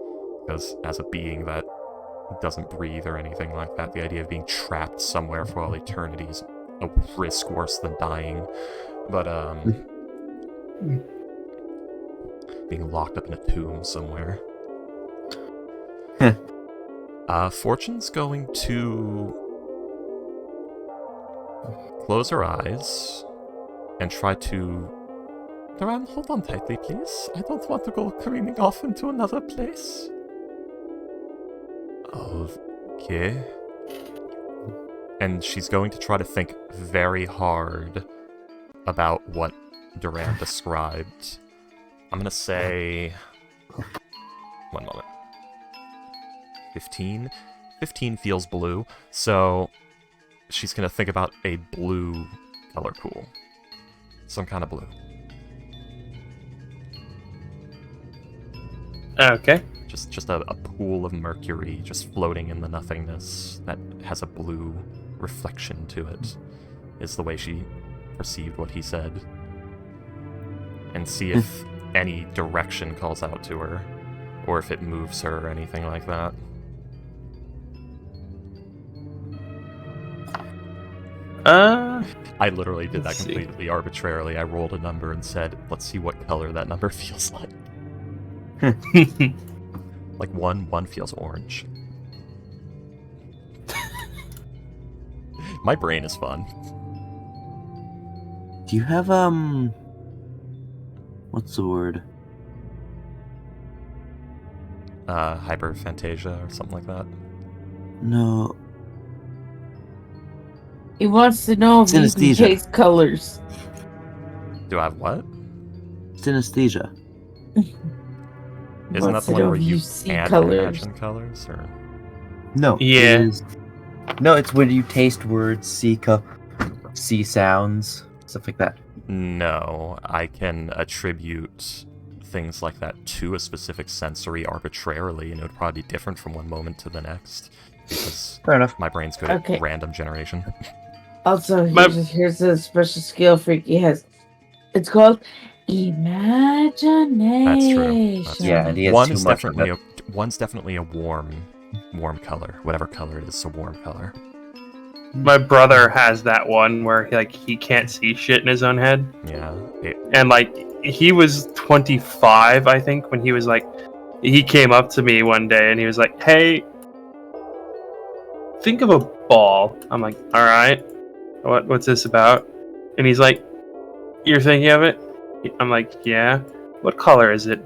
because as a being that doesn't breathe or anything like that, the idea of being trapped somewhere for all eternity is a risk worse than dying. But being locked up in a tomb somewhere. Fortune's going to close her eyes and try to... Duran, hold on tightly, please. I don't want to go careening off into another place. Okay. And she's going to try to think very hard about what Duran described. I'm gonna say... 1 moment. 15? 15 feels blue, so she's gonna think about a blue color pool. Some kind of blue. Okay. Just a pool of mercury just floating in the nothingness that has a blue reflection to it, is the way she perceived what he said. And see if any direction calls out to her, or if it moves her or anything like that. I literally did that Let's see. completely arbitrarily. I rolled a number and said, let's see what color that number feels like. Like one feels orange. My brain is fun. Do you have what's the word? Hyperphantasia or something like that. No. He wants to know if you can Synesthesia. taste colors. Do I have what? Synesthesia. Isn't that Wants the to one know where if you see can't colors. imagine colors? Or No. Yeah. it is- No, it's when you taste words, see sounds, stuff like that. no, I can attribute things like that to a specific sensory arbitrarily, and it would probably be different from one moment to the next, because Fair enough. my brain's good Okay. at random generation. Also, My- here's a special skill Freaky has. It's called imagination. That's Yeah, and he has One too is much of definitely it. one's definitely a warm color. Whatever color it is, a warm color. My brother has that one where he can't see shit in his own head. Yeah. And he was 25, I think, when he was he came up to me one day and he was like, "Hey, think of a ball." I'm like, "All right, what's this about?" And he's like, "You're thinking of it?" I'm like, "Yeah." "What color is it?"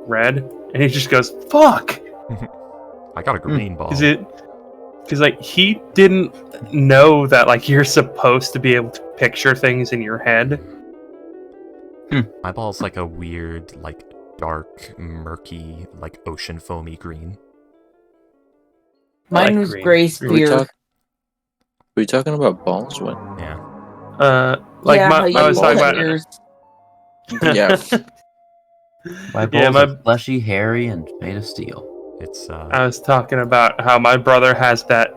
"Red." And he just goes, "Fuck." I got a green ball. Is it? Because he didn't know that you're supposed to be able to picture things in your head. My ball's like a weird, dark, murky, ocean foamy green. Mine like was green. gray Are we, spear. are we talking about balls? What? Yeah. Yeah, how I was you talking cut about. yours. Yeah. My balls Yeah, are fleshy, hairy, and made of steel. It's I was talking about how my brother has that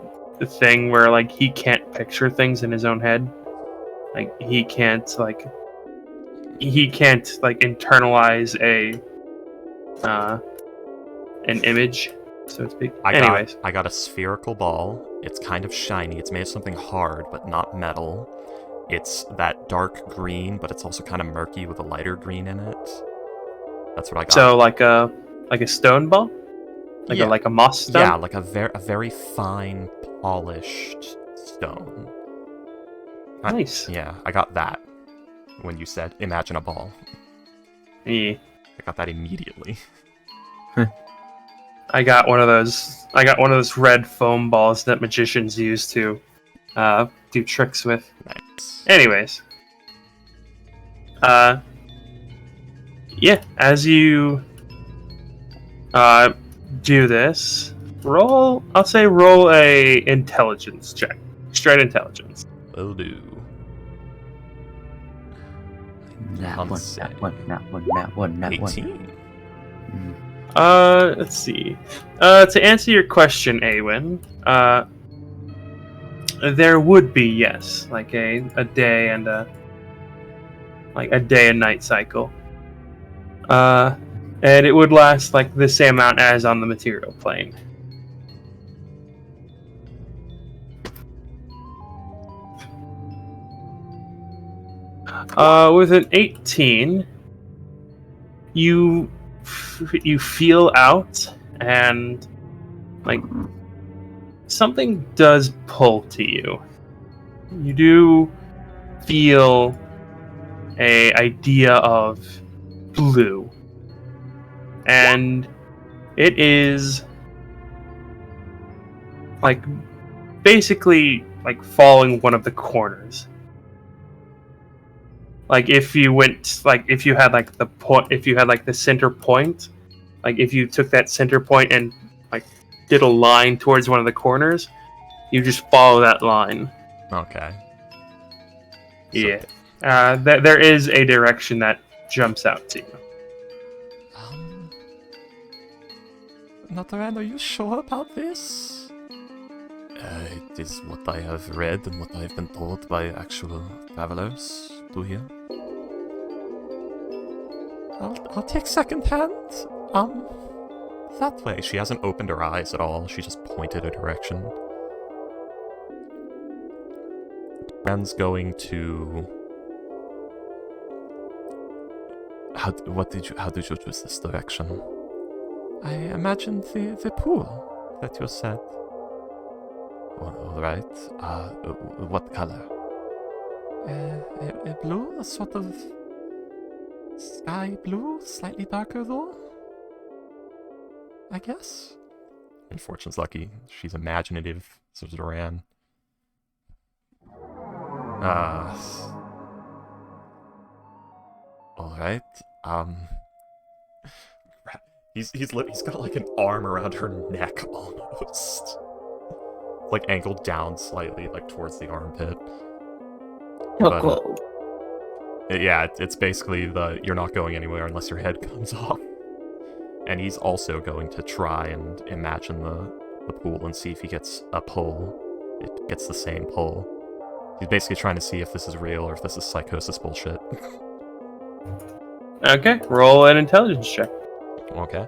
thing where he can't picture things in his own head. He can't internalize an image, so to speak. Anyways, I got a spherical ball. It's kind of shiny. It's made of something hard, but not metal. It's that dark green, but it's also kind of murky with a lighter green in it. That's what I got. so like a stone ball, Yeah. like a moss stone. Yeah, like a very fine, polished stone. Nice. Yeah, I got that when you said imagine a ball. Yeah. I got that immediately. I got one of those red foam balls that magicians use to do tricks with. Nice. Anyways, Yeah, as you do this, roll a intelligence check. Straight intelligence. Will do. That Can't one, say. that one, that one, that one, that one. 18. Let's see. To answer your question, Awen, there would be, yes, like a day and a day and night cycle. And it would last like the same amount as on the material plane. With an 18, you feel out, and like something does pull to you. You do feel a idea of blue, and it is like basically like following one of the corners. Like if you went, like if you had like the point, if you had like the center point, like if you took that center point and like did a line towards one of the corners, you just follow that line. Okay. Yeah. There is a direction that jumps out to you. Nataran, are you sure about this? It is what I have read and what I have been told by actual travelers to here. I'll take second hand. That way. She hasn't opened her eyes at all. She just pointed a direction. Ren's going to... How did you choose this direction? I imagined the pool that you said. Alright. What color? A blue? A sort of sky blue? Slightly darker though? I guess? And Fortune's lucky. She's imaginative, so is Duran. Alright. He's got like an arm around her neck almost. Like angled down slightly, like towards the armpit. But, yeah, it's basically you're not going anywhere unless your head comes off. And he's also going to try and imagine the pool and see if he gets a pull. It gets the same pull. He's basically trying to see if this is real or if this is psychosis bullshit. Okay, roll an intelligence check. Okay.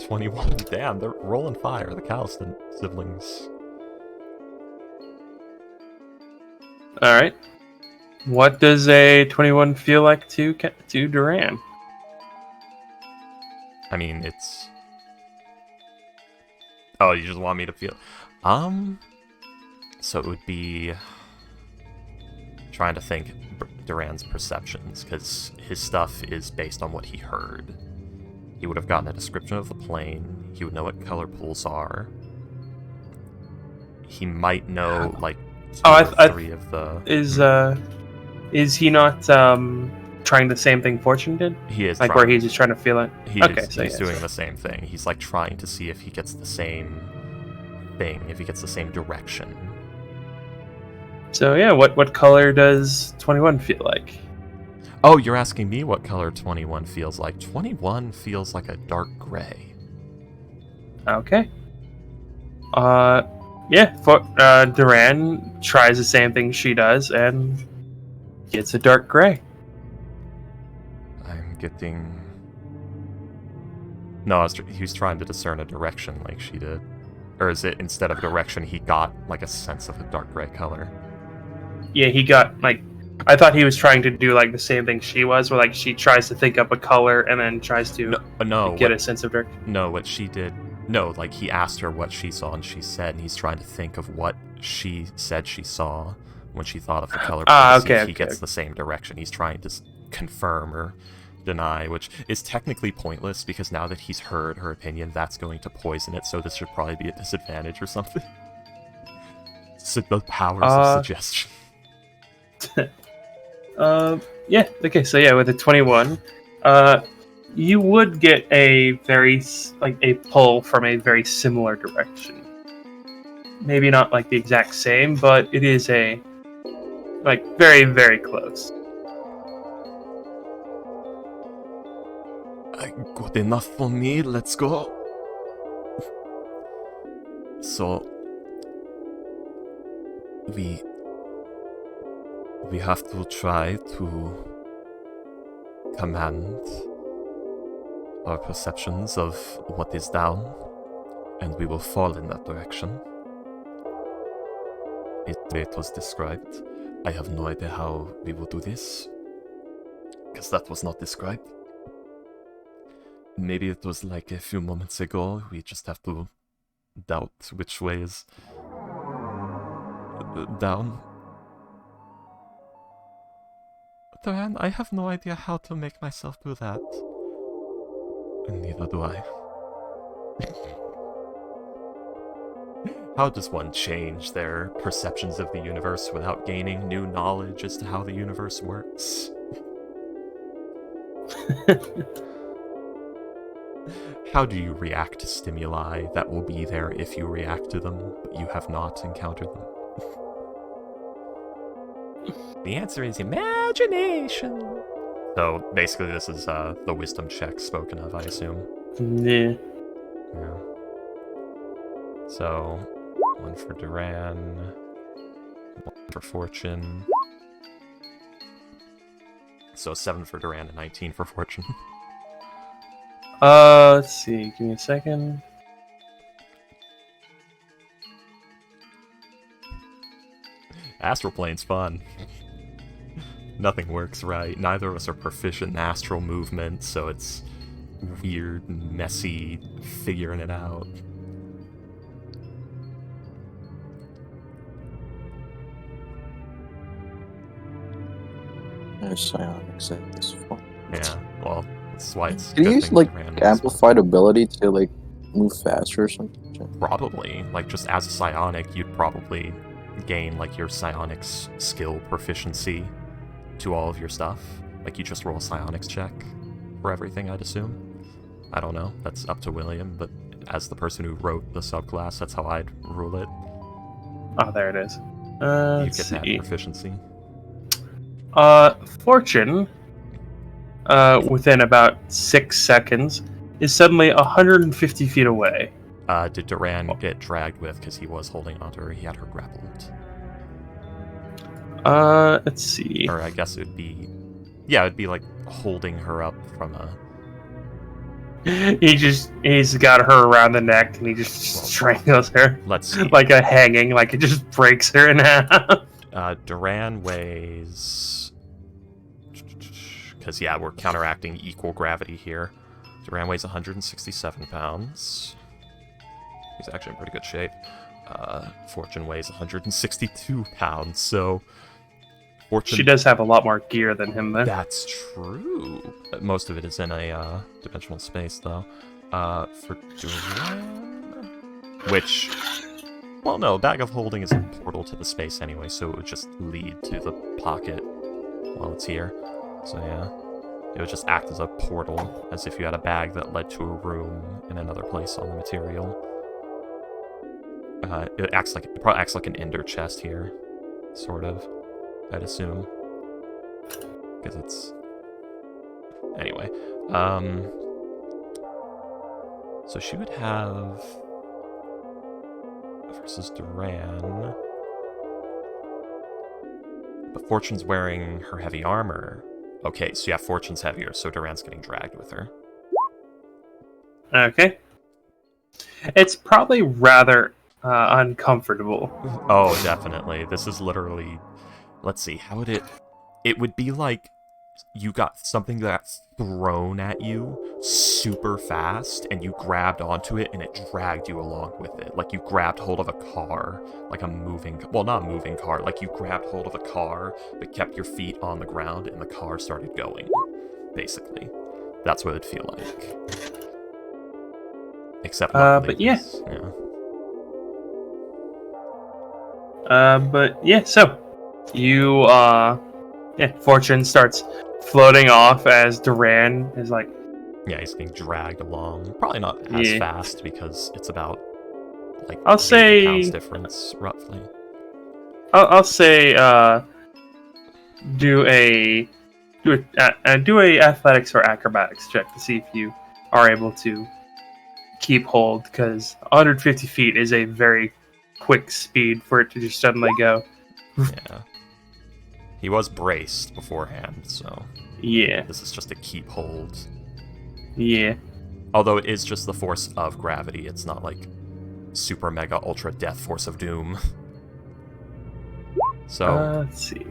21. Damn, they're rolling fire, the Calliston siblings. Alright. What does a 21 feel like to Duran? I mean, it's... Oh, you just want me to feel... So it would be... Trying to think Duran's perceptions, because his stuff is based on what he heard. He would have gotten a description of the plane. He would know what color pools are. He might know, like, two or three of the... Is he not trying the same thing Fortune did? He is. Like, where he's just trying to feel it? He's doing the same thing. He's, like, trying to see if he gets the same thing, if he gets the same direction. So, yeah, what color does 21 feel like? Oh, you're asking me what color 21 feels like. 21 feels like a dark gray. Okay. Duran tries the same thing she does and gets a dark gray. I'm getting... No, he was trying to discern a direction like she did. Or is it instead of a direction, he got like a sense of a dark gray color? Yeah, he got like... I thought he was trying to do like the same thing she was, where like she tries to think up a color and then tries to get a sense of direction. No, what she did... No, like he asked her what she saw and she said, and he's trying to think of what she said she saw when she thought of the color. He gets the same direction. He's trying to confirm or deny, which is technically pointless because now that he's heard her opinion, that's going to poison it, so this should probably be a disadvantage or something. So the powers of suggestion. Yeah. Okay. So yeah, with a 21, you would get a a pull from a very similar direction. Maybe not like the exact same, but it is very, very close. Good enough for me, let's go. So, we have to try to command our perceptions of what is down, and we will fall in that direction. It was described. I have no idea how we will do this, because that was not described. Maybe it was like a few moments ago, we just have to doubt which way is down. Duran, I have no idea how to make myself do that. And neither do I. How does one change their perceptions of the universe without gaining new knowledge as to how the universe works? How do you react to stimuli that will be there if you react to them, but you have not encountered them? The answer is imagination. So basically this is the wisdom check spoken of, I assume. Yeah. Yeah. So, 1 for Duran, 1 for Fortune. So 7 for Duran and 19 for Fortune. Let's see. Give me a second. Astral plane's fun. Nothing works right. Neither of us are proficient in astral movement, so it's weird and messy figuring it out. Psionics at this point. Yeah, well, that's why it's. Can you good use thing like Duran was- amplified ability to like move faster or something? Probably. Like, just as a psionic, you'd probably gain, like, your psionics skill proficiency to all of your stuff. Like, you just roll a psionics check for everything, I'd assume. I don't know. That's up to William, but as the person who wrote the subclass, that's how I'd rule it. Oh, there it is. You Let's get that see. proficiency. Fortune, within about 6 seconds, is suddenly 150 feet away. Did Duran get dragged with because he was holding onto her? He had her grappled. Let's see. Or I guess it'd be... Yeah, it'd be like holding her up from a... He's got her around the neck and he just strangles her. Let's see. Like a hanging, like it just breaks her in half. Duran weighs... Because, yeah, we're counteracting equal gravity here. Duran weighs 167 pounds. He's actually in pretty good shape. Fortune weighs 162 pounds, so... Fortune... She does have a lot more gear than him, then. That's true. Most of it is in a dimensional space, though. For Duran... Which... Well, no, Bag of Holding is a portal to the space anyway, so it would just lead to the pocket while it's here. So, yeah. It would just act as a portal, as if you had a bag that led to a room in another place on the material. It probably acts like an ender chest here, sort of, I'd assume. Because it's... Anyway, so she would have... Versus Duran... But Fortune's wearing her heavy armor. Okay, so yeah, Fortune's heavier, so Duran's getting dragged with her. Okay. It's probably rather uncomfortable. Oh, definitely. This is literally... Let's see, how would it... It would be like you got something that's thrown at you super fast, and you grabbed onto it, and it dragged you along with it. Like you grabbed hold of a car, like a moving... Well, not a moving car. Like you grabbed hold of a car, but kept your feet on the ground, and the car started going, basically. That's what it'd feel like. Except... But yeah. So, you Fortune starts floating off as Duran is like, Yeah, he's being dragged along. Probably not as fast because it's about like I'll 80 say pounds difference, roughly. I'll say do a athletics or acrobatics check to see if you are able to keep hold, because 150 feet is a very quick speed for it to just suddenly go. Yeah. He was braced beforehand, so Yeah. this is just a keep hold. Yeah. Although it is just the force of gravity, it's not like super mega ultra death force of doom. So Let's see.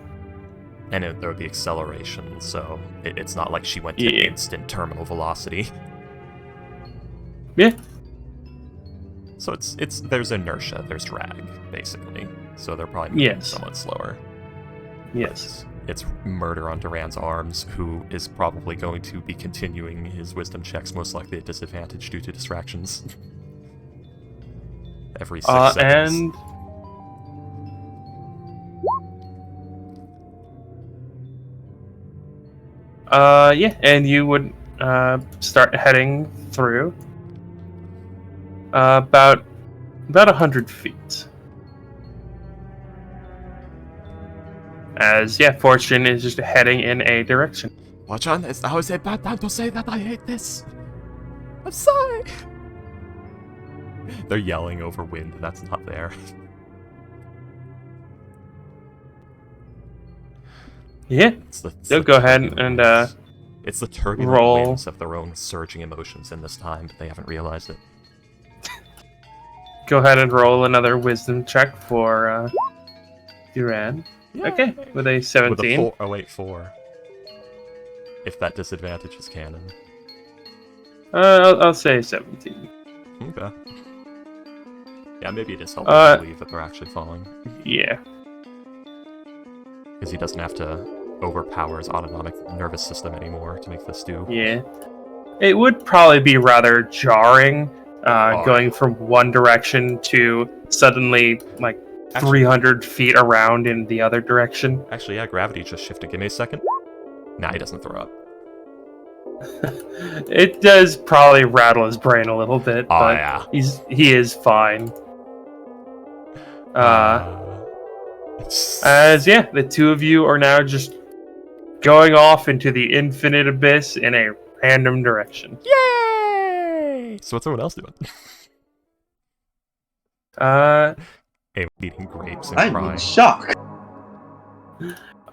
and there would be acceleration, so it's not like she went to instant terminal velocity. Yeah. So it's there's inertia, there's drag, basically. So they're probably moving somewhat slower. Yes. It's murder on Duran's arms, who is probably going to be continuing his wisdom checks, most likely at disadvantage due to distractions. Every 6 seconds. And and you would start heading through about 100 feet. As Fortune is just heading in a direction. Watch on this. How is it bad time to say that I hate this? I'm sorry. They're yelling over wind that's not there. Yeah. They'll go ahead and it's the turbulent roll. winds of their own surging emotions in this time, but they haven't realized it. Go ahead and roll another wisdom check for Duran. Yeah. Okay, with a 17. With a 4. Oh wait, 4. If that disadvantage is canon. I'll say 17. Okay. Yeah, maybe it is helpful to believe that they're actually falling. Yeah. Because he doesn't have to overpower his autonomic nervous system anymore to make this do. Yeah. It would probably be rather jarring, going from one direction to suddenly, like, 300 feet around in the other direction. Actually, yeah, gravity just shifted. Give me a second. Nah, he doesn't throw up. It does probably rattle his brain a little bit, but yeah. he is fine. As the two of you are now just going off into the infinite abyss in a random direction. Yay! So what's everyone else doing? Eating grapes and I'm crying. in shock.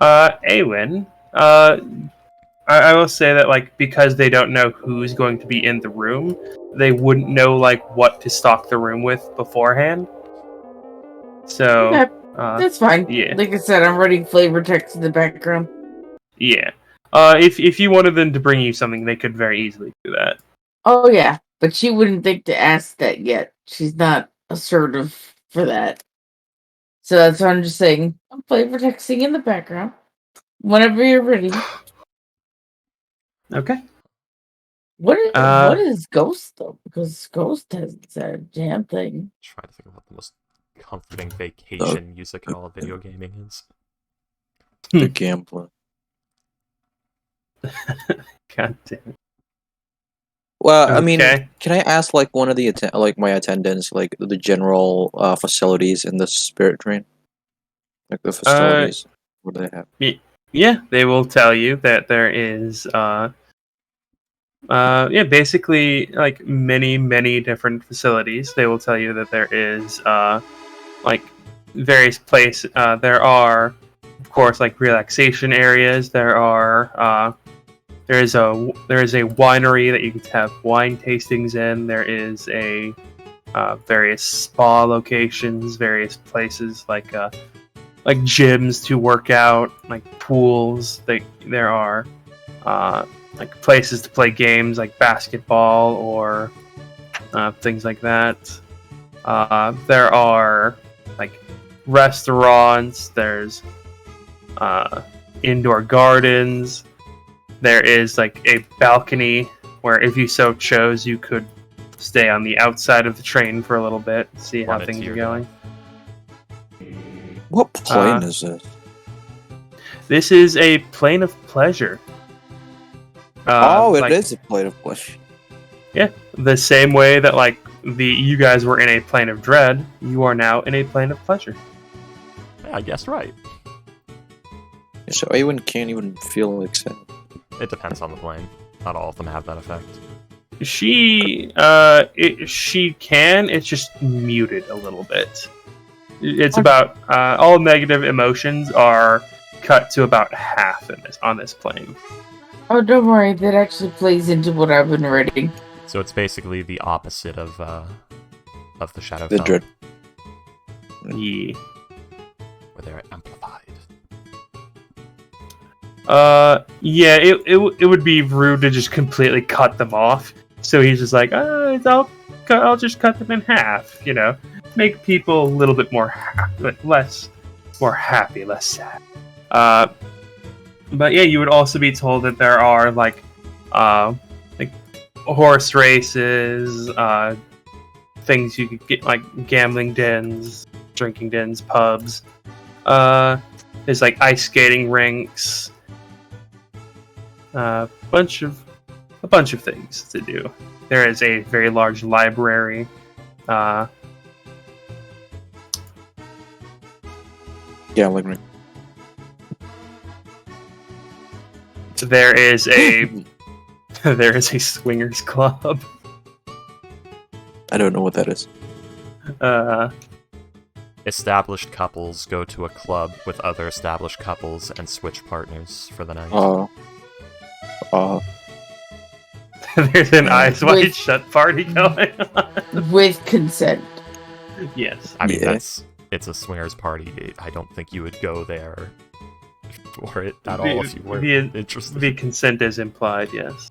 Awen, I will say that, like, because they don't know who's going to be in the room, they wouldn't know, like, what to stock the room with beforehand. So, okay. That's fine. Yeah. Like I said, I'm writing flavor text in the background. Yeah. If you wanted them to bring you something, they could very easily do that. Oh, yeah. But she wouldn't think to ask that yet. She's not assertive for that. So that's what I'm just saying. I'm flavor texting in the background. Whenever you're ready. Okay. What is Ghost, though? Because Ghost hasn't said a damn thing. Try to think of what the most comforting vacation music in all of video gaming is. The gambler. God damn it. Well, I mean, Okay. can I ask like one of the my attendants, like the general facilities in the spirit train, like the facilities? What do they have? Yeah, they will tell you that there is basically like many different facilities. They will tell you that there is like various places. There are, of course, like relaxation areas. There is a winery that you can have wine tastings in. There is a various spa locations, various places like gyms to work out, like pools. There are like places to play games like basketball or things like that. There are like restaurants. There's indoor gardens. There is like a balcony where, if you so chose, you could stay on the outside of the train for a little bit, see how things are going. What plane is this? This is a plane of pleasure. It is a plane of pleasure. Yeah, the same way that like you guys were in a plane of dread, you are now in a plane of pleasure. Yeah, I guess right. So Awen can't even feel like sad. It depends on the plane. Not all of them have that effect. She can. It's just muted a little bit. It's about all negative emotions are cut to about half on this plane. Oh, don't worry. That actually plays into what I've been reading. So it's basically the opposite of the Shadow The dread. Yeah. where they're amplified. Yeah. It would be rude to just completely cut them off. So he's just like, I'll just cut them in half. You know, make people a little bit more less sad. But yeah, you would also be told that there are like horse races, things you could get like gambling dens, drinking dens, pubs. There's like ice skating rinks, a bunch of things to do. There is a very large library. Gambling ring. There is a swingers club. I don't know what that is. Established couples go to a club with other established couples and switch partners for the night. There's an eyes wide shut party going on. With consent. Yes. I mean, Yeah. it's a swingers party. I don't think you would go there for it at all if you were interested. The consent is implied, yes.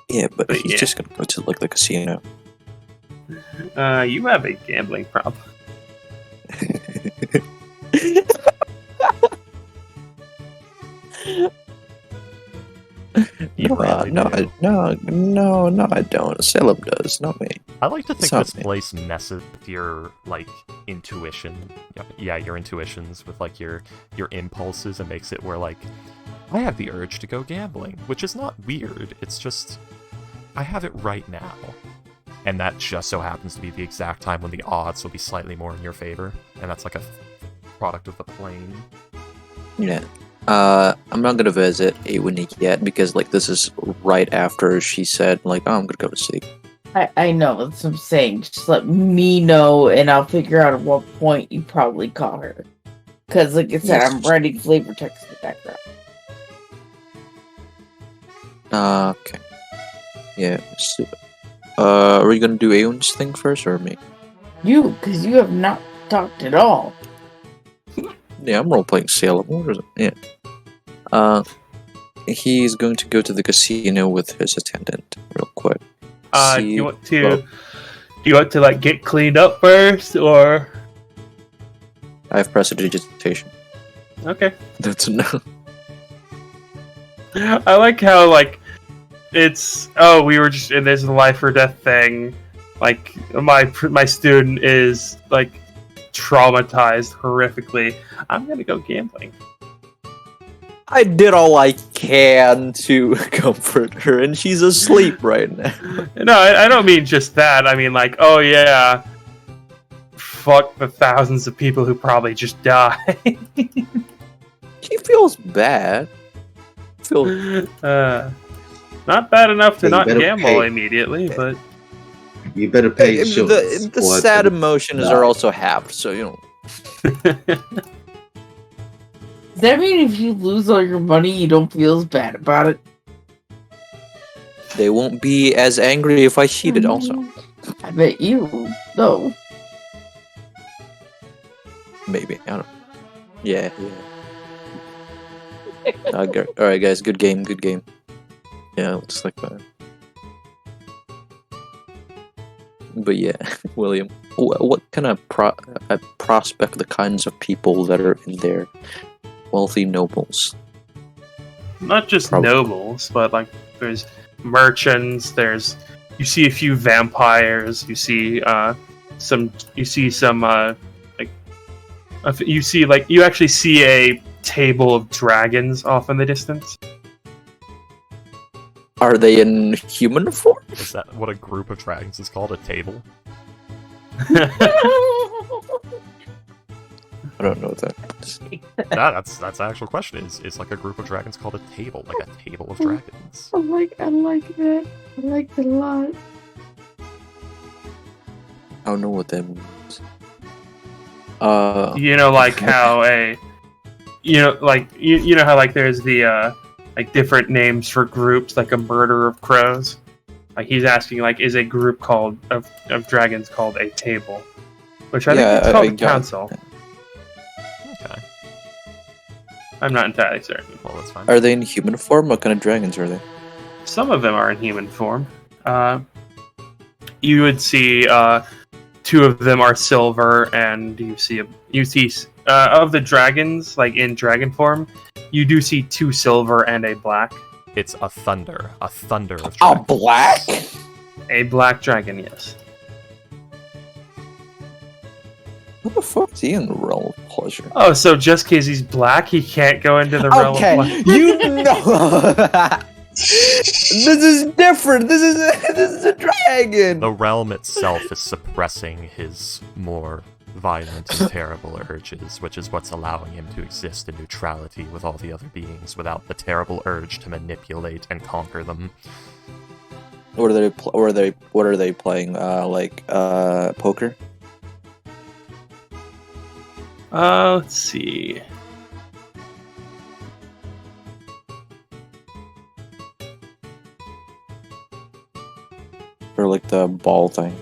Yeah, but But he's yeah. just gonna go to like the casino. You have a gambling problem. You really do. No, I don't. Salem does, not me. I like to think not this me. place messes with your like intuition. Yeah, your intuitions with like your impulses and makes it where like I have the urge to go gambling, which is not weird. It's just I have it right now. And that just so happens to be the exact time when the odds will be slightly more in your favor, and that's like a product of the plane. Yeah. I'm not gonna visit Awen yet because like this is right after she said like, oh, I'm gonna go to sleep. I know, that's what I'm saying. Just let me know, and I'll figure out at what point you probably call her. Because, like I said, Yes. I'm writing flavor text in the background. Okay. Yeah. So, are we gonna do Aeon's thing first or me? You, because you have not talked at all. Yeah, I'm role playing Salem. What is it? Yeah. He's going to go to the casino with his attendant real quick. Do you want to like get cleaned up first, or I have prestidigitation. okay? That's a no. I like how like it's we were just in this life or death thing. Like my student is like traumatized horrifically. I'm gonna go gambling. I did all I can to comfort her, and she's asleep right now. No, I don't mean just that. I mean like, oh yeah, fuck the thousands of people who probably just died. She feels bad. Not bad enough to Hey, you not better gamble pay. immediately, but You better pay insurance. The or it's sad gonna emotions die. are also halved, so you know. Does that mean if you lose all your money, you don't feel as bad about it? They won't be as angry if I cheated. Also, I bet you, though. maybe I don't know. Yeah. Okay. All right, guys. Good game. Yeah, looks like that. But yeah, William, what kind of prospect the kinds of people that are in there? Wealthy nobles. not just Probably. nobles, but like there's merchants. You see a few vampires. You see some like You see, you actually see a table of dragons off in the distance. Are they in human form? Is that what a group of dragons is called? A table? I don't know what that is. That's the actual question. Is like a group of dragons called a table? Like a table of dragons? I like that. I like it a lot. I don't know what that means. You know, like how you know how like there's the like different names for groups, like a murder of crows. Like he's asking, like, is a group called of dragons called a table? Which I think it's called a council. Okay. I'm not entirely certain. Well, that's fine. Are they in human form? What kind of dragons are they? Some of them are in human form. You would see two of them are silver, and you see of the dragons, like in dragon form, you do see 2 silver and a black. It's a thunder of A dragons. black? A black dragon, yes. What the fuck is he in the realm of pleasure? Oh, so just because he's black, he can't go into the realm of black? You know. This is different. This is a dragon. The realm itself is suppressing his more violent and terrible urges, which is what's allowing him to exist in neutrality with all the other beings without the terrible urge to manipulate and conquer them. What are they playing? Poker? Let's see. Or like the ball thing?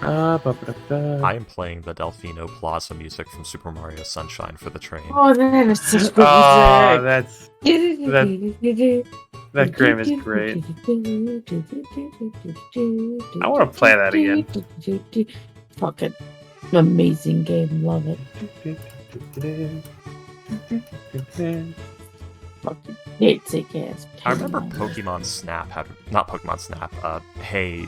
I am playing the Delfino Plaza music from Super Mario Sunshine for the train. Oh, that is such good Oh, music. that game is great. I want to play that again. Fucking amazing game. Love it. Fucking sick ass. I remember Pokemon Snap had not Pokemon Snap. Hey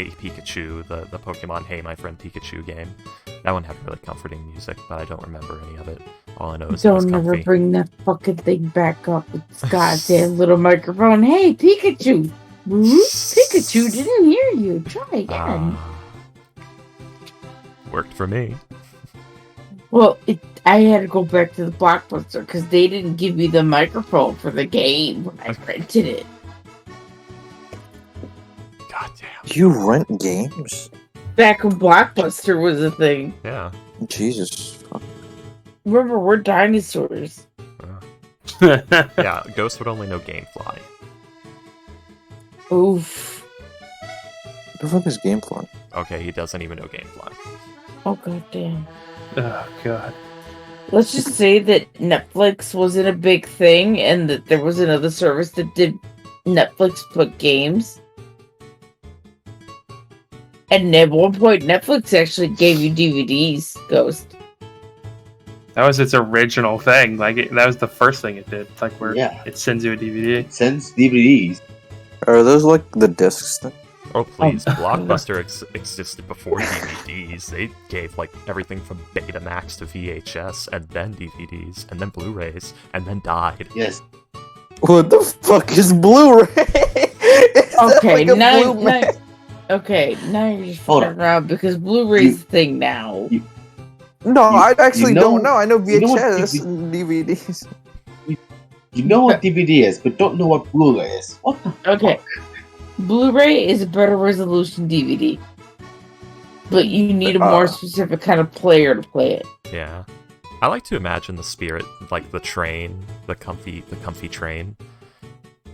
Pikachu, the Pokemon Hey My Friend Pikachu game. That one had really comforting music, but I don't remember any of it. All I know is it was Don't ever comfy. bring that fucking thing back up with this goddamn little microphone. Hey, Pikachu! Pikachu didn't hear you. Try again. Worked for me. Well, I had to go back to the Blockbuster because they didn't give me the microphone for the game when I rented it. God damn. You rent games? Back when Blockbuster was a thing. Yeah. Jesus. Remember, we're dinosaurs. Yeah, Ghost would only know Gamefly. Oof. What the fuck is Gamefly? Okay, he doesn't even know Gamefly. Oh, goddamn. Oh, God. Let's just say that Netflix wasn't a big thing and that there was another service that did Netflix put games. And at one point, Netflix actually gave you DVDs, Ghost. That was its original thing. Like, that was the first thing it did. Like, where it sends you a DVD. It sends DVDs. Are those like the discs then? Oh, please. Blockbuster existed before DVDs. They gave, like, everything from Betamax to VHS, and then DVDs, and then Blu-rays, and then died. Yes. What the fuck is Blu-ray? Okay, now you're just Hold fucking around because Blu-ray's a thing now. No, I actually don't know. I know you know what VHS and DVDs. You know what DVD is, but don't know what Blu-ray is. What the Okay. fuck? Blu-ray is a better resolution DVD. But you need a more specific kind of player to play it. Yeah. I like to imagine the spirit, like the train, the comfy train.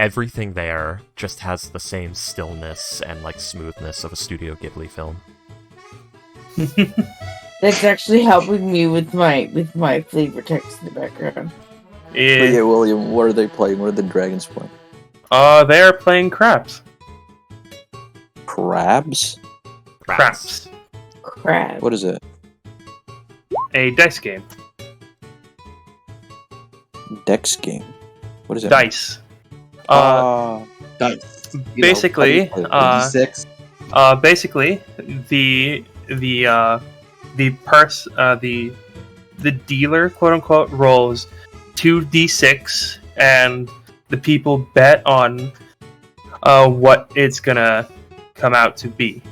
Everything there just has the same stillness and, like, smoothness of a Studio Ghibli film. That's actually helping me with my flavor text in the background. But yeah, William, what are they playing? What are the dragons playing? They are playing craps. Crabs? Craps. Crap. What is it? A dice game. Dex game. What is it? Dice. Dice. Basically, D6. basically, the dealer, quote unquote, rolls 2d6, and the people bet on what it's gonna come out to be.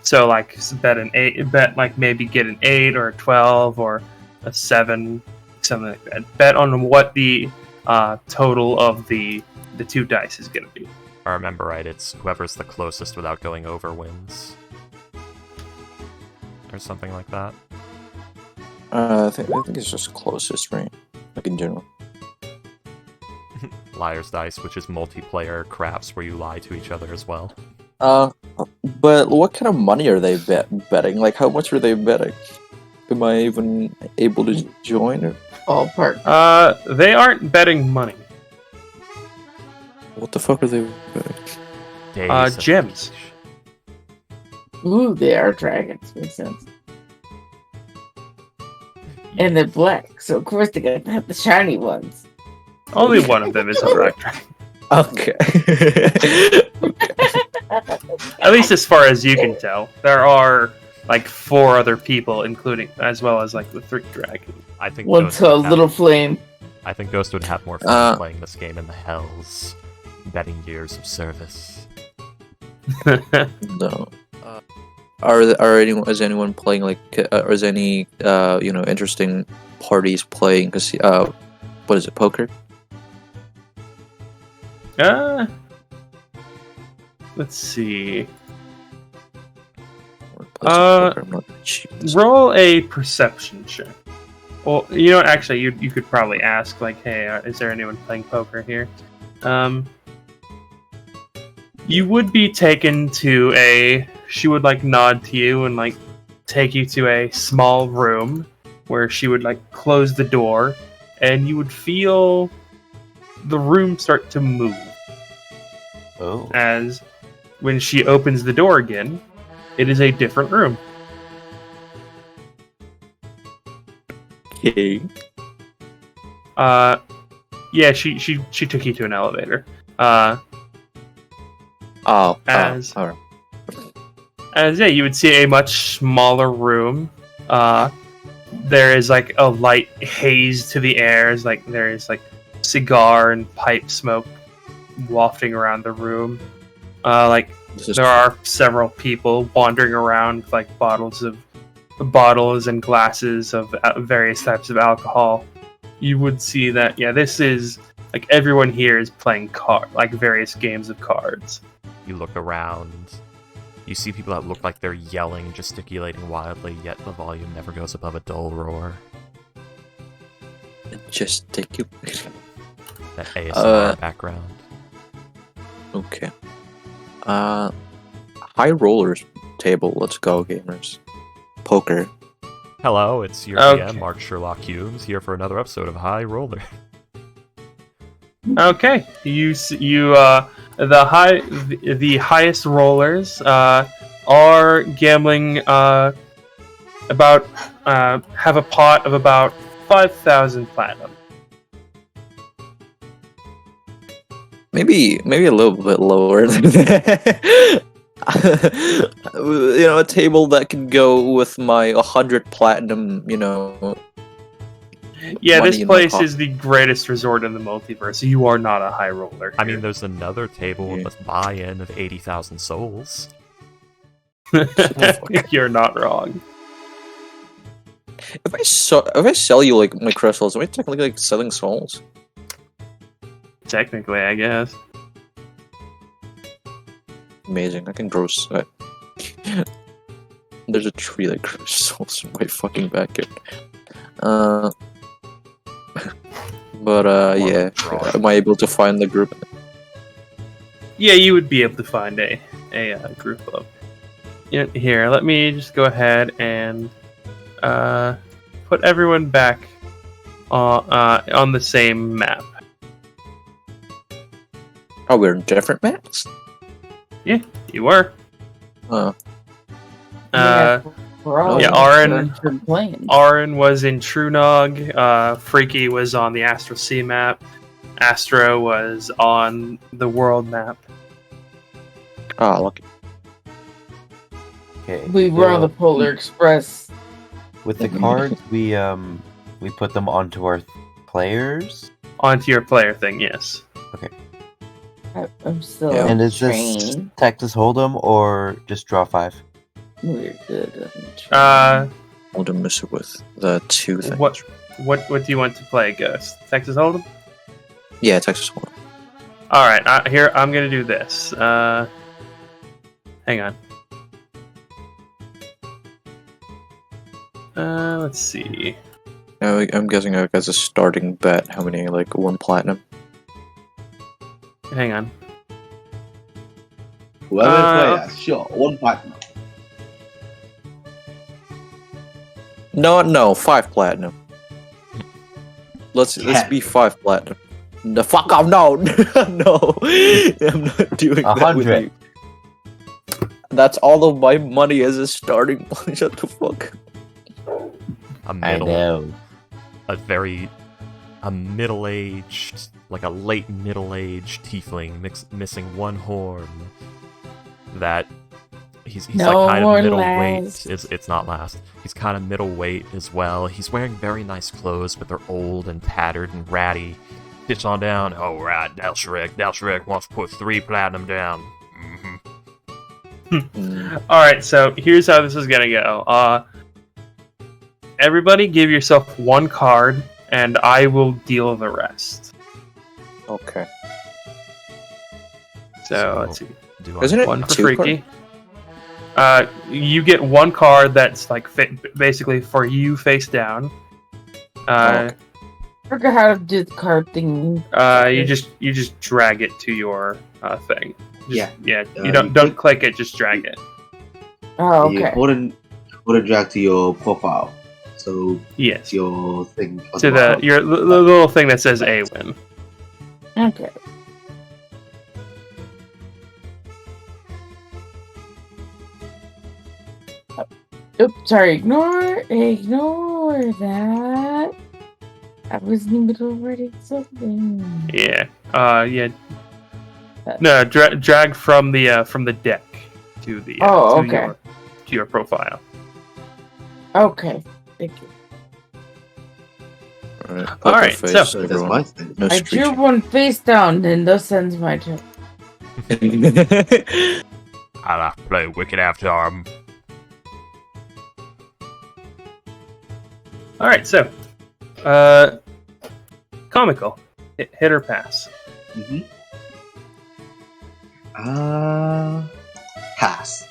So, like, bet like maybe get an 8 or a 12 or a 7, something like that. Bet on what the total of the two dice is gonna be. If I remember right, it's whoever's the closest without going over wins. Or something like that. I think it's just closest, right? Like in general. Liar's Dice, which is multiplayer craps where you lie to each other as well. But what kind of money are they betting? Like, how much are they betting? Am I even able to join? Or? Ballpark. They aren't betting money. What the fuck are they betting? Days of gems. Ooh, they are dragons. Makes sense. And they're black, so of course they gotta have the shiny ones. Only one of them is a black dragon. Okay. At least as far as you can tell. There are like 4 other people, including as well as like the 3 dragon. I think One's Ghost a would have- little flame. I think Ghost would have more fun playing this game in the hells, betting years of service. No. Is anyone playing like? Or is any interesting parties playing? Cause what is it? Poker? Let's see. Or play some poker? I'm not cheap. Roll a perception check. Well, you know what? Actually, you could probably ask, like, hey, is there anyone playing poker here? You would be taken to she would, like, nod to you and, like, take you to a small room where she would, like, close the door, and you would feel the room start to move. Oh. As when she opens the door again, it is a different room. Okay. Yeah, she took you to an elevator. As you would see a much smaller room. There is like a light haze to the air. There is like cigar and pipe smoke wafting around the room. There are several people wandering around with like bottles and glasses of various types of alcohol. You would see that, this is like everyone here is playing various games of cards. You look around, you see people that look like they're yelling, gesticulating wildly, yet the volume never goes above a dull roar. Gesticulate. That ASMR background. Okay. High rollers table. Let's go, gamers. Poker. Hello, it's your DM, Mark Sherlock Humes, here for another episode of High Roller. Okay, the highest rollers are gambling have a pot of about 5,000 platinum. Maybe a little bit lower than that. A table that can go with my 100 platinum, Yeah, money this in my place pocket. is the greatest resort in the multiverse. You are not a high roller. I mean, there's another table with a buy-in of 80,000 souls. You're not wrong. If I sell you like my crystals, am I technically like selling souls? Technically, I guess. Amazing. I can grow. There's a tree that grows souls in my fucking backyard. Yeah. Am I able to find the group? Yeah, you would be able to find a group of. Here, let me just go ahead and put everyone back on the same map. Oh, we're in different maps? Yeah, you were. Huh. Bro, Yeah, playing. Arin was in True Nog. Freaky was on the Astral Sea map. Astro was on the world map. Ah, lucky. Okay. We were on the Polar Express. With the cards, we put them onto our players. Onto your player thing, yes. I'm still Yeah. And is this trained. Texas Hold'em or just draw 5? We're good. I'll do miss it with the 2 things. What do you want to play, Ghost? Texas Hold'em? Yeah, Texas Hold'em. All right, here I'm gonna do this. Hang on. Let's see. I'm guessing as a starting bet, how many, like, 1 platinum? Hang on. Whoever plays, sure, 1 platinum. No, 5 platinum. Let's be 5 platinum. The fuck off! No, no, I'm not doing that with 100. you. That's all of my money as a starting point. Shut the fuck. A I know. a middle-aged, like a late middle-aged tiefling missing 1 horn. That he's No like kind more of middleweight. last. It's not last. He's kind of middleweight as well. He's wearing very nice clothes, but they're old and tattered and ratty. Pitch on down. Oh right, Dalshrick wants to put 3 platinum down. All right, so here's how this is gonna go. Everybody, give yourself 1 card, and I will deal the rest. Okay. So let's see. Isn't it 1 for 2 Freaky. You get 1 card that's like basically for you face down. Okay. I forgot how to do the card thing. You just drag it to your thing. Yeah. You you don't click it, just drag it. Oh, You okay. hold and drag to your profile. So Yes. your thing. on To bottom. the little thing that says A win. Okay. Oops, sorry. Ignore that. I was in the middle of writing something. Yeah. Yeah. No, drag from the deck to the okay. to your profile. Okay, thank you. All right, so So that's my thing. No I drew screeching. one face down, and thus ends my turn. I like to play Wicked Avatar. all right, so comical hit or pass. Mm-hmm. Pass.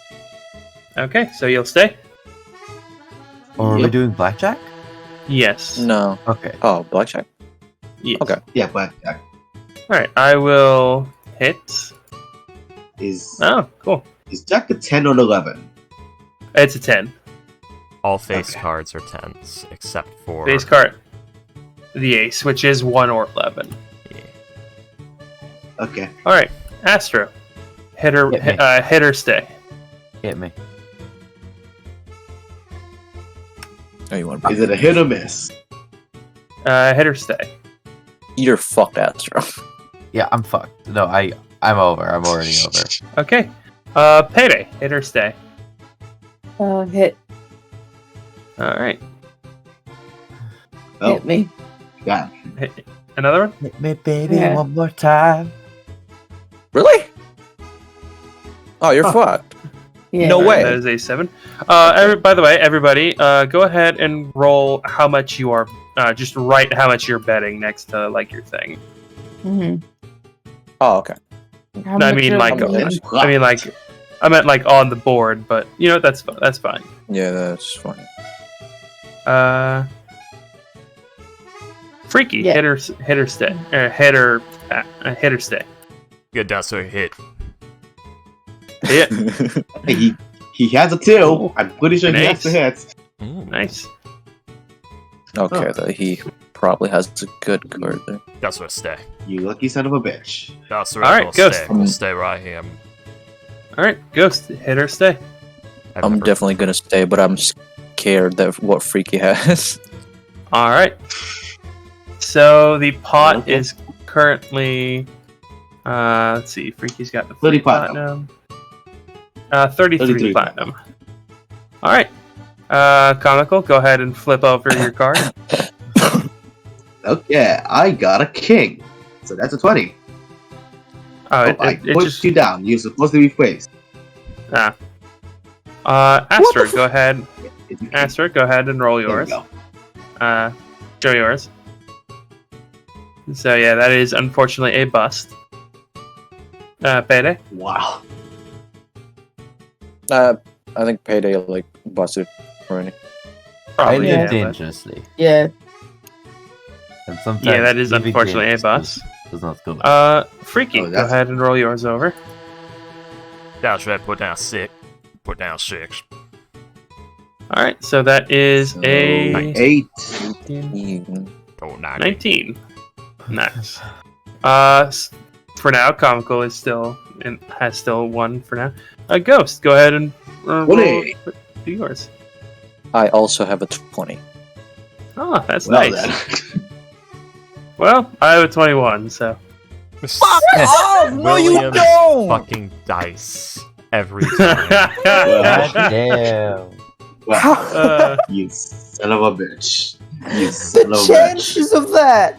Okay, so you'll stay. Or are we Yep. doing blackjack? Yes. No. Okay. Oh, blackjack. Yes. Okay. Yeah, but All right, I will hit. is Oh, cool. Jack a 10 or an 11? It's a 10. All face Okay. cards are 10s, except for Base card. The ace, which is 1 or 11. Yeah. Okay. All right, Astro. Hit or Hit me. hit or stay. Hit me. Oh, you want to Is it a hit or miss? Hit or stay. You're fucked, Astro. Yeah, I'm fucked. No, I'm over. I'm already over. Okay. Payday. Hit or stay. Hit All right. Oh, me. yeah. Another one. Hit me, baby, Yeah. one more time. Really? Oh, you're fucked. Yeah. No way. That is a 7. By the way, everybody, go ahead and roll how much you are. Just write how much you're betting next to like your thing. Mm-hmm. Oh, okay. I mean, like, I meant like on the board, but you know that's fine. Yeah, that's fine. Freaky. Yeah. Hit or stay. Hit or stay. Good, that's a hit. Yeah. Hey, he has a 2. I'm pretty sure he has to Nice. hit. Nice. Okay, he probably has a good card there. That's what stay. You lucky son of a bitch. That's All right, right, Ghost. stay. We'll stay right here. All right, Ghost. Hit or stay. I'm never- definitely gonna stay, but I'm scared that what Freaky has. All right. So the pot Okay. is currently. Let's see. Freaky's got the 30 platinum. 33 33 platinum. All right. Comical, go ahead and flip over your card. Okay, I got a king. So that's a 20. Oh, I it pushed just. you down. You're supposed to be faced. Asteroid, go ahead. Asteroid, go ahead and roll There we yours. go. Show yours. So yeah, that is unfortunately a bust. Payday. Wow. I think Payday like busted already. Probably, I yeah, live but- dangerously. Yeah. And sometimes Yeah, that is living unfortunately a dangerously bust. does not go. Freaky, Oh, go that's- ahead and roll yours over. That's right. Put down 6. Put down 6. All right, so that is So, a 8. 19. Oh, 9. 19. Nice. For now, Comical is still has still one for now. Ghost, go ahead and roll. 20. Do yours. I also have a 20. Oh, that's Well, nice. then. Well, I have a 21, so. Fuck off! No, you William don't! Fucking dice every time. God damn. Well, Uh, you son of a bitch. You The son of a bitch. chances of that!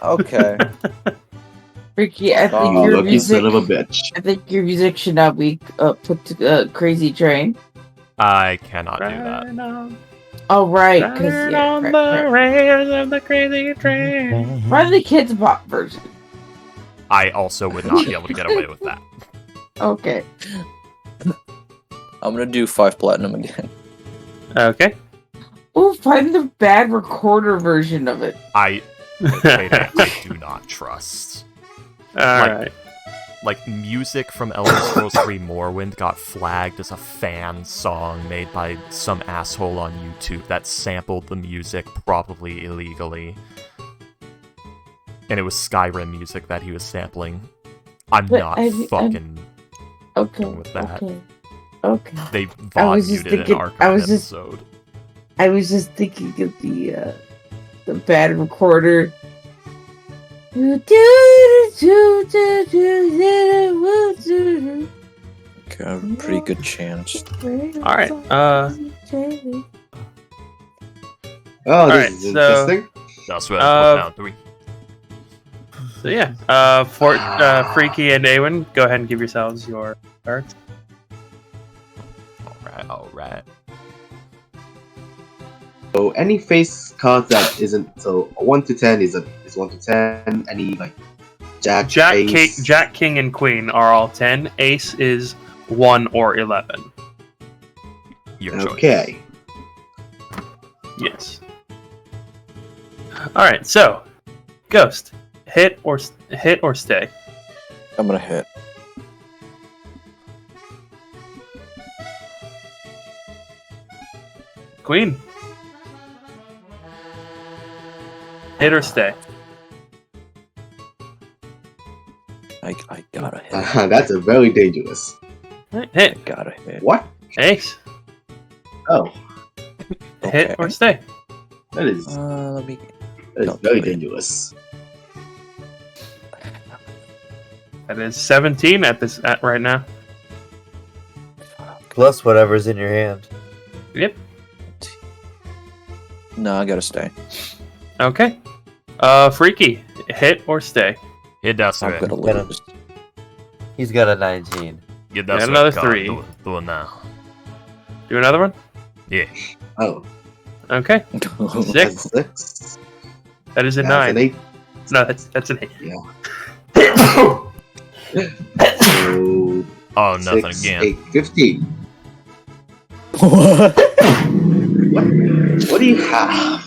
Okay. Ricky, I think Oh, You your lucky music. son of a bitch. I think your music should not be put to Crazy Train. I cannot do that. Ride on, Oh right, ride because on the rails of the crazy train. Run the kids pop version. I also would not be able to get away with that. Okay. I'm gonna do 5 platinum again. Okay. Oh, find the bad recorder version of it. I do not trust. Alright. Like, music from Elder Scrolls 3 Morrowind got flagged as a fan song made by some asshole on YouTube that sampled the music, probably illegally. And it was Skyrim music that he was sampling. I'm But not I'm- fucking Okay. going with that. Okay. Okay. They I was VOD just muted an thinking- Arkham I was just- episode. I was just thinking of the bad recorder. Okay, I have a pretty good chance. Alright, Oh, this Alright, is so- interesting. That's right, put down 3. So yeah, Freaky and Awen, go ahead and give yourselves your cards. Alright. So any face card that isn't so 1 to 10 is 1 to 10. Any like Jack, Ace, Jack, King, and Queen are all 10. Ace is 1 or 11. Your choice. Okay. Yes. Alright, so Ghost, hit or stay. I'm gonna hit. Queen. Hit or stay. I gotta hit. That's a very dangerous. Right, I hit. gotta hit. What? Ace. Oh, Hit or stay. that is Let me. Don't very do it. dangerous. That is 17 at right now. Plus whatever's in your hand. Yep. No, I gotta stay. Okay. Freaky, hit or stay. Hit that I'm right. gonna lose. He's got a 19. Get that And another right. Come on, 3. Do it now. Do another one. Yeah. Oh, Okay. that's 6. 6. That is a That's 9. an 8. No, that's an 8. So Oh, nothing 6, again. 8, 15. What? What do you have?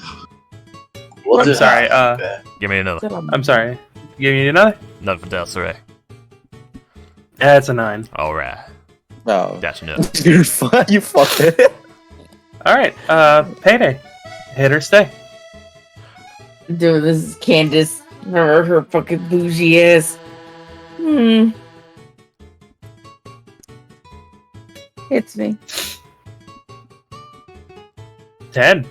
What I'm do you sorry. have? Give me another. I'm sorry. Give me another. Nothing else, right? That's a 9. Alright. Oh. That's enough. You're fine. You fucked it. All right. Payday, hit or stay. Dude, this is Candace. Her fucking bougie ass. Hits me. 10.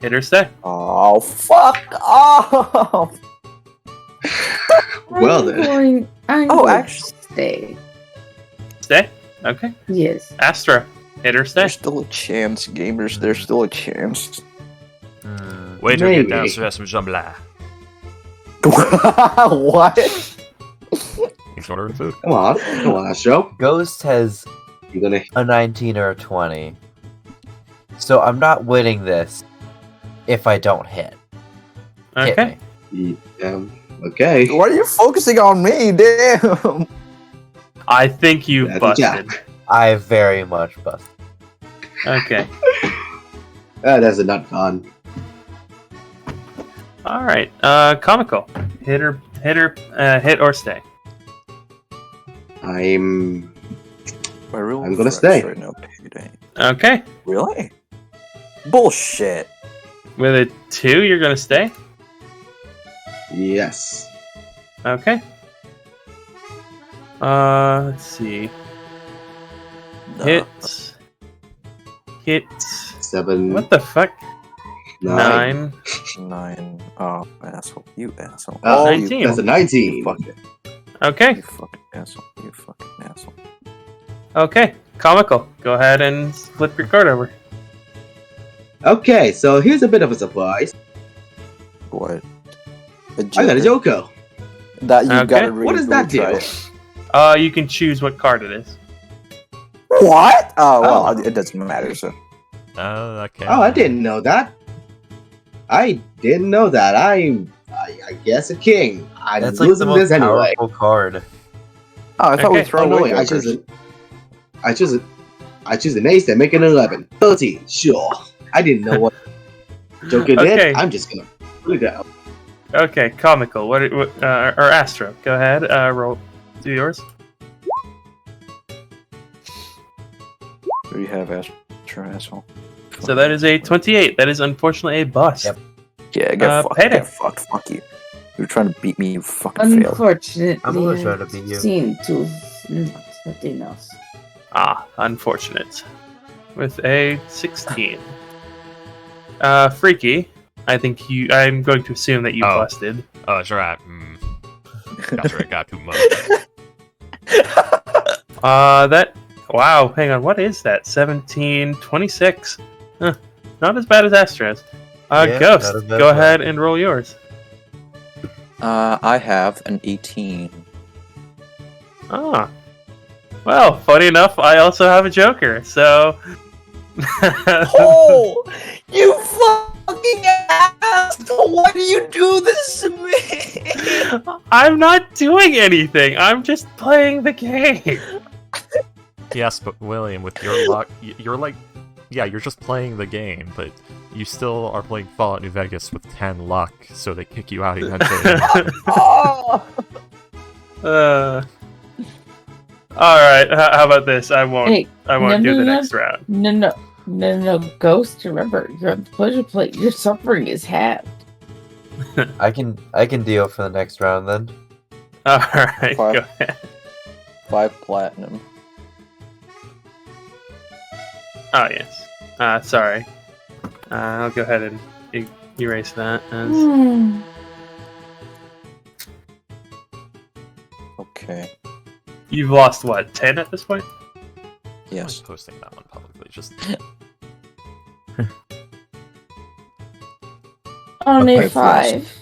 Hit or stay. Oh, fuck off! Well then. I'm Oh, going to actually- stay. Stay? Okay. Yes. Astra, hit or stay. There's still a chance, gamers. There's still a chance. Waiter, Maybe. get downstairs some jambalaya. What? He's ordering food. Come on, Astro. Ghost has You're gonna. a 19 or a 20. So I'm not winning this if I don't hit. Hit Okay. me. Okay. Why are you focusing on me? Damn. I think you That's a busted. jack. I very much busted. Okay. That's a nut con. All right. Comical. Hit or stay. I'm I'm gonna stay. Right now, payday. Okay. Really? Bullshit. With a 2, you're gonna stay. Yes. Okay. Let's see. No. Hit. 7, What the fuck? 9. 9. Oh, asshole. You asshole. Oh, 19. That's a You 19. fucking, Okay. you fucking asshole. You fucking asshole. Okay. Comical. Go ahead and flip your card over. Okay, so here's a bit of a surprise. What? I got a Joker. That you Okay. gotta read. What does that do? You can choose what card it is. What? Oh, well, Oh. it doesn't matter, so. Oh, okay. Oh, I didn't know that. I didn't know that. I guess a king. I'm That's like the losing most this anyway. powerful card. Oh, I thought Okay. we'd throw Oh no, away wait, jokers. I choose an ace and make it an 11. 13, sure. I didn't know what Joker Okay. did. I'm just gonna put it down. Okay. Comical. What? Or Astro. Go ahead. Roll. Do yours. What do you have, asshole? So that is a 28. That is unfortunately a bust. Yep. Yeah, get fucked. Payday. Get fucked. Fuck you. You were trying to beat me, you fucking failed. Unfortunately, I'm gonna try to beat you. Seem to something else. Ah, unfortunate. With a 16. Freaky. I'm going to assume that you Oh. busted. Oh, that's right. That's right. Got too much. Wow, hang on, what is that? 17, 26. Huh, not as bad as Astro's. Yeah, Ghost, not as bad go as ahead and roll yours. I have an 18. Ah. Well, funny enough, I also have a Joker, so... Oh, you fucking asshole! Why do you do this to me? I'm not doing anything, I'm just playing the game. Yes, but William, with your luck, you're like, yeah, you're just playing the game, but you still are playing Fallout New Vegas with 10 luck, so they kick you out eventually. Oh. Alright, how about this? I won't Hey, do the no. next round. No, Ghost, remember, you're on the pleasure plate. Your suffering is halved. I can deal for the next round then. Alright, go Fine. ahead. 5 platinum. Oh, yes. Sorry. I'll go ahead and erase that. As... Hmm. Okay. You've lost, what, 10 at this point? I'm Yes. posting that one publicly. Just Only Okay, 5.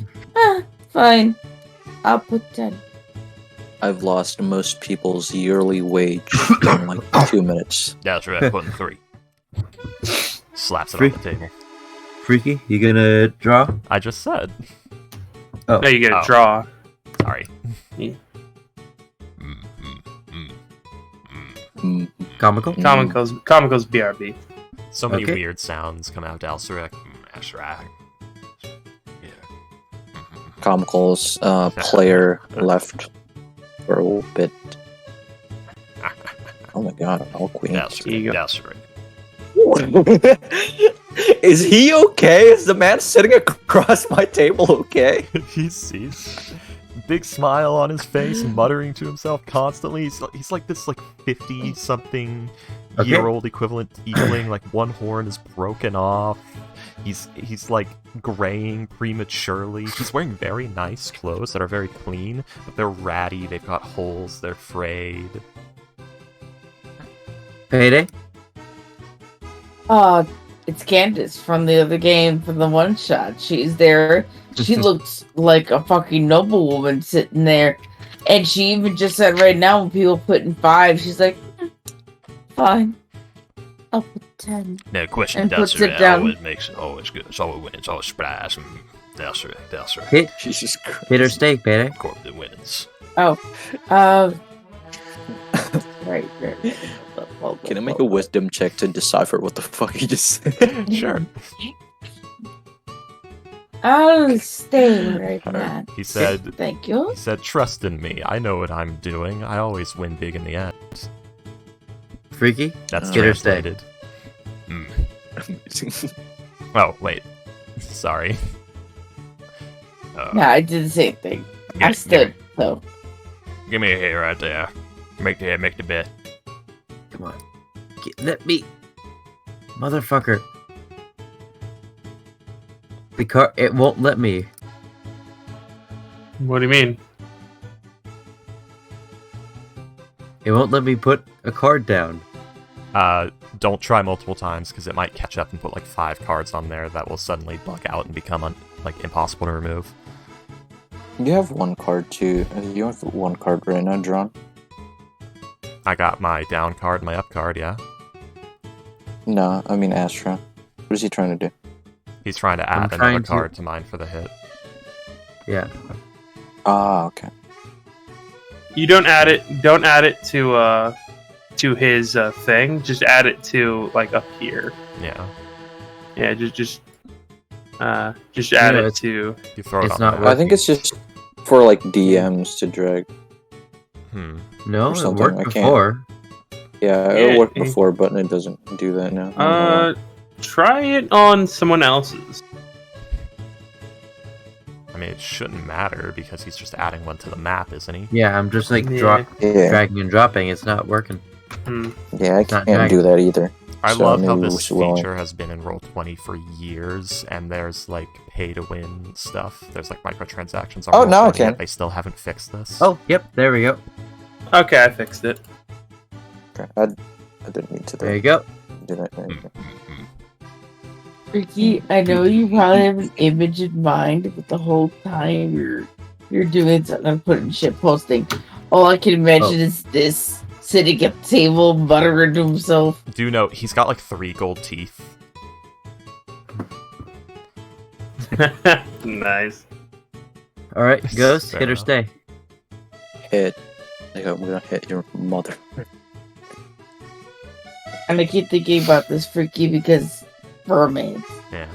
Fine. I'll put 10. I've lost most people's yearly wage in like 2 minutes. yeah, that's right. Putting 3. Slaps it Three. on the table. Freaky, you gonna draw? I just said. Oh, No, you get a Oh. draw. Sorry. Yeah. comical. Comical's BRB. So many Okay. weird sounds come out to Alcerek. Ashrak. Yeah. Comical's player left for a little bit. Oh my god, all queens. Here you Alcerek. go. Alcerek. Is he okay? Is the man sitting across my table okay? he's big smile on his face, muttering to himself constantly. He's like this 50-something year-old equaling, like one horn is broken off. He's like graying prematurely. He's wearing very nice clothes that are very clean, but they're ratty, they've got holes, they're frayed. Payday? It's Candace from the other game, from the one shot. She's there. She looks like a fucking noblewoman sitting there. And she even just said right now when people put in 5, she's like, fine. I'll put 10. No question, And that's puts it right. down. Always makes it always good. It's always wins, always surprise. That's right, that's right. Hit, Jesus Christ. hit or stay, Payday. Corp that wins. Right. Can I make a wisdom check to decipher what the fuck he just said? Sure. I'll stay right Alright. now. He said, Thank you. he said, trust in me. I know what I'm doing. I always win big in the end. Freaky? That's Hit or stay. translated. Oh, wait. Sorry. No, I did the same thing. I stood, so. Give me a hit right there. Make the bet. Come on. Let me. Motherfucker. It won't let me. What do you mean? It won't let me put a card down. Don't try multiple times because it might catch up and put like 5 cards on there that will suddenly bug out and become like impossible to remove. You have one card too. You have one card right now, drawn. I got my down card, my up card, yeah. No, I mean Astra. What is he trying to do? He's trying to add another card to mine for the hit. Yeah. Ah, okay. You don't add it. Don't add it to his thing. Just add it to like up here. Yeah. Yeah. Just add it to. You throw it It's on not there. I think it's just for like DMs to drag. No, Or it something, worked I can't- before. Yeah, it worked before, but it doesn't do that now. Try it on someone else's. I mean, it shouldn't matter because he's just adding one to the map, isn't he? Yeah, I'm just like Yeah. dragging and dropping. It's not working. Yeah, I It's not can't do that either. I So love how maybe this we'll- feature has been in Roll20 for years, and there's like pay-to-win stuff. There's like microtransactions on Oh, now I Roll20, can. yet they still haven't fixed this. Oh, yep, there we go. Okay, I fixed it. Okay, I didn't need to There you go. do that. Ricky, I know you probably have an image in mind, but the whole time you're doing something and putting shit posting, all I can imagine is this sitting at the table muttering to himself. Do note, he's got like 3 gold teeth. Nice. All right, Ghost, Fair hit or enough. stay. Hit. Like, I'm gonna hit your mother. And I keep thinking about this Freaky because mermaids. Yeah.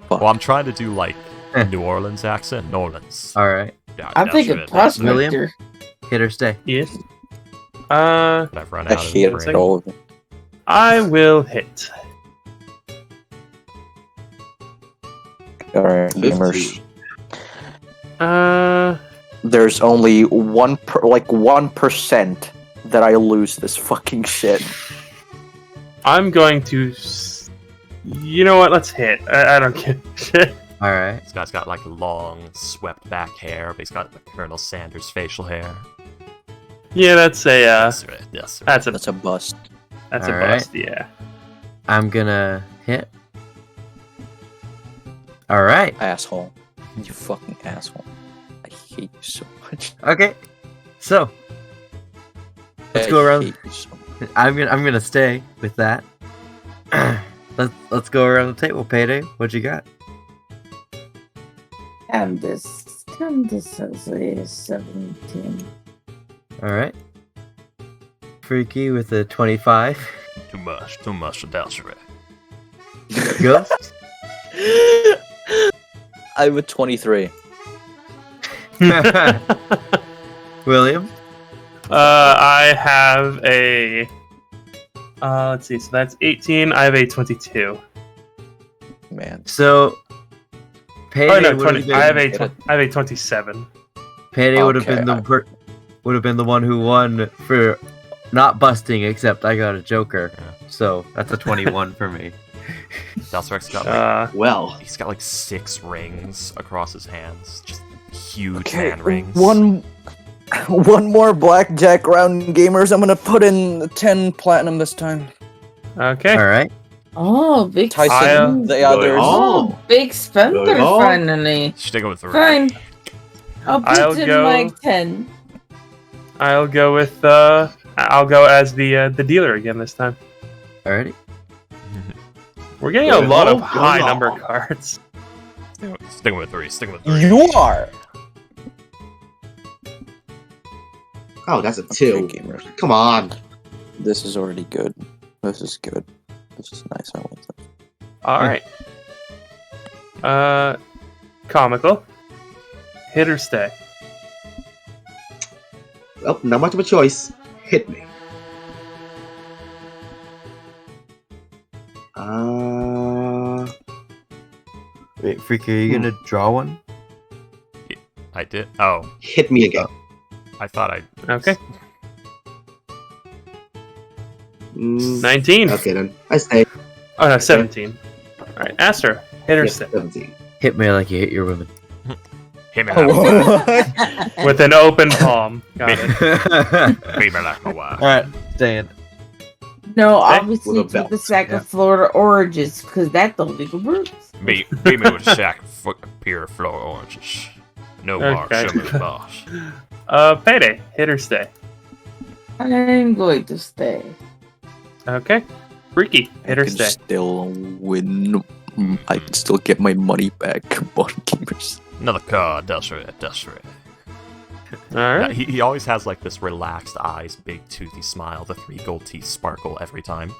Fuck. Well, I'm trying to do like New Orleans accent. New Orleans. All right, Yeah, I'm that's thinking it, that's it. Prospector. hit or stay. Yes. But I've run I out of hate brain. all of them. I will hit. Alright, gamers. There's only 1% that I lose this fucking shit. I'm going to. You know what? Let's hit. I don't give a shit. All right. This guy's got like long, swept back hair, but he's got the Colonel Sanders facial hair. Yeah, that's a. That's right. That's right. That's That's a a bust. Alright. bust. Yeah. I'm gonna hit. All right. Asshole. You fucking asshole. I hate you so much. Okay. So let's I go around. hate you so much. I'm gonna stay with that. Let's go around the table. Payday. What you got? Candace says it is 17. All right. Freaky with a 25. Too much. That's right. Ghost. I'm a 23. William. I have a. Let's see. So that's 18. I have a 22. Man. So Payday Oh no, would 20. have I been, have a 27. Payday would have Okay, been the one who won for not busting, except I got a Joker. Yeah. So that's a 21 for me. Dalsrek's got like, Well, he's got like 6 rings across his hands. Just huge man rings. One more blackjack round, gamers. I'm gonna put in 10 platinum this time. Okay. All right. Oh, big Tyson, spender. the others. Oh, big spender Good call. finally. Sticking with the Fine. I'll I'll put in go- like 10. I'll go with I'll go as the dealer again this time. Alrighty. We're getting Good a lot of call. high Good number call. cards. Sticking with 3. Sticking with 3. You are. oh, that's a Okay, 2. gamers. Come on. This is already good. This is good. This is nice. I like that. All right. Comical. Hit or stay. Well, not much of a choice. Hit me. Wait, Freaky, are you gonna draw one? I did. Oh, Hit me again. I thought I. Okay. Mm, 19. okay then. I stay. Oh no, 17. All right, Astro. Hit or Yeah, stay. 17. Hit me like you hit your women. Hit me like a What? With an open palm. Got it. Beat me like a wire. Alright, staying. No, Okay. obviously With a take the belt, sack yeah. of Florida oranges, because that's the legal roots. Beat me with a sack of pure Florida oranges. No more Okay. sugar boss. Payday. Hit or stay. I'm going to stay. Okay. Freaky. Hit or I can stay. still win. I can still get my money back. Come on, gamers. Another card. That's right. That's right. All Yeah, right. he always has like this relaxed eyes, big toothy smile. The 3 gold teeth sparkle every time.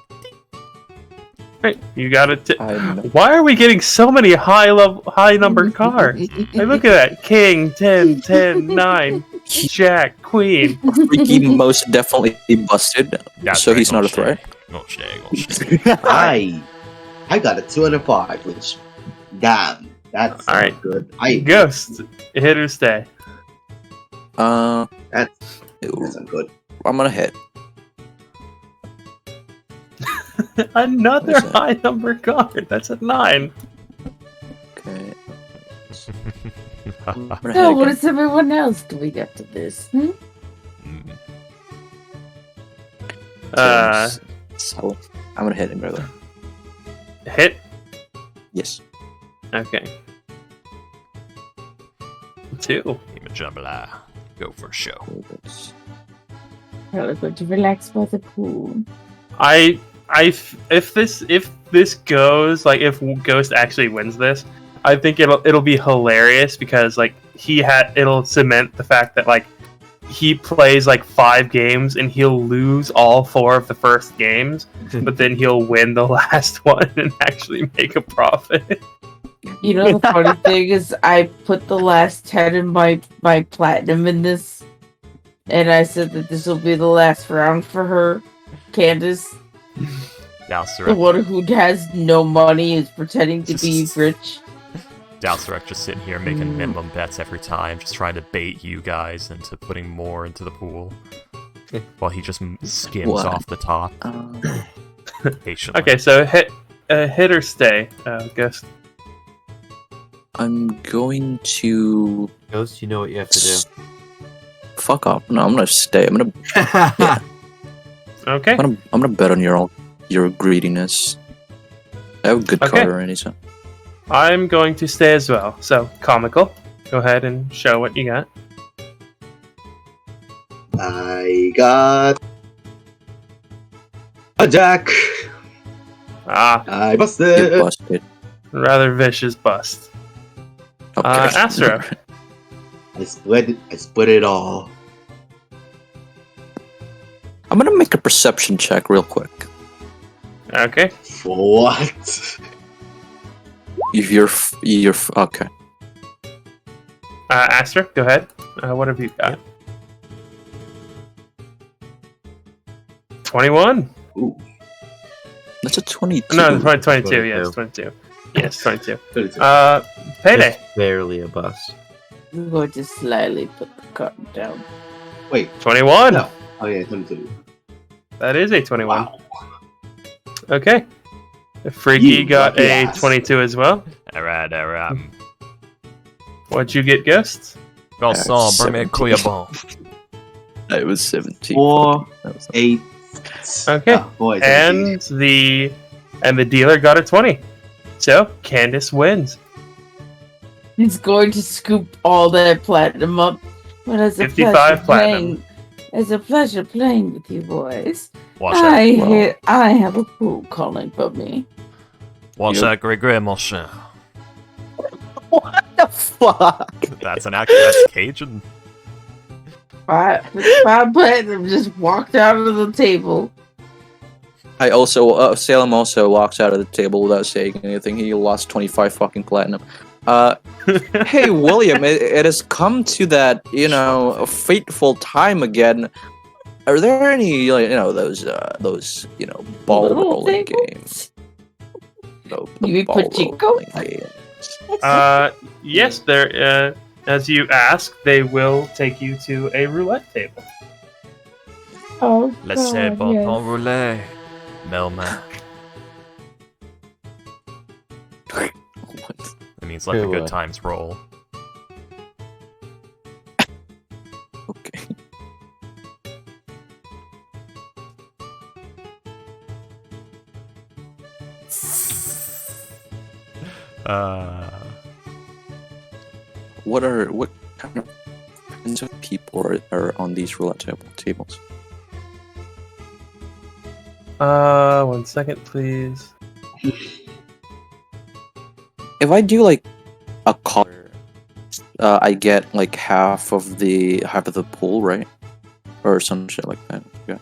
Right. You got it. I know. Why are we getting so many high number cards? Hey, look at that. King, 10, 10, 9, Jack, Queen. Freaky most definitely busted, That's so right, he's not a gonna threat. stay, gonna stay. I got a 2 and a 5, which, damn, that's All right. good. Ghost. Hit or stay. That's not good. I'm gonna hit. Another What's that? high number card. That's a 9. Okay. I'm gonna So, hit what again. is everyone else doing after this? Hmm? So I'm gonna hit him, brother. Hit. Yes. Okay. 2. Jambalaya. Go for a show. Probably going to relax by the pool. If this goes, like if Ghost actually wins this, I think it'll be hilarious because like it'll cement the fact that like he plays like 5 games and he'll lose all 4 of the first games, but then he'll win the last one and actually make a profit. You know, the funny thing is, I put the last 10 in my platinum in this, and I said that this will be the last round for her. Candace, the one who has no money, is pretending to be rich. Dalsrek just sitting here making minimum bets every time, just trying to bait you guys into putting more into the pool, while he just skims What? off the top patiently. Okay, so hit or stay, Ghost. I'm going to Ghost, you know what you have to do. fuck off. No, I'm gonna stay. I'm gonna Okay. I'm gonna bet on your greediness. I have a good Okay. card already, so I'm going to stay as well. So comical. Go ahead and show what you got. I got a Jack. Ah, I you busted. busted. rather vicious bust. Okay. Astro. I split it all. I'm gonna make a perception check real quick. Okay. For what? If you're okay. Astro, go ahead. What have you got? 21. Ooh, That's a 22. No, 22. Yes, 22. 22. Yes, 22. 32. Payday. Just barely a bust. I'm going to slightly put the card down. Wait, 21. no. Oh yeah, 22. That is a 21. Wow. Okay. Freaky You got lucky a ass. 22 as well. Alright. What'd you get, Ghost? Garçon, bring me a 17. couillabon. It was 17. 4, That was 8. Okay. Oh, boy, 17. And the dealer got a 20. So Candace wins. He's going to scoop all that platinum up. But it's a 55 pleasure platinum. playing. It's a pleasure playing with you boys. Watch out. I have a pool calling for me. Watch that Greg, mon cher. What the fuck? That's that's Cajun. Five platinum just walked out of the table. I also, Salem also walks out of the table without saying anything. He lost 25 fucking platinum. Hey, William, it has come to that, a fateful time again. Are there any, those, ball Little rolling tables? games? The You mean ball pachinko? rolling games. Yes, there. As you ask, they will take you to a roulette table. Oh, Laissez God, bon yes. temps rouler. Melmac. What? It means let the Who, good times roll. Okay. What kind of kinds of people are on these roulette tables? 1 second, please. If I do like a color, I get like half of the pool, right? Or some shit like that. Yeah.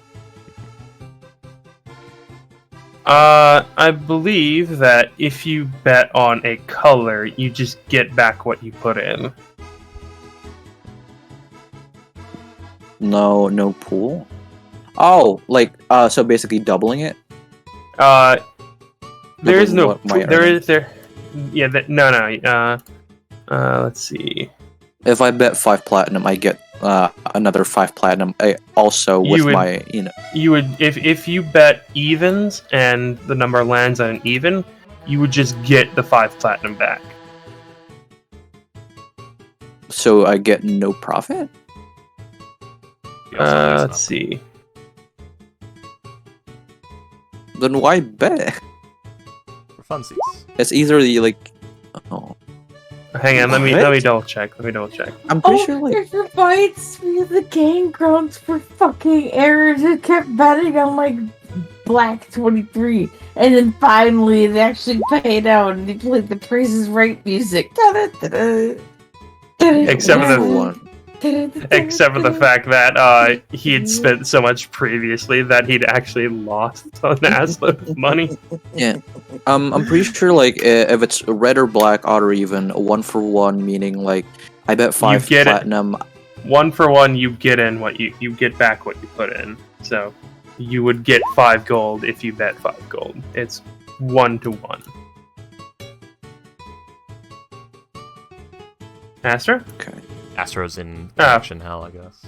I believe that if you bet on a color, you just get back what you put in. No pool. Oh, like so basically doubling it. There is no. What my There earnings? is there. Yeah. No. Let's see. If I bet 5 platinum, I get another 5 platinum. Also with You would- my, You would if you bet evens and the number lands on an even, you would just get the 5 platinum back. so I get no profit. You also lose Let's see. Then why bet? nothing. For funsies. It's either the like. Oh, Hang on, let me What? double check. I'm pretty Oh, sure like. it reminds me of the game grounds for fucking errors. It kept betting on like Black 23, and then finally it actually paid out, and he played the Price is Right music. Except for the one. Except for the fact that he had spent so much previously that he'd actually lost an assload of money. I'm pretty sure like if it's red or black, odd or even, 1 for 1, meaning like I bet 5 get it. platinum. 1 for 1, you get in what you get back what you put in. So you would get 5 gold if you bet 5 gold. It's 1 to 1. Astra? Okay. Astro's in Ah. action hell, I guess.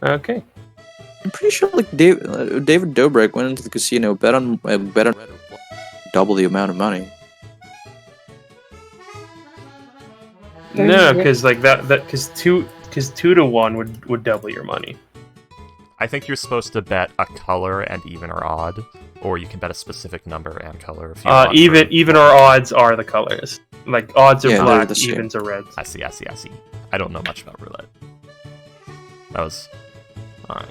Okay. I'm pretty sure like David Dobrik went into the casino, bet on red or black, double the amount of money. No, because like because 2 to 1 would double your money. I think you're supposed to bet a color and even or odd, or you can bet a specific number and color. If you want Even or odds are the colors. Like odds are Yeah, they're black, the same. evens are reds. I see. I don't know much about roulette. That was alright.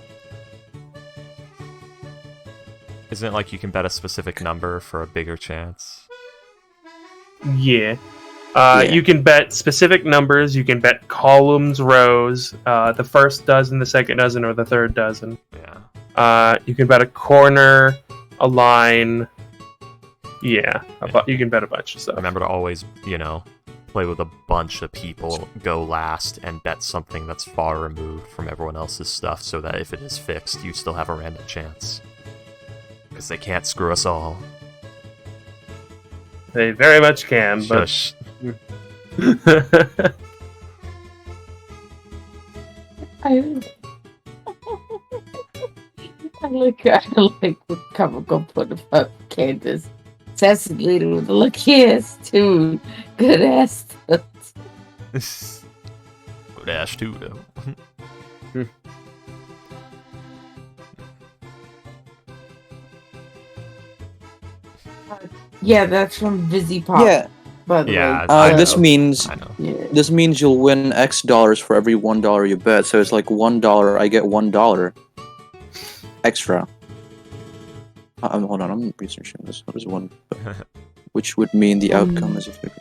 Isn't it like you can bet a specific number for a bigger chance? Yeah. Yeah. You can bet specific numbers. You can bet columns, rows. The first dozen, the second dozen, or the third dozen. Yeah. You can bet a corner, a line. Yeah, you can bet a bunch of stuff. Remember to always, play with a bunch of people, go last, and bet something that's far removed from everyone else's stuff so that if it is fixed, you still have a random chance. Because they can't screw us all. They very much can, but Shush. I like the comical put about Candace. Sassy lady with a lucky ass too. Good ass. Good ass too, though. Yeah, that's from Busy Pop. Yeah. By the Yeah, way. This means I know. Yeah. this means you'll win X dollars for every $1 you bet. So it's like $1. I get $1 extra. Hold on, I'm researching this. What is one? Which would mean the outcome is a figure.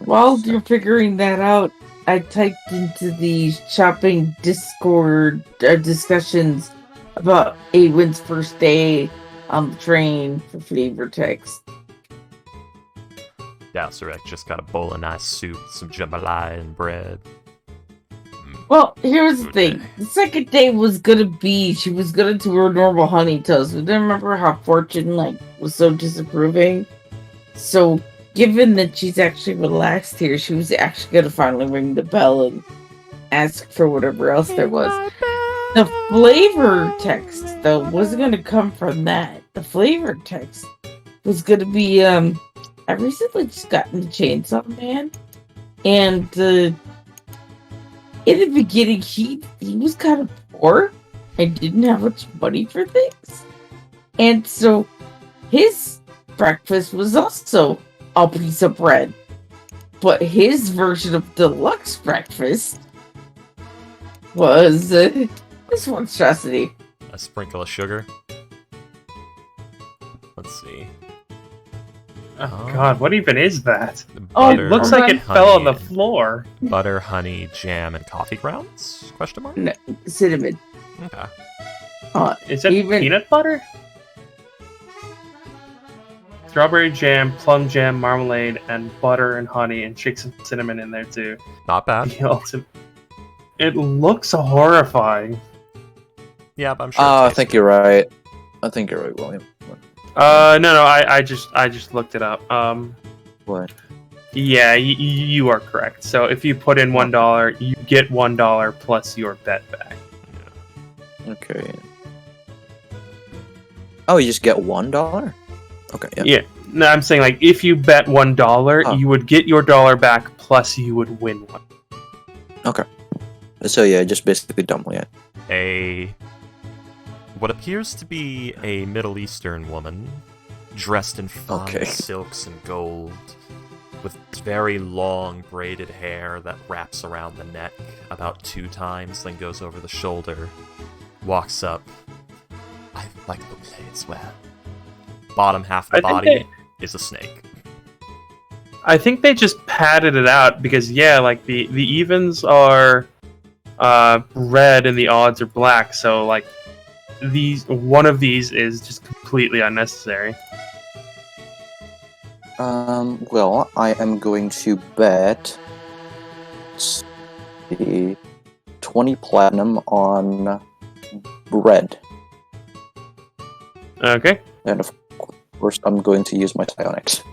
While you're figuring that out, I typed into the shopping Discord discussions about Awin's first day on the train for flavor text. Yeah, Surek just got a bowl of nice soup, some jambalaya and bread. Well, here's the Good thing. day. The second day was gonna be she was gonna do her normal honey toast. But then remember how Fortune was so disapproving? So given that she's actually relaxed here, she was actually gonna finally ring the bell and ask for whatever else there was. The flavor text though wasn't gonna come from that. The flavor text was gonna be I recently just gotten the Chainsaw Man, and in the beginning, he was kind of poor and didn't have much money for things. And so his breakfast was also a piece of bread. But his version of deluxe breakfast was this monstrosity. A sprinkle of sugar. Let's see. Oh God, what even is that? Oh, It looks like it fell on the honey, floor. Butter, honey, jam, and coffee grounds? Question mark? No, cinnamon. Okay. Is that Even- peanut butter? Strawberry jam, plum jam, marmalade, and butter and honey, and shake some cinnamon in there too. Not bad. The ultimate. It looks horrifying. Yeah, but I'm sure. I it think tastes you're right. I think you're right, William. No, I just looked it up. What? Yeah, you are correct. So if you put in $1, you get $1 plus your bet back. Okay. Oh, you just get $1? Okay, yeah. Yeah. No, I'm saying like if you bet $1, Oh. you would get your dollar back plus you would win one. So yeah, just basically double it. what appears to be a Middle Eastern woman, dressed in fine Okay. silks and gold, with very long braided hair that wraps around the neck about 2 times, then goes over the shoulder, walks up. I like the blades well. Bottom half of the I think body is a snake. I think they just padded it out because like the evens are red and the odds are black, so like one of these is just completely unnecessary. Well, I am going to bet the 20 platinum on red. Okay. And of course, I'm going to use my psionics.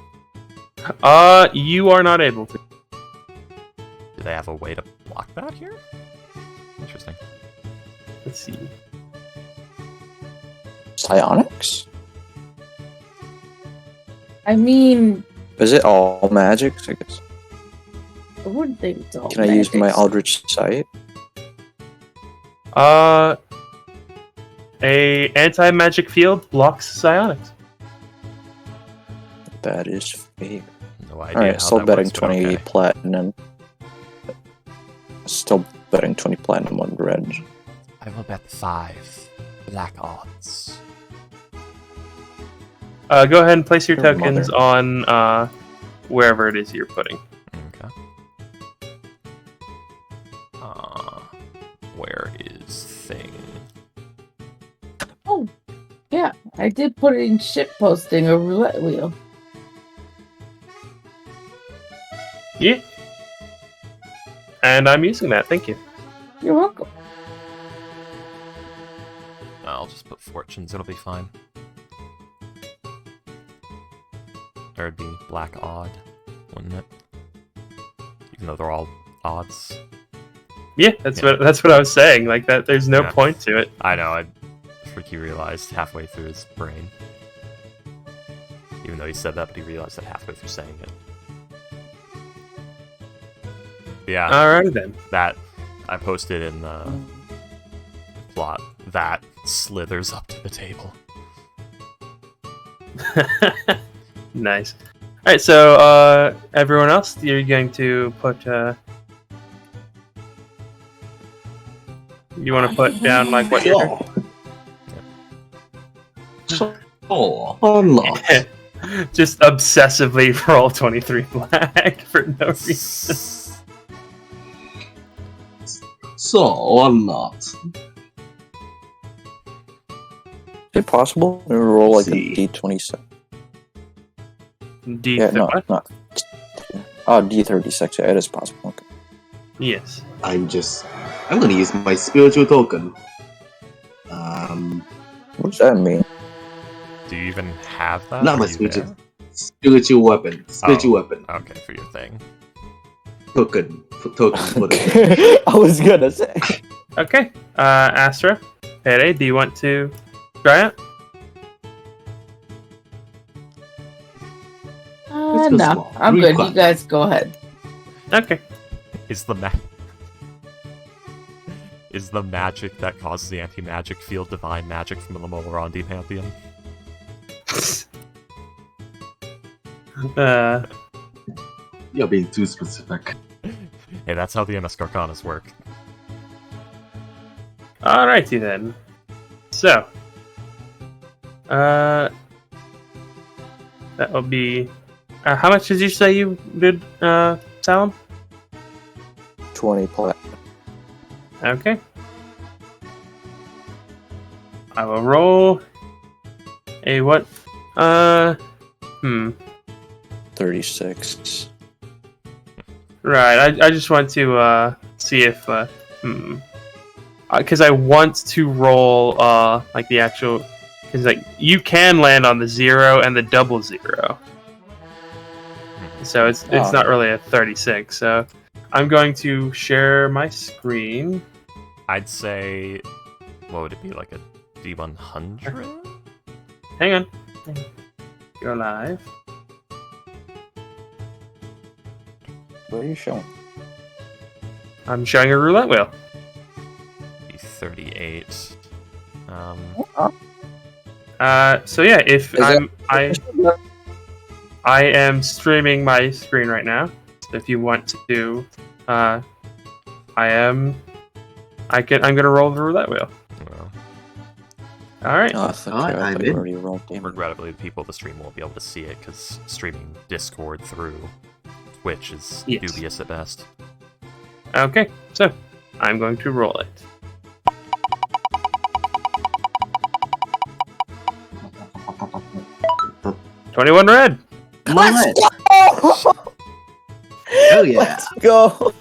You are not able to. Do they have a way to block that here? Interesting. Let's see. Psionics? I mean, Is it all magic? I guess. I wouldn't think it's all Can I use my magic. Eldritch Sight? A anti-magic field blocks psionics. That is fake. No idea. Alright, how still that betting works, but 20 okay. platinum. Still betting 20 platinum on red. I will bet 5 black odds. Go ahead and place your Your tokens on wherever it is you're putting. Okay. Where is thing? Oh, yeah, I did put it in ship posting or roulette wheel. Yeah. And I'm using that, thank you. You're welcome. I'll just put fortunes, it'll be fine. Or it'd be black odd, wouldn't it? Even though they're all odds. Yeah, that's Yeah. what I was saying. Like that, there's no Yeah. point to it. I know, Ricky realized halfway through his brain. Even though he said that, but he realized that halfway through saying it. Yeah. Alright then. That I posted in the plot. That slithers up to the table. Nice. Alright, so everyone else, you're going to put you want to put down like what you're doing? Unlocked. Just obsessively roll 23 black for no reason. So unlocked. Is it possible to roll like a See. D26? D Yeah, no, what? not. Oh, D36. Yeah, it is possible. Okay. Yes. I'm gonna use my spiritual token. What does that mean? Do you even have that? Not Are my you spiritual. there? Spiritual weapon. Spiritual weapon. Okay, for your thing. Token. For the I was gonna say. Okay. Astra, Pere, do you want to try it? Let's go No, small. I'm Real good. quick. You guys go ahead. Okay. Is the is the magic that causes the anti-magic field divine magic from the Molorandi Pantheon? You're being too specific. Hey, that's how the MS Arcanas work. Alrighty then. So, that will be. How much did you say you did, Salem? 20 plat. Okay. I will roll a what? 36. Right. I just want to see if because I want to roll like the actual, because like you can land on the 0 and the double 0, so it's not really a 36. So I'm going to share my screen. I'd say, what would it be, like a D100? Hang on. Go live. What are you showing? I'm showing a roulette wheel. Be 38. So yeah, if Is that- I am streaming my screen right now. So if you want to, I'm gonna roll the roulette wheel. Well, All right. Oh, I thought, Alright, I I'm thought you in. already rolled in. regrettably, the people of the stream won't be able to see it because streaming Discord through Twitch is Yes. dubious at best. Okay. So I'm going to roll it. The 21 red. Let's go! Hell yeah. Let's go!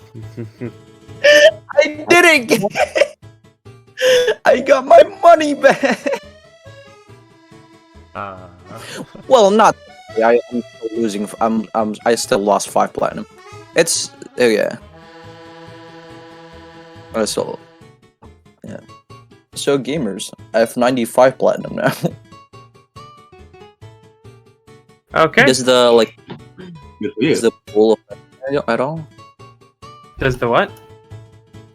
I did it! I got my money back! Well, not. I'm still losing. I still lost 5 platinum. It's yeah. I still. Yeah. So gamers, I have 95 platinum now. Okay. Does the like Good for you. does the pool affect at all? Does the what?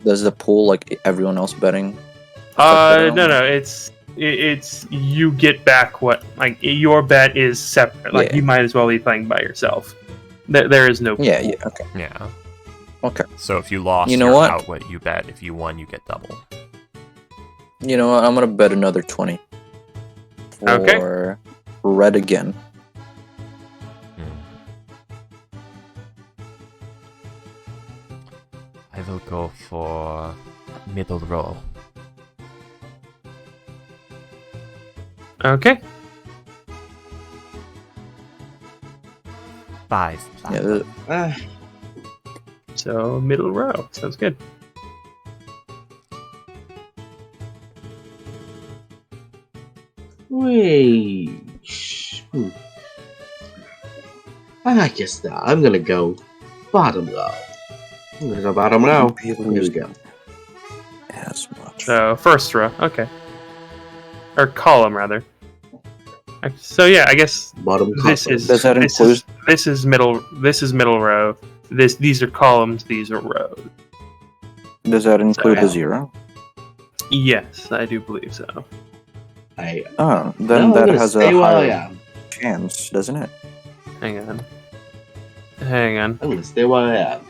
Does the pool like everyone else betting? affect it at No. all? It's you get back what, like, your bet is separate. Like, Yeah. you might as well be playing by yourself. There is no. Yeah. pool. Yeah. Okay. Yeah. Okay. So if you lost, You know you're what? out what you bet. If you won, you get double. You know what? I'm gonna bet another 20. Okay. For red again. I will go for middle row. Okay. 5. Yeah. So middle row sounds good. Wait. I guess that I'm gonna go bottom row. I'm gonna go bottom row. Here we go. As much. So first row. Okay. or column rather. So yeah, I guess Bottom this column. is Does that include? this is middle. This is middle row. These are columns. These are rows. Does that include So, a 0? Yes, I do believe so. Oh, No, then I'm that gonna has stay a where I higher am. chance, doesn't it? Hang on. I'm gonna stay where I am.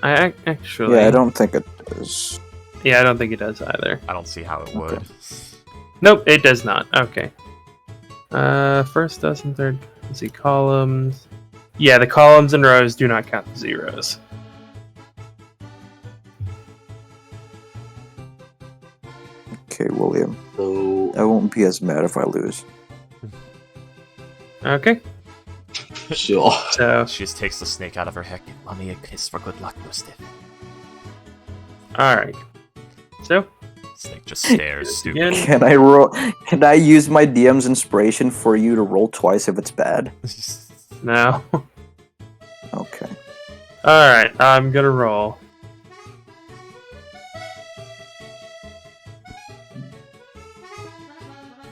I actually. Yeah, I don't think it does. Yeah, I don't think it does either. I don't see how it would. Okay. Nope, it does not. Okay. First, and third. Let's see, columns. Yeah, the columns and rows do not count the zeros. Okay, William. So I won't be as mad if I lose. Okay, sure. so She just takes the snake out of her head. Give me a kiss for good luck, Lucifer. all right. So Snake just stares stupid. again, Can I roll? Can I use my DM's inspiration for you to roll twice if it's bad? no. Okay. All right, I'm gonna roll.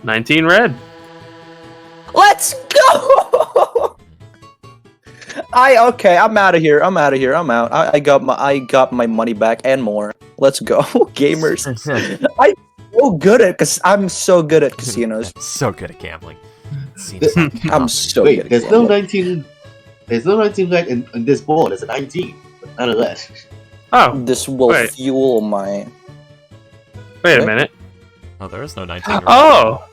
$19 red. Let's go. I'm out of here. I'm out. I got my money back and more. Let's go, gamers. I'm so good at casinos. So good at gambling. Seems like I'm so Wait, good at there's no gambling. 19. There's no 19 red in this board. There's a 19, but nonetheless. Oh, This will Wait. fuel my. wait a What? minute. Oh, there is no 19. Oh,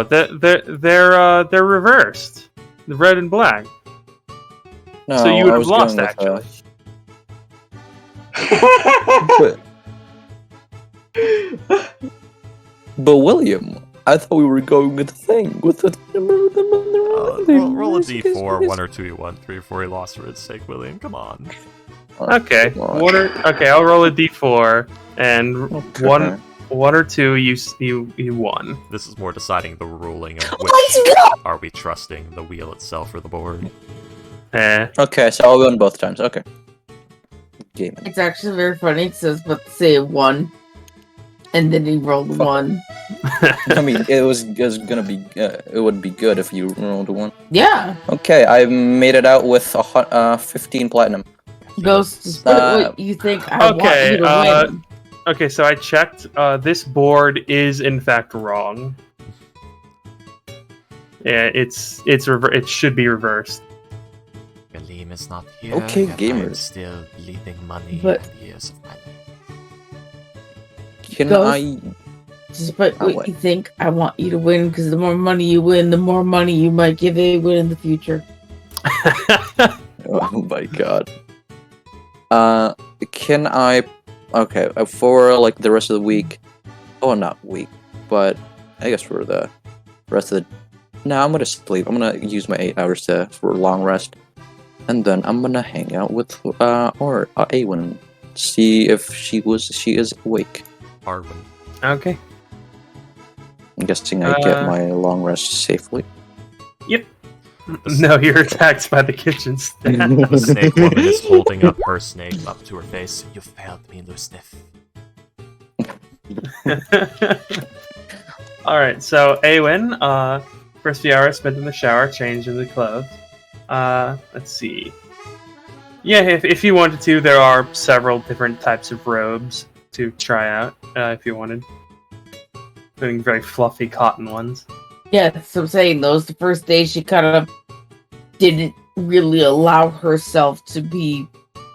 they're reversed. The red and black. No, So you would I have was lost, going with, but William, I thought we were going with the thing with the. Roll a d4, 1 or 2 you won, 3 or 4 you lost for its sake, William. Come on. Okay, Come on. okay, I'll roll a d4, and Okay. one or two you won. This is more deciding the ruling of Let's which go! are we trusting, the wheel itself or the board. Okay, so I'll win both times. Okay. Game. It's actually very funny because I was about to say 1, and then he rolled 1. I mean, it was gonna be. It would be good if you rolled 1. Yeah, Okay, I made it out with 15 platinum. Ghost, just put what you think I want you to win. Okay, so I checked. This board is in fact wrong. Yeah, it should be reversed. William is not here. Okay, yet gamers. I'm still bleeding money But- and years of my life. Can Ghost? I? Just put Oh, what what? you think I want you to win, because the more money you win, the more money you might give Awen in the future. Oh my god. Can I? Okay, for like the rest of the week. Oh, not week, but I guess for the rest of the. No, I'm gonna sleep. I'm gonna use my 8 hours for a long rest, and then I'm gonna hang out with Awen, see if she is awake. Arwen. Okay. I'm guessing I get my long rest safely. No, you're attacked by the kitchen staff. The snake woman is holding up her snake up to her face. You failed me, Lucifer. Alright, so Awen, first few hours spent in the shower, changed into clothes. Let's see. Yeah, if you wanted to, there are several different types of robes to try out, if you wanted. Including very fluffy cotton ones. Yeah, so I'm saying those the first day she kind of didn't really allow herself to be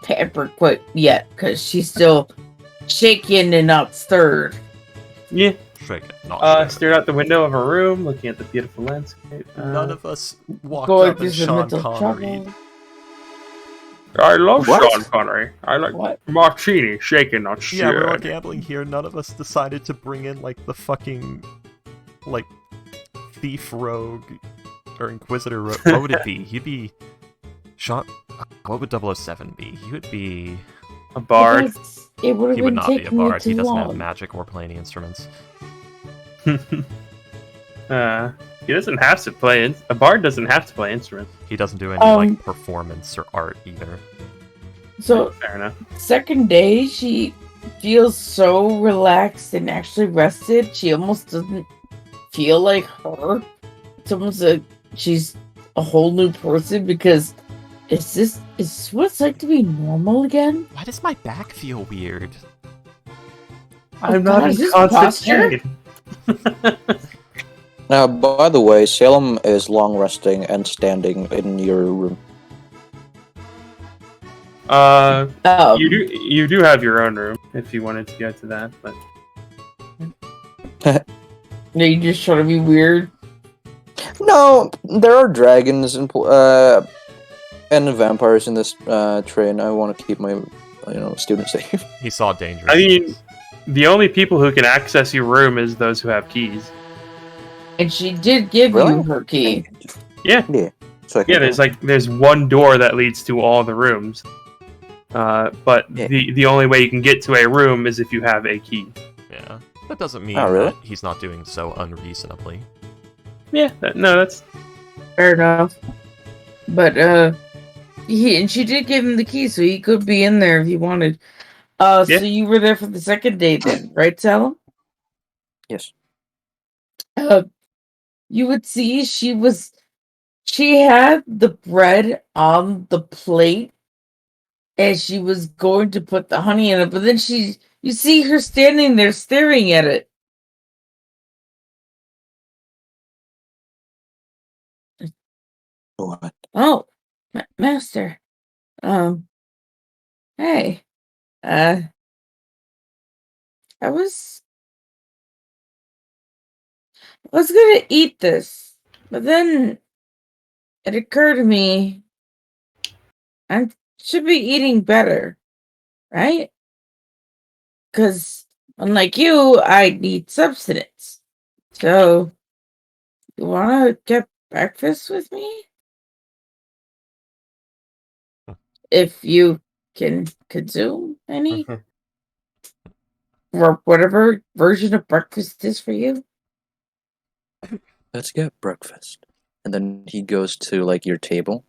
pampered quite yet, because she's still shaken and not stirred. Yeah. Shake it. Not Stared out the window of her room, looking at the beautiful landscape. None of us walked Going up through and some Sean mental Connery. trouble. I love What? Sean Connery. I like What? martini, shaken, not Yeah, we're all stirred. gambling here. None of us decided to bring in like the fucking like thief rogue or inquisitor rogue. What would it be? He'd be Sean. What would 007 be? He would be. A bard. Because it would have He would been not be a taking you bard. He too doesn't have long. magic or play any instruments. He doesn't have to play. A bard doesn't have to play instruments. He doesn't do any Um, like performance or art either. So Fair enough. second day she feels so relaxed and actually rested. She almost doesn't feel like her. It's almost like she's a whole new person because is this what it's like to be normal again? Why does my back feel weird? I'm God, not is in this constant posture? pain. Now, by the way, Salem is long resting and standing in your room. You do have your own room if you wanted to go to that, but Are you just trying to be weird? No, there are dragons and vampires in this train. I want to keep my students safe. He saw danger. I mean, the only people who can access your room is those who have keys. And she did give you her key. Yeah. So there's one door that leads to all the rooms. But the only way you can get to a room is if you have a key. Yeah, that doesn't mean really? that he's not doing so unreasonably. Yeah, that's Fair enough. But she did give him the key, so he could be in there if he wanted. So you were there for the second day then, right, Salem? Yes. You would see she had the bread on the plate as she was going to put the honey in it, but then you see her standing there staring at it. What? Oh, master. Hey. I was gonna eat this, but then it occurred to me I should be eating better, right? Because unlike you, I need substance. So, you wanna get breakfast with me? If you can consume any, or whatever version of breakfast is for you. Let's get breakfast. And then he goes to your table,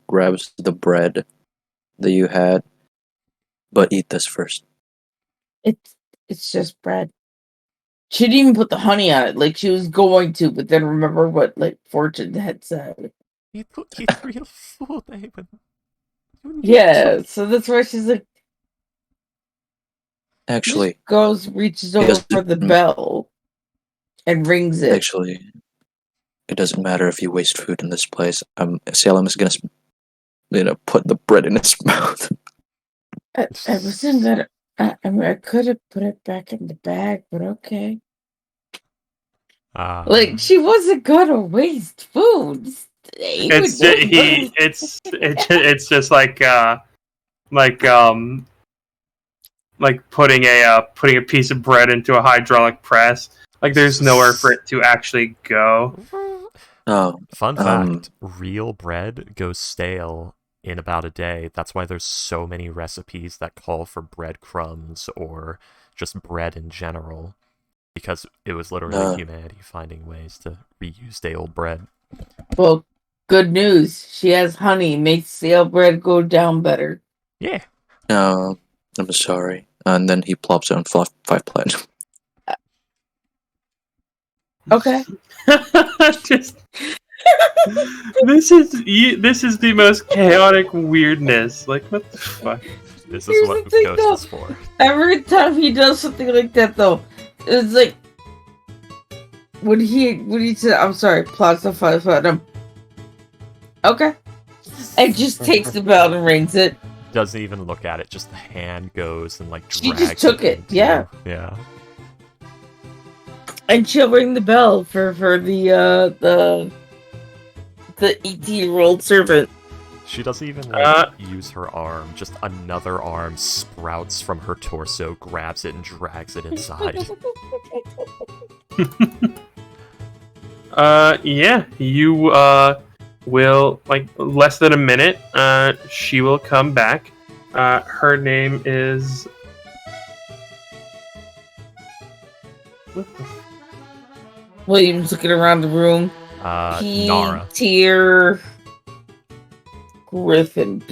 grabs the bread that you had, but eat this first. It's just bread. She didn't even put the honey on it, like she was going to, but then remember what Fortune had said. He's real fool, David. Yeah, so that's why she's like. Actually, reaches over for the bell and rings it. Actually, it doesn't matter if you waste food in this place. Salem is gonna put the bread in his mouth. I wasn't gonna. I could have put it back in the bag, but okay. She wasn't gonna waste food. It's just like putting a piece of bread into a hydraulic press. Like there's nowhere for it to actually go. Fun fact: real bread goes stale in about a day. That's why there's so many recipes that call for breadcrumbs or just bread in general, because it was literally humanity finding ways to reuse day old bread. Well, good news. She has honey. Makes stale bread go down better. Yeah. No, I'm sorry. And then he plops down 5 platinum. Okay. This is the most chaotic weirdness. Like, what the fuck? This is what Ghost is for. Every time he does something like that, though, it's like when he said, "I'm sorry, plots of 5 platinum." Okay, and just takes the bell and rings it. Doesn't even look at it. Just the hand goes and drags. She just took it. Yeah. Yeah. And she'll ring the bell for the 18-year-old servant. She doesn't even use her arm. Just another arm sprouts from her torso, grabs it, and drags it inside. Yeah, you will, less than a minute, she will come back. Her name is... What the... William's looking around the room. Nara. Peter Griffin.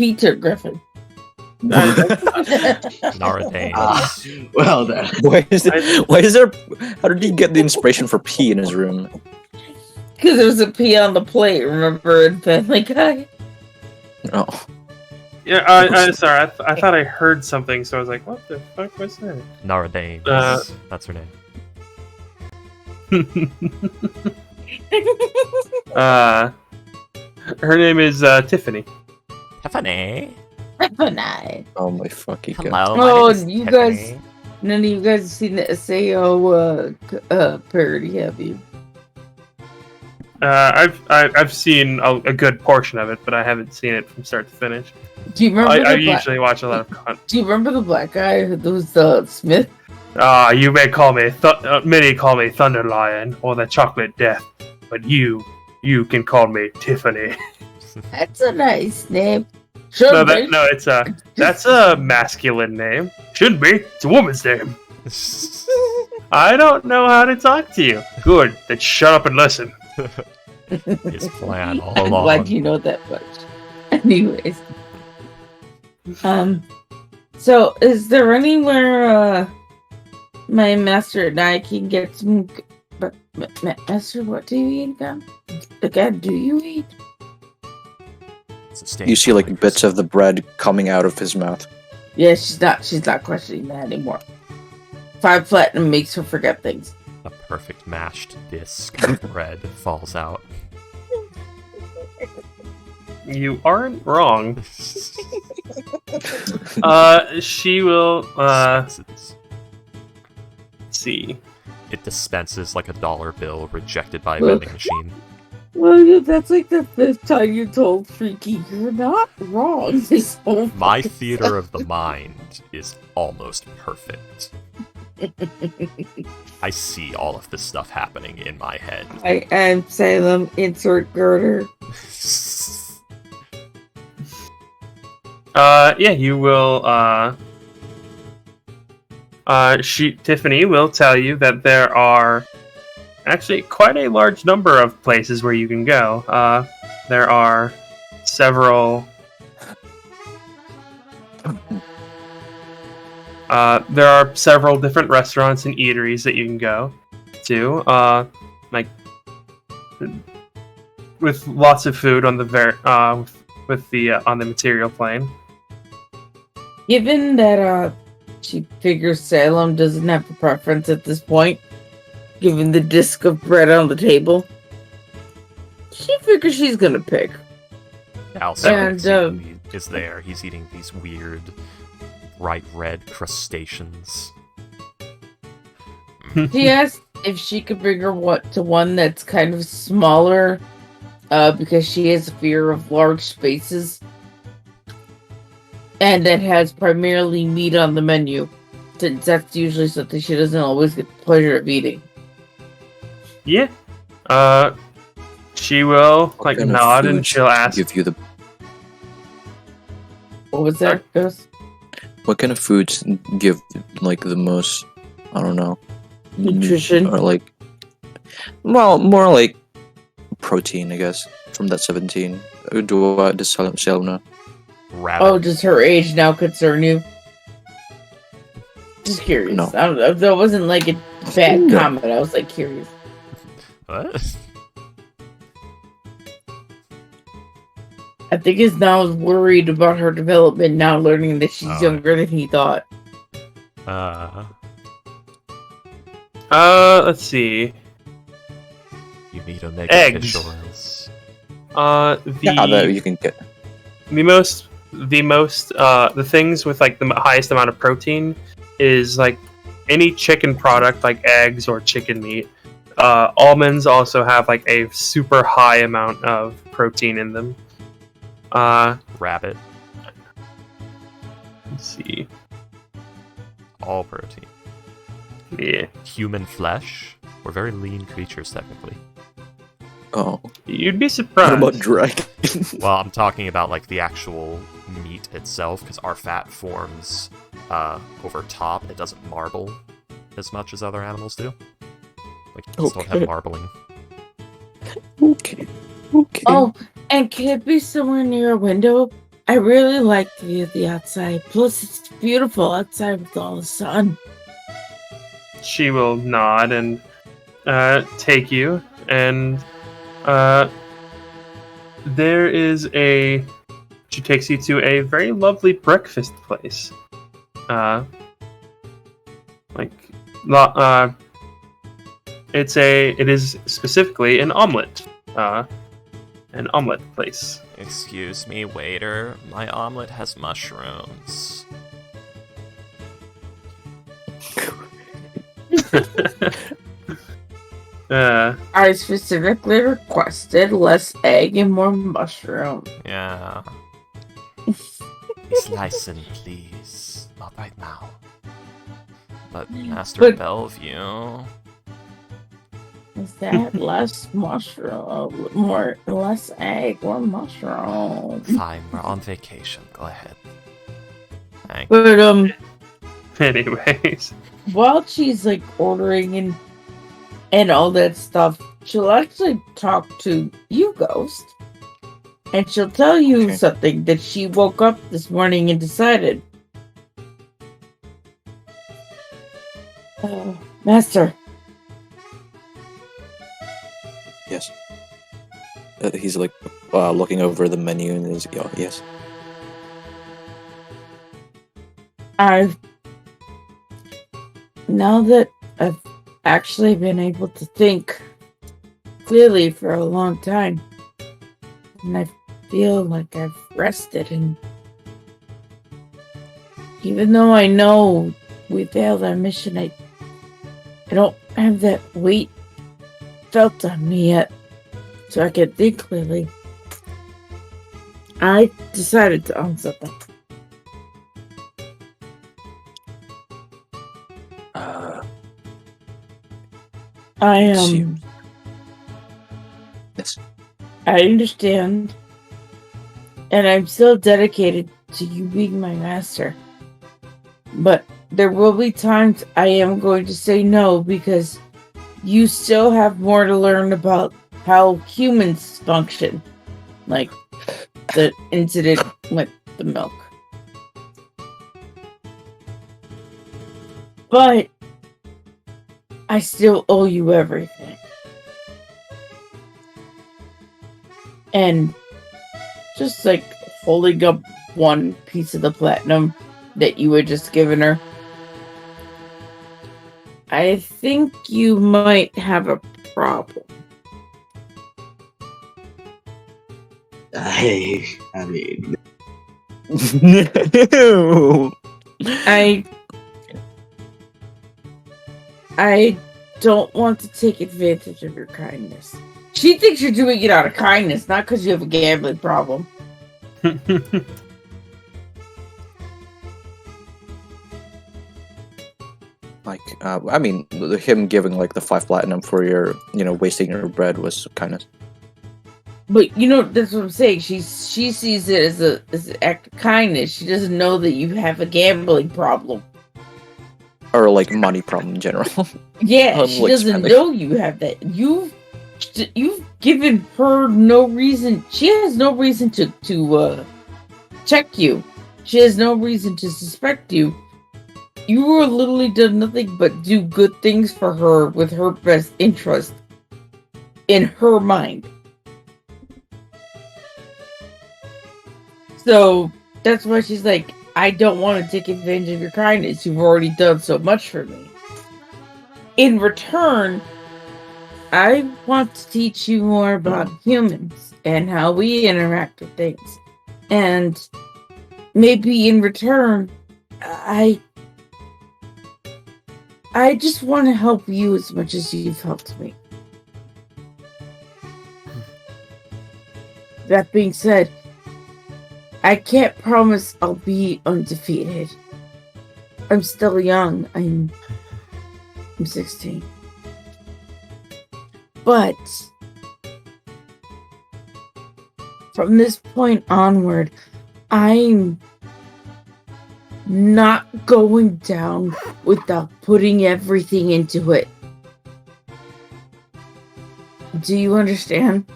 Naradanes. Well then. Why is there? How did he get the inspiration for pee in his room? Because there was a pee on the plate, remember, in Family Guy? Oh, Yeah, I'm sorry. I thought I heard something, so I was like, "What the fuck was that?" Naradanes. That's her name. Her name is Tiffany. Tiffany. Tiffany. oh my fucking god! Hello. Oh, my name is you Tiffany. guys- None of you guys have seen the SAO parody, have you? I've seen a good portion of it, but I haven't seen it from start to finish. Do you remember I the black- usually watch a lot of content. Do you remember the black guy who was Smith? You may call me, many call me Thunder Lion or the Chocolate Death, but you can call me Tiffany. That's a nice name. Sure, That's a masculine name. Shouldn't be. It's a woman's name. I don't know how to talk to you. Good. Then shut up and listen. His plan all I'm along. glad you know that much. Anyways. So is there anywhere my master and I can get some Master, what do you eat again? Again, do you eat? You see like bits of the bread coming out of his mouth. Yeah, she's not questioning that anymore. 5 platinum makes her forget things. A perfect mashed disc of bread falls out. You aren't wrong. She will. Let's see. It dispenses like a dollar bill rejected by a vending machine. Well, that's like the 5th time you told Freaky you're not wrong. This whole My fucking theater of the mind is almost perfect. I see all of this stuff happening in my head. I am Salem, insert girder. Yeah, you will. Tiffany will tell you that there are actually quite a large number of places where you can go. There are several. There are several different restaurants and eateries that you can go to. Like with lots of food on the on the material plane. Given that she figures Salem doesn't have a preference at this point, given the disc of bread on the table, she figures she's gonna pick. Alcide is there. He's eating these weird, bright red crustaceans. She asked if she could bring her to one that's kind of smaller, because she has a fear of large spaces, and that has primarily meat on the menu, since that's usually something she doesn't always get the pleasure of eating. Yeah. She will like nod and she'll ask. Give you the. What was that, Ghost? What kind of foods give like the most? I don't know. Nutrition, or like, well, more like protein, I guess, from that 17. Does Salem know? Rabbit. Oh, does her age now concern you? Just curious. No. I don't know. That wasn't like a bad comment. I was like curious. What? I think he's now worried about her development now, learning that she's younger than he thought. Let's see. You need omega Eggs. fish oils. That you can get. The things with like the highest amount of protein is like any chicken product, like eggs or chicken meat. Almonds also have like a super high amount of protein in them. Rabbit. Let's see. All protein. Yeah. Human flesh. We're very lean creatures, technically. Oh, You'd be surprised. what about dragon? Well, I'm talking about like the actual meat itself, because our fat forms over top. It doesn't marble as much as other animals do. Like, you just don't have marbling. Okay. Oh, and can it be somewhere near a window? I really like the view of the outside. Plus, it's beautiful outside with all the sun. She will nod and take you, and there is a. She takes you to a very lovely breakfast place. It is specifically an omelet place. Excuse me, waiter. My omelet has mushrooms. I specifically requested less egg and more mushroom. Yeah. Slicing, please. Not right now. But Master Bellevue. Is that less mushroom, less egg, or mushroom? Fine, we're on vacation. Go ahead. Thank But Anyways, while she's like ordering and all that stuff, she'll actually talk to you, Ghost, and she'll tell you something that she woke up this morning and decided. Master. Yes. He's like looking over the menu and he's yes. Now that I've actually been able to think clearly for a long time, and I feel like I've rested, and even though I know we failed our mission, I don't have that weight felt on me yet, so I can think clearly. I decided to own something. Yes. I understand, and I'm still dedicated to you being my master. But there will be times I am going to say no, because you still have more to learn about how humans function, like the incident with the milk. But I still owe you everything. And just like holding up one piece of the platinum that you had just given her, I think you might have a problem. I mean, I don't want to take advantage of your kindness. She thinks you're doing it out of kindness, not because you have a gambling problem. Like, I mean, him giving like the 5 platinum for your, wasting your bread was kindness. But that's what I'm saying. She sees it as an act of kindness. She doesn't know that you have a gambling problem. Or like money problem in general. Yeah, she doesn't know you have that. You've given her no reason. She has no reason to check you. She has no reason to suspect you. You were literally done nothing but do good things for her with her best interest in her mind. So that's why she's like, I don't want to take advantage of your kindness. You've already done so much for me. In return, I want to teach you more about humans and how we interact with things. And maybe in return, I just want to help you as much as you've helped me. That being said, I can't promise I'll be undefeated. I'm still young. I'm 16. But from this point onward, I'm not going down without putting everything into it. Do you understand?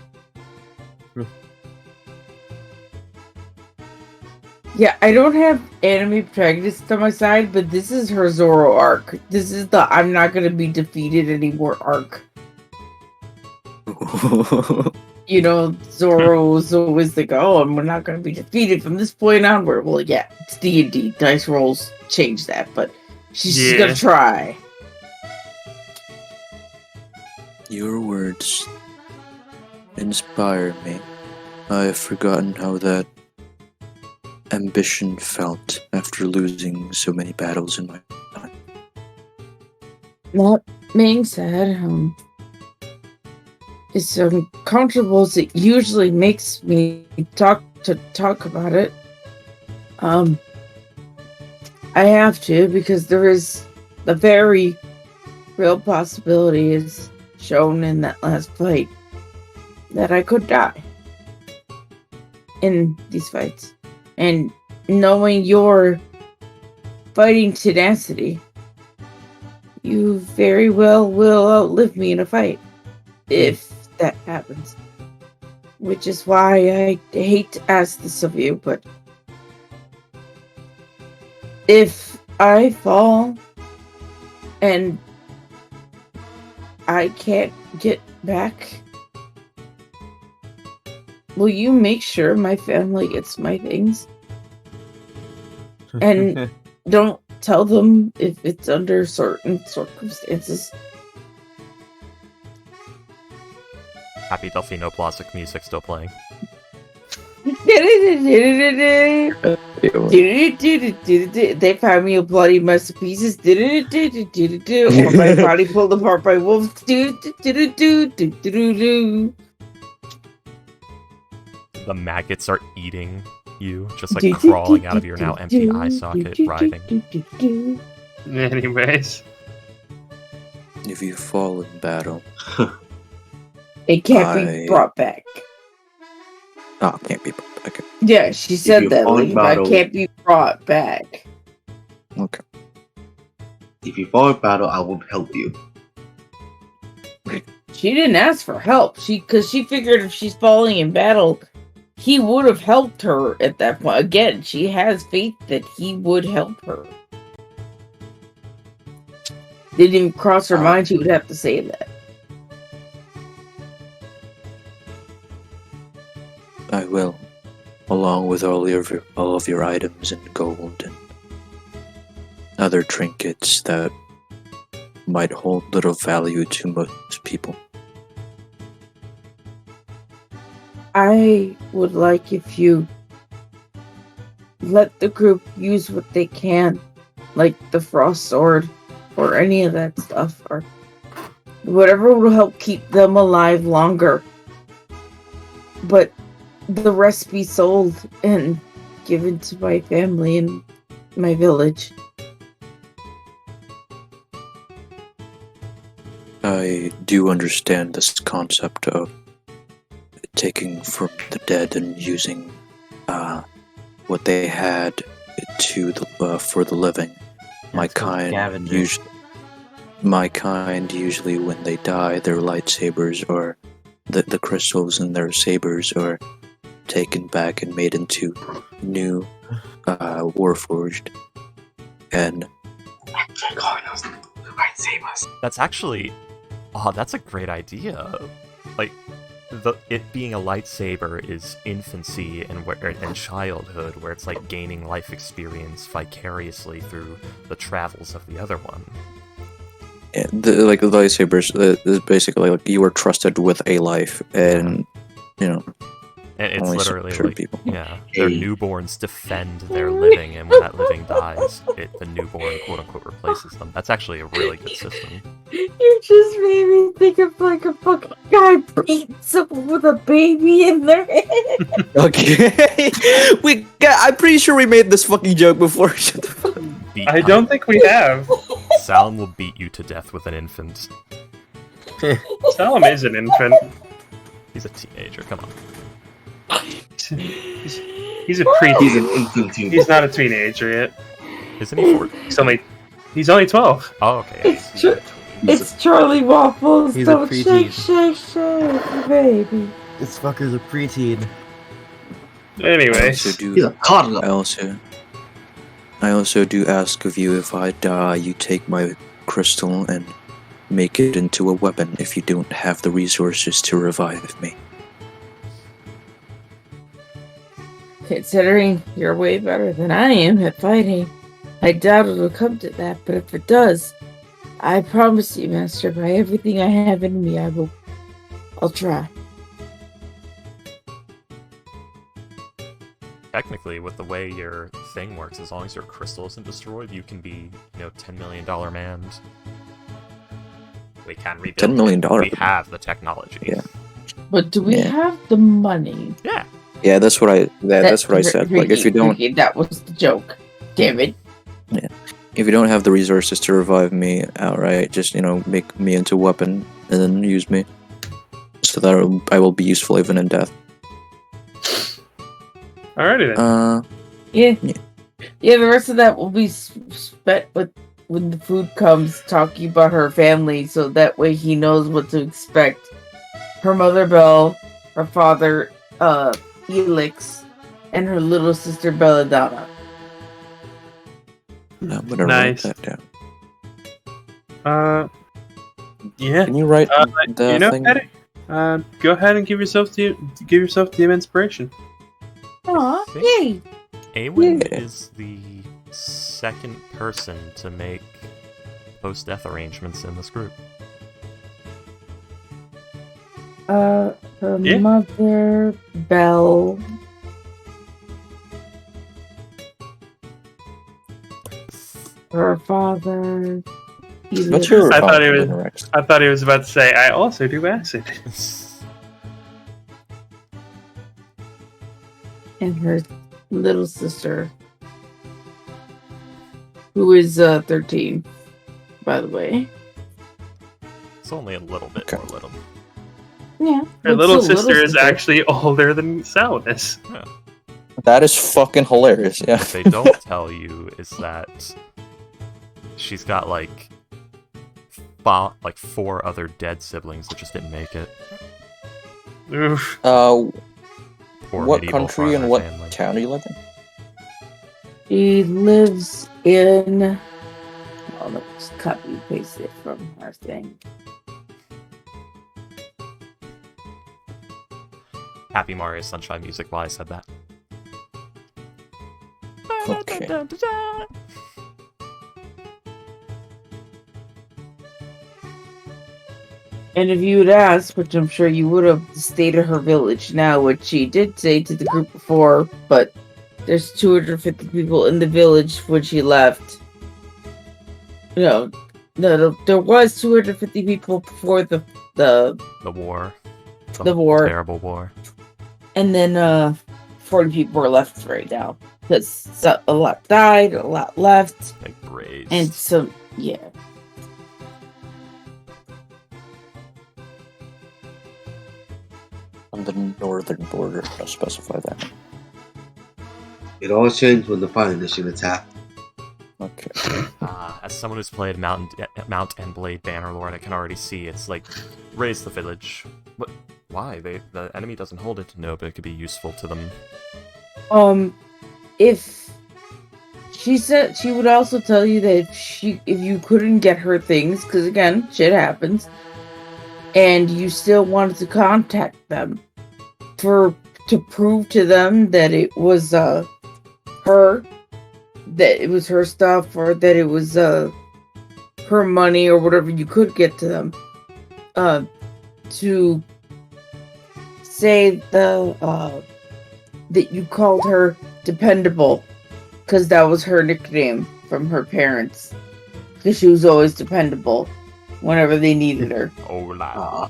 Yeah, I don't have anime protagonist on my side, but this is her Zoro arc. This is the I'm not gonna be defeated anymore arc. You know, Zoro's always like, oh, we're not gonna be defeated from this point onward. Well, yeah, it's D&D. Dice rolls change that, but she's just gonna try. Your words inspire me. I have forgotten how that ambition felt after losing so many battles in my life. Not being said, it's uncomfortable as it usually makes me talk about it. I have to, because there is a very real possibility is shown in that last fight that I could die in these fights. And knowing your fighting tenacity, you very well will outlive me in a fight. If that happens. Which is why I hate to ask this of you, but if I fall and I can't get back, will you make sure my family gets my things? And don't tell them if it's under certain circumstances. Happy Delphino Plastic music still playing. They found me a bloody mess of pieces. Or my body pulled apart by wolves. The maggots are eating you, just like crawling out of your now empty eye socket, writhing. Anyways. If you fall in battle, it can't be brought back. Oh, it can't be brought back. Yeah, she said that. Like, I can't be brought back. Okay. If you fall in battle, I won't help you. She didn't ask for help. Because she figured if she's falling in battle, he would have helped her at that point. Again, she has faith that he would help her. Didn't even cross her mind she would have to say that. I will, along with all of your items and gold and other trinkets that might hold little value to most people. I would like if you let the group use what they can, like the frost sword or any of that stuff, or whatever will help keep them alive longer. But the rest be sold and given to my family and my village. I do understand this concept of taking from the dead and using what they had to for the living. My kind usually when they die, their lightsabers or the crystals in their sabers are taken back and made into new warforged. And That's actually, that's a great idea. Like, it being a lightsaber is infancy and childhood, where it's like gaining life experience vicariously through the travels of the other one. the lightsabers is basically like you are trusted with a life, and you know. And it's literally like, people. yeah, their newborns defend their living, and when that living dies, the newborn quote-unquote replaces them. That's actually a really good system. You just made me think of like a fucking guy beating someone with a baby in their head. Okay. I'm pretty sure we made this fucking joke before. Shut the fuck up. I don't think we have. Salem will beat you to death with an infant. Salem is an infant. He's a teenager, come on. He's a preteen. He's an infant too. He's not a teenager yet. Isn't he 14? He's only 12. Oh, okay. It's Charlie Waffles. He's a Don't preteen. shake, baby. This fucker's a preteen. Anyways, He's a toddler. I also do ask of you, if I die, you take my crystal and make it into a weapon if you don't have the resources to revive me. Considering you're way better than I am at fighting, I doubt it'll come to that, but if it does, I promise you, Master, by everything I have in me, I'll try. Technically, with the way your thing works, as long as your crystal isn't destroyed, you can be, $10 million man. We can rebuild $10 million. We have the technology. Yeah. But do we have the money? Yeah. Yeah, that's what I said. Like, if you don't, Ricky, that was the joke. Damn it. yeah, if you don't have the resources to revive me outright, just make me into a weapon and then use me, so that I will be useful even in death. alrighty then. Yeah, the rest of that will be spent with when the food comes, talking about her family, so that way he knows what to expect. Her mother, Belle, her father, Felix, and her little sister, Belladonna. I'm gonna Nice. write that down. Yeah. Can you write the thing? Eddie, go ahead and give yourself the inspiration. Aw, think- yay! Awen Yeah. is the second person to make post-death arrangements in this group. Her Yeah. mother, Belle. Her father, Felix. What's your? I thought it was- Rex. I thought he was about to say, I also do acid. and her little sister, who is 13, by the way. It's only a little bit Okay. more little. Yeah. Her but little still, sister is actually older than Salinus. That is fucking hilarious. Yeah. What they don't tell you is that she's got like 4 other dead siblings that just didn't make it. Oof. Poor What medieval country and farmer what family. town do you live in? She lives in. Well, let's copy and paste it from our thing. Happy Mario Sunshine music while I said that. Okay. And if you had asked, which I'm sure you would have, the state of her village now, which she did say to the group before, but there's 250 people in the village when she left. No, there was 250 people before the war. The war. Terrible war. And then 40 people were left right now. Because a lot died, a lot left. Like raised. And some, yeah. On the northern border, I'll specify that. It all changed when the Fire Nation attacked. Okay. As someone who's played Mount and Blade Bannerlord, I can already see it's like raise the village. What? Why? The enemy doesn't hold it. No, but it could be useful to them. If she said, she would also tell you that if you couldn't get her things, because again, shit happens, and you still wanted to contact them to prove to them that it was her, that it was her stuff, or that it was her money or whatever, you could get to them to say that you called her dependable, because that was her nickname from her parents, because she was always dependable whenever they needed her. Oh, la.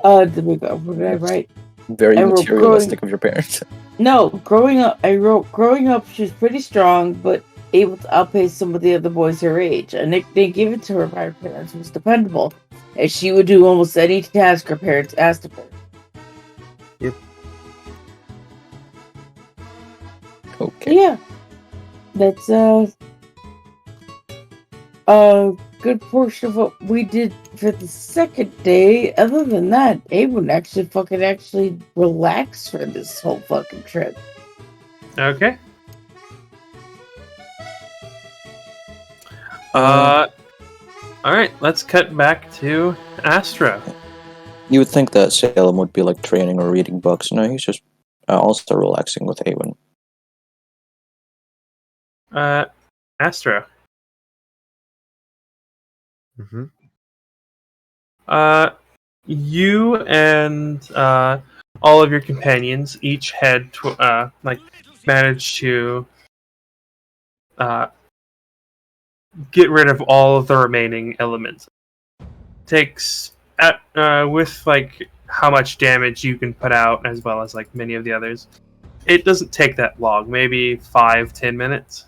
Did we go? What did I write? Very I wrote materialistic of your parents. No, growing up, she was pretty strong, but able to outpace some of the other boys her age. A nickname given to her by her parents was dependable, as she would do almost any task her parents asked of her. Yep. Okay. Yeah. That's good portion of what we did for the second day. Other than that, Awen actually relaxed for this whole fucking trip. Okay. All right. Let's cut back to Astra. You would think that Salem would be like training or reading books. No, he's just also relaxing with Awen. Astra. Mm-hmm. You and all of your companions each had managed to get rid of all of the remaining elements. Takes with like how much damage you can put out, as well as like many of the others. It doesn't take that long, maybe 5-10 minutes.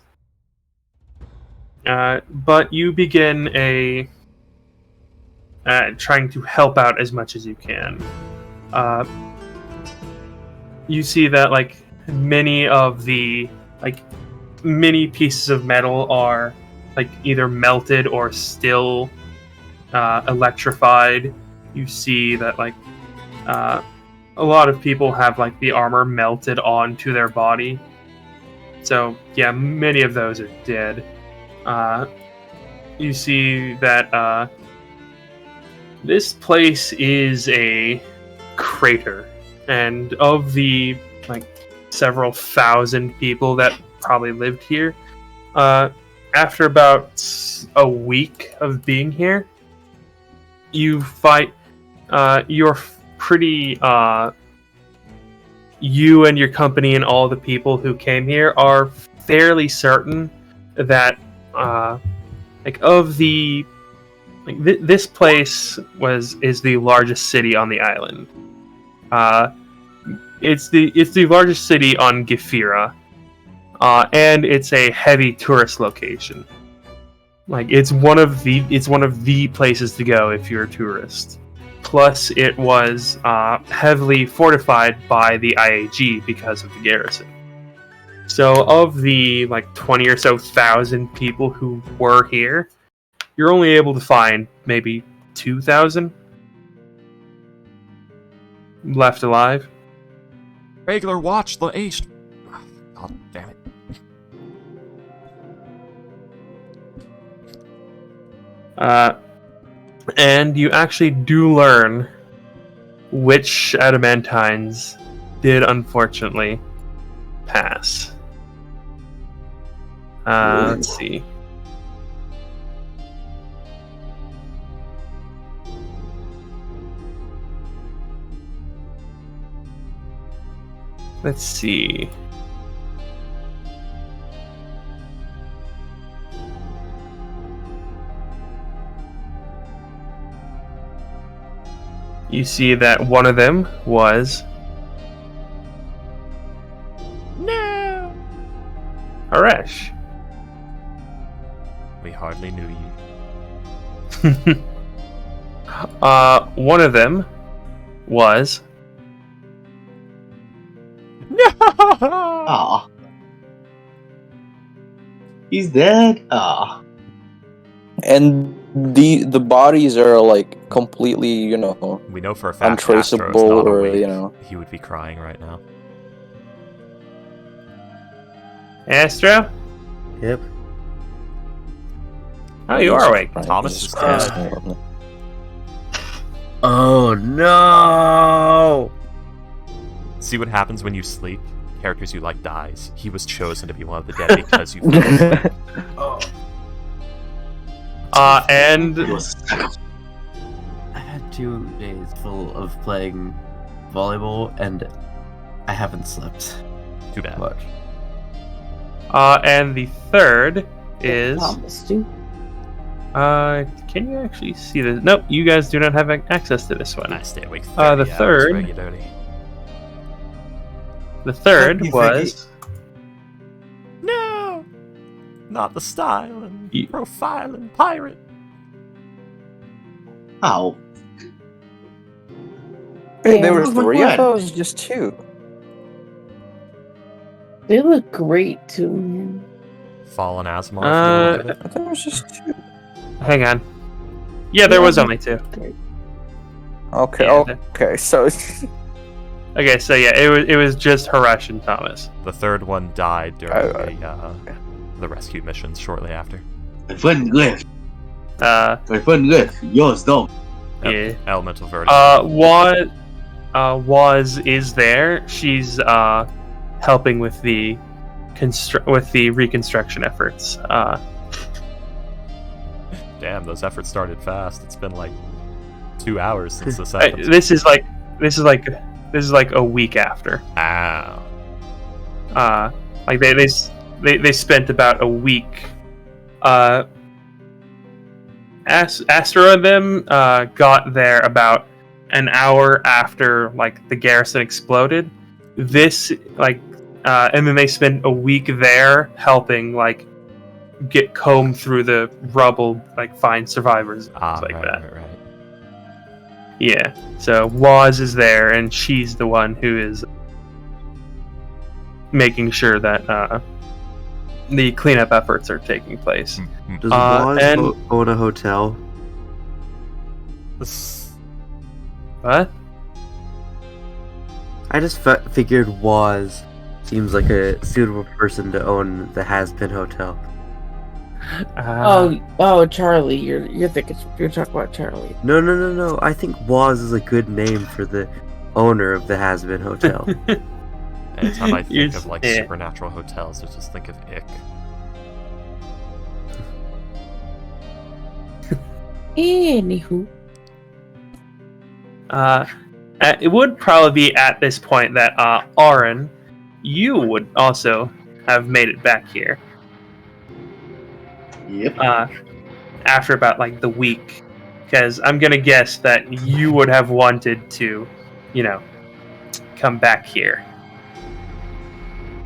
But you begin trying to help out as much as you can. You see that like many of the many pieces of metal are like either melted or still electrified. You see that like a lot of people have like the armor melted onto their body. So yeah, many of those are dead. You see that this place is a crater, and of the like several thousand people that probably lived here, after about a week of being here, you fight. You're pretty. You and your company and all the people who came here are fairly certain that, this place is the largest city on the island. It's the largest city on Gefira, and it's a heavy tourist location. Like it's one of the places to go if you're a tourist. Plus, it was heavily fortified by the IAG because of the garrison. So, of the 20 or so thousand people who were here, you're only able to find maybe 2,000 left alive. Regular watch the east. God damn it. And you actually do learn which adamantines did unfortunately pass. Let's see. Let's see. You see that one of them was... No! Haresh. We hardly knew you. One of them was... No! Ah. He's dead? Ah. And the bodies are completely, We know for a fact untraceable, Astro's not or awake. He would be crying right now. Astro? Yep. Oh, you are awake. Thomas is dead. Oh no! See what happens when you sleep? Characters you like dies. He was chosen to be one of the dead because you fell asleep. And I had 2 days full of playing volleyball, and I haven't slept Too bad. much. and the third is... Thomas, too. Can you actually see this? Nope, you guys do not have access to this one. I stay awake 30 The hours third- regularly. The third Thingy. was... No! Not the style and Ye- profile and pirate. Ow. Wait, there were Oh my 3? I God. thought it was just 2. They look great too, man. Fallen Asimov. Uh, you know, I thought it was just 2. Hang on. Yeah, there was only 2. Okay, Yeah, okay, so Okay, so yeah, it was just Haresh and Thomas. The third one died during the rescue missions shortly after. My friend left. Uh, Yours don't. yeah. Elemental vertigo. Waz is there. She's helping with the reconstruction efforts. Damn, those efforts started fast. It's been like 2 hours since this happened. This is like a week after. Ow. Like they spent about a week. Astro and them got there about an hour after like the garrison exploded. This and then they spent a week there helping like get combed through the rubble, like find survivors, things like that. Right. Yeah. So Waz is there, and she's the one who is making sure that the cleanup efforts are taking place. Does Waz and- own a hotel? What? I just figured Waz seems like a suitable person to own the Has-Been Hotel. Oh, Charlie, you're thinking you're talking about Charlie. No. I think Waz is a good name for the owner of the Has-Been Hotel. Anytime I think of Yeah. supernatural hotels, I just think of Ick. Anywho. It would probably be at this point that Aaron, you would also have made it back here. Yep. After about like the week, because I'm gonna guess that you would have wanted to, come back here.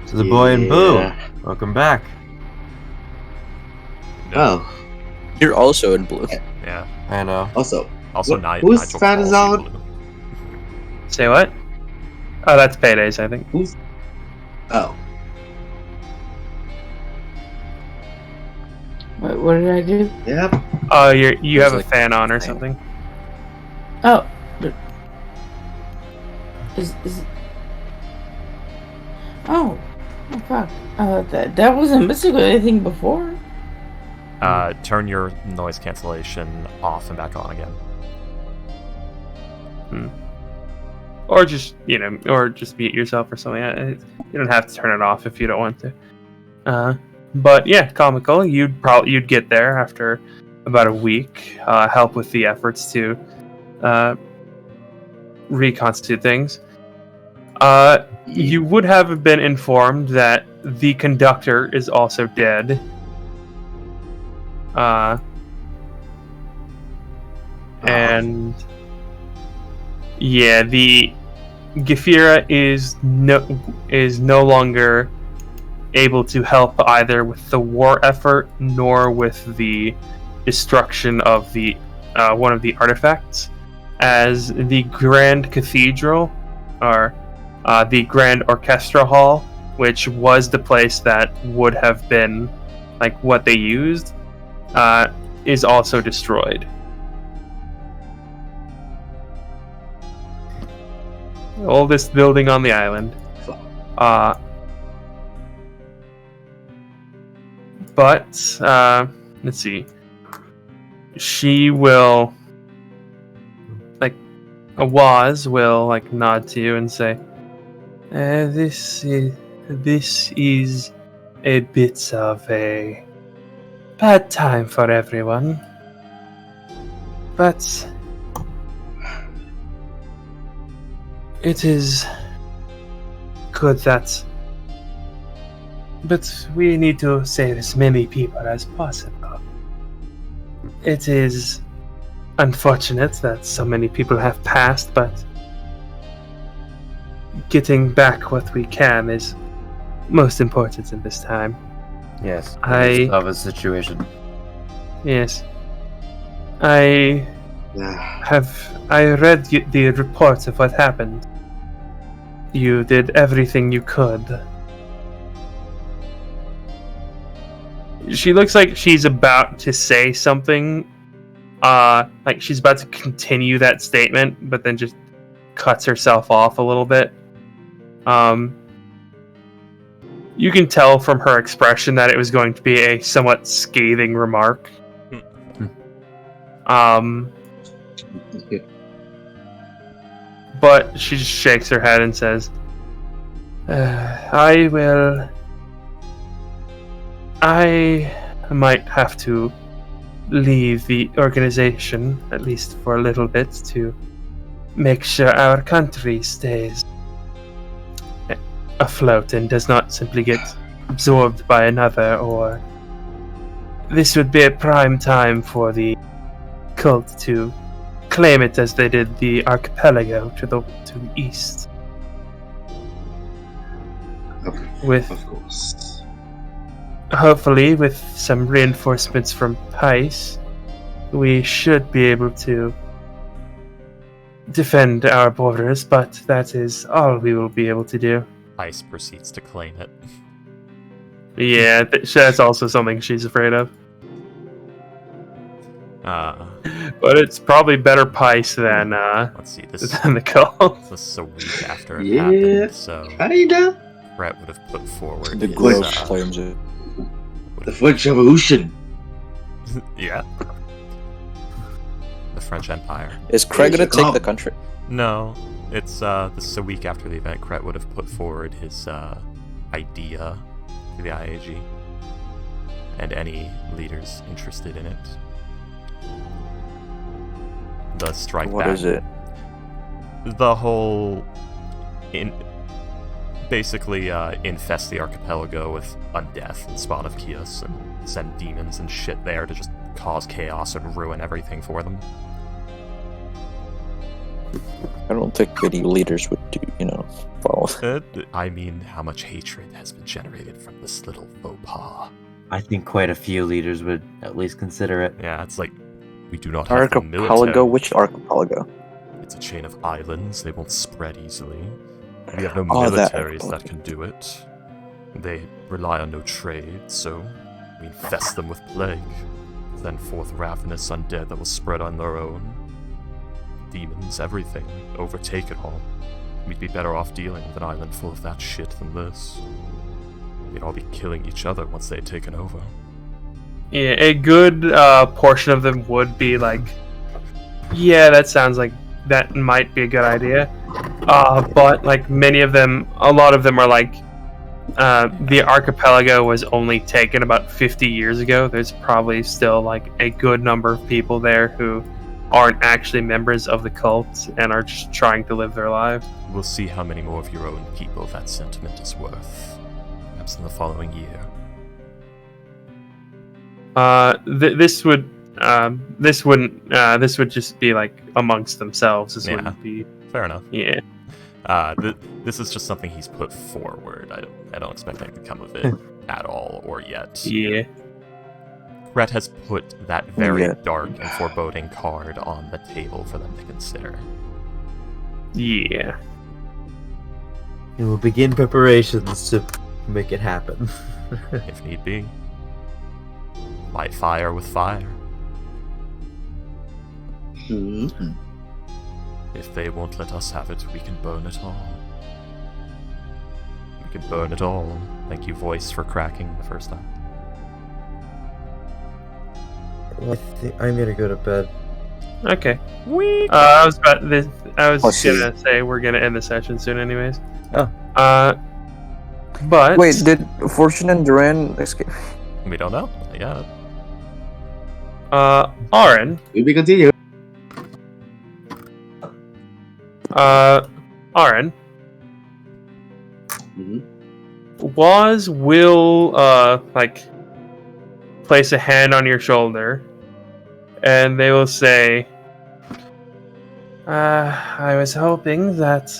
To the boy and Boo. Yeah. Welcome back. Oh, you're also in blue. Yeah. I know. also, Also, whose Nigel fan is calls you on? blue. Say what? Oh, that's Paydays, I think. Oh, What did I do? yep. Oh, you have a like- fan on or something. Oh. Is Oh fuck. That wasn't missing anything before. Turn your noise cancellation off and back on again. Or just or just mute yourself or something. You don't have to turn it off if you don't want to. But yeah, comical. You'd get there after about a week. Help with the efforts to reconstitute things. You would have been informed that the conductor is also dead. And yeah, the Gefira is no longer able to help either with the war effort nor with the destruction of the one of the artifacts, as the Grand Cathedral or the Grand Orchestra Hall, which was the place that would have been like what they used, is also destroyed. Oldest building on the island. But let's see. She will, Waz will nod to you and say, "This is a bit of a bad time for everyone, but it is good that. But we need to save as many people as possible. It is unfortunate that so many people have passed, but getting back what we can is most important in this time." Yes. I- Of a situation. Yes. I read the reports of what happened. You did everything you could. She looks like she's about to say something, like she's about to continue that statement, but then just cuts herself off a little bit. You can tell from her expression that it was going to be a somewhat scathing remark. But she just shakes her head and says, I might have to leave the organization, at least for a little bit, to make sure our country stays afloat and does not simply get absorbed by another, or this would be a prime time for the cult to claim it as they did the archipelago to the east. Of course. Hopefully, with some reinforcements from Pice, we should be able to defend our borders, but that is all we will be able to do. Ice proceeds to claim it. Yeah, that's also something she's afraid of. But it's probably better Pice than Let's see, than the cult. This is a week after it happened, so Kinda. Brett would have put forward The his, Grove claims it. The French Revolution. yeah. The French Empire. Is Craig gonna take the country? No, it's this is a week after the event. Kret would have put forward his idea to the IAG and any leaders interested in it. The strike What back. is it? The whole basically infest the archipelago with undeath and spawn of Kios and send demons and shit there to just cause chaos and ruin everything for them. I don't think any leaders would follow. I mean, how much hatred has been generated from this little faux pas. I think quite a few leaders would at least consider it. Yeah, it's like, we do not have the military. Archipelago? Which archipelago? It's a chain of islands, they won't spread easily. We have no that militaries that archipelago. can do it. They rely on no trade, so we infest them with plague. Then forth ravenous undead that will spread on their own. Demons, everything. Overtake it all. We'd be better off dealing with an island full of that shit than this. They'd all be killing each other once they'd taken over. Yeah, a good portion of them would be like, yeah, that sounds like that might be a good idea. But like many of them, a lot of them are like, the archipelago was only taken about 50 years ago. There's probably still like a good number of people there who aren't actually members of the cult and are just trying to live their lives. We'll see how many more of your own people that sentiment is worth. Perhaps in the following year. This would just be like amongst themselves. This Yeah. wouldn't be. Fair enough. Yeah. This is just something he's put forward. I don't expect anything to come of it at all or yet. Yeah. Brett has put that very Yeah. dark and foreboding card on the table for them to consider. Yeah. And we'll begin preparations to make it happen. If need be. Light fire with fire. Mm-hmm. If they won't let us have it, we can burn it all. We can burn it all. Thank you, voice, for cracking the first time. Well, I think I'm gonna go to bed. Okay. Wee! I was gonna say we're gonna end the session soon, anyways. Oh. But Wait, did Fortune and Duran escape? We don't know. Yeah. Aaron. We continue. Aaron. Mm-hmm. Will like place a hand on your shoulder, and they will say, I was hoping that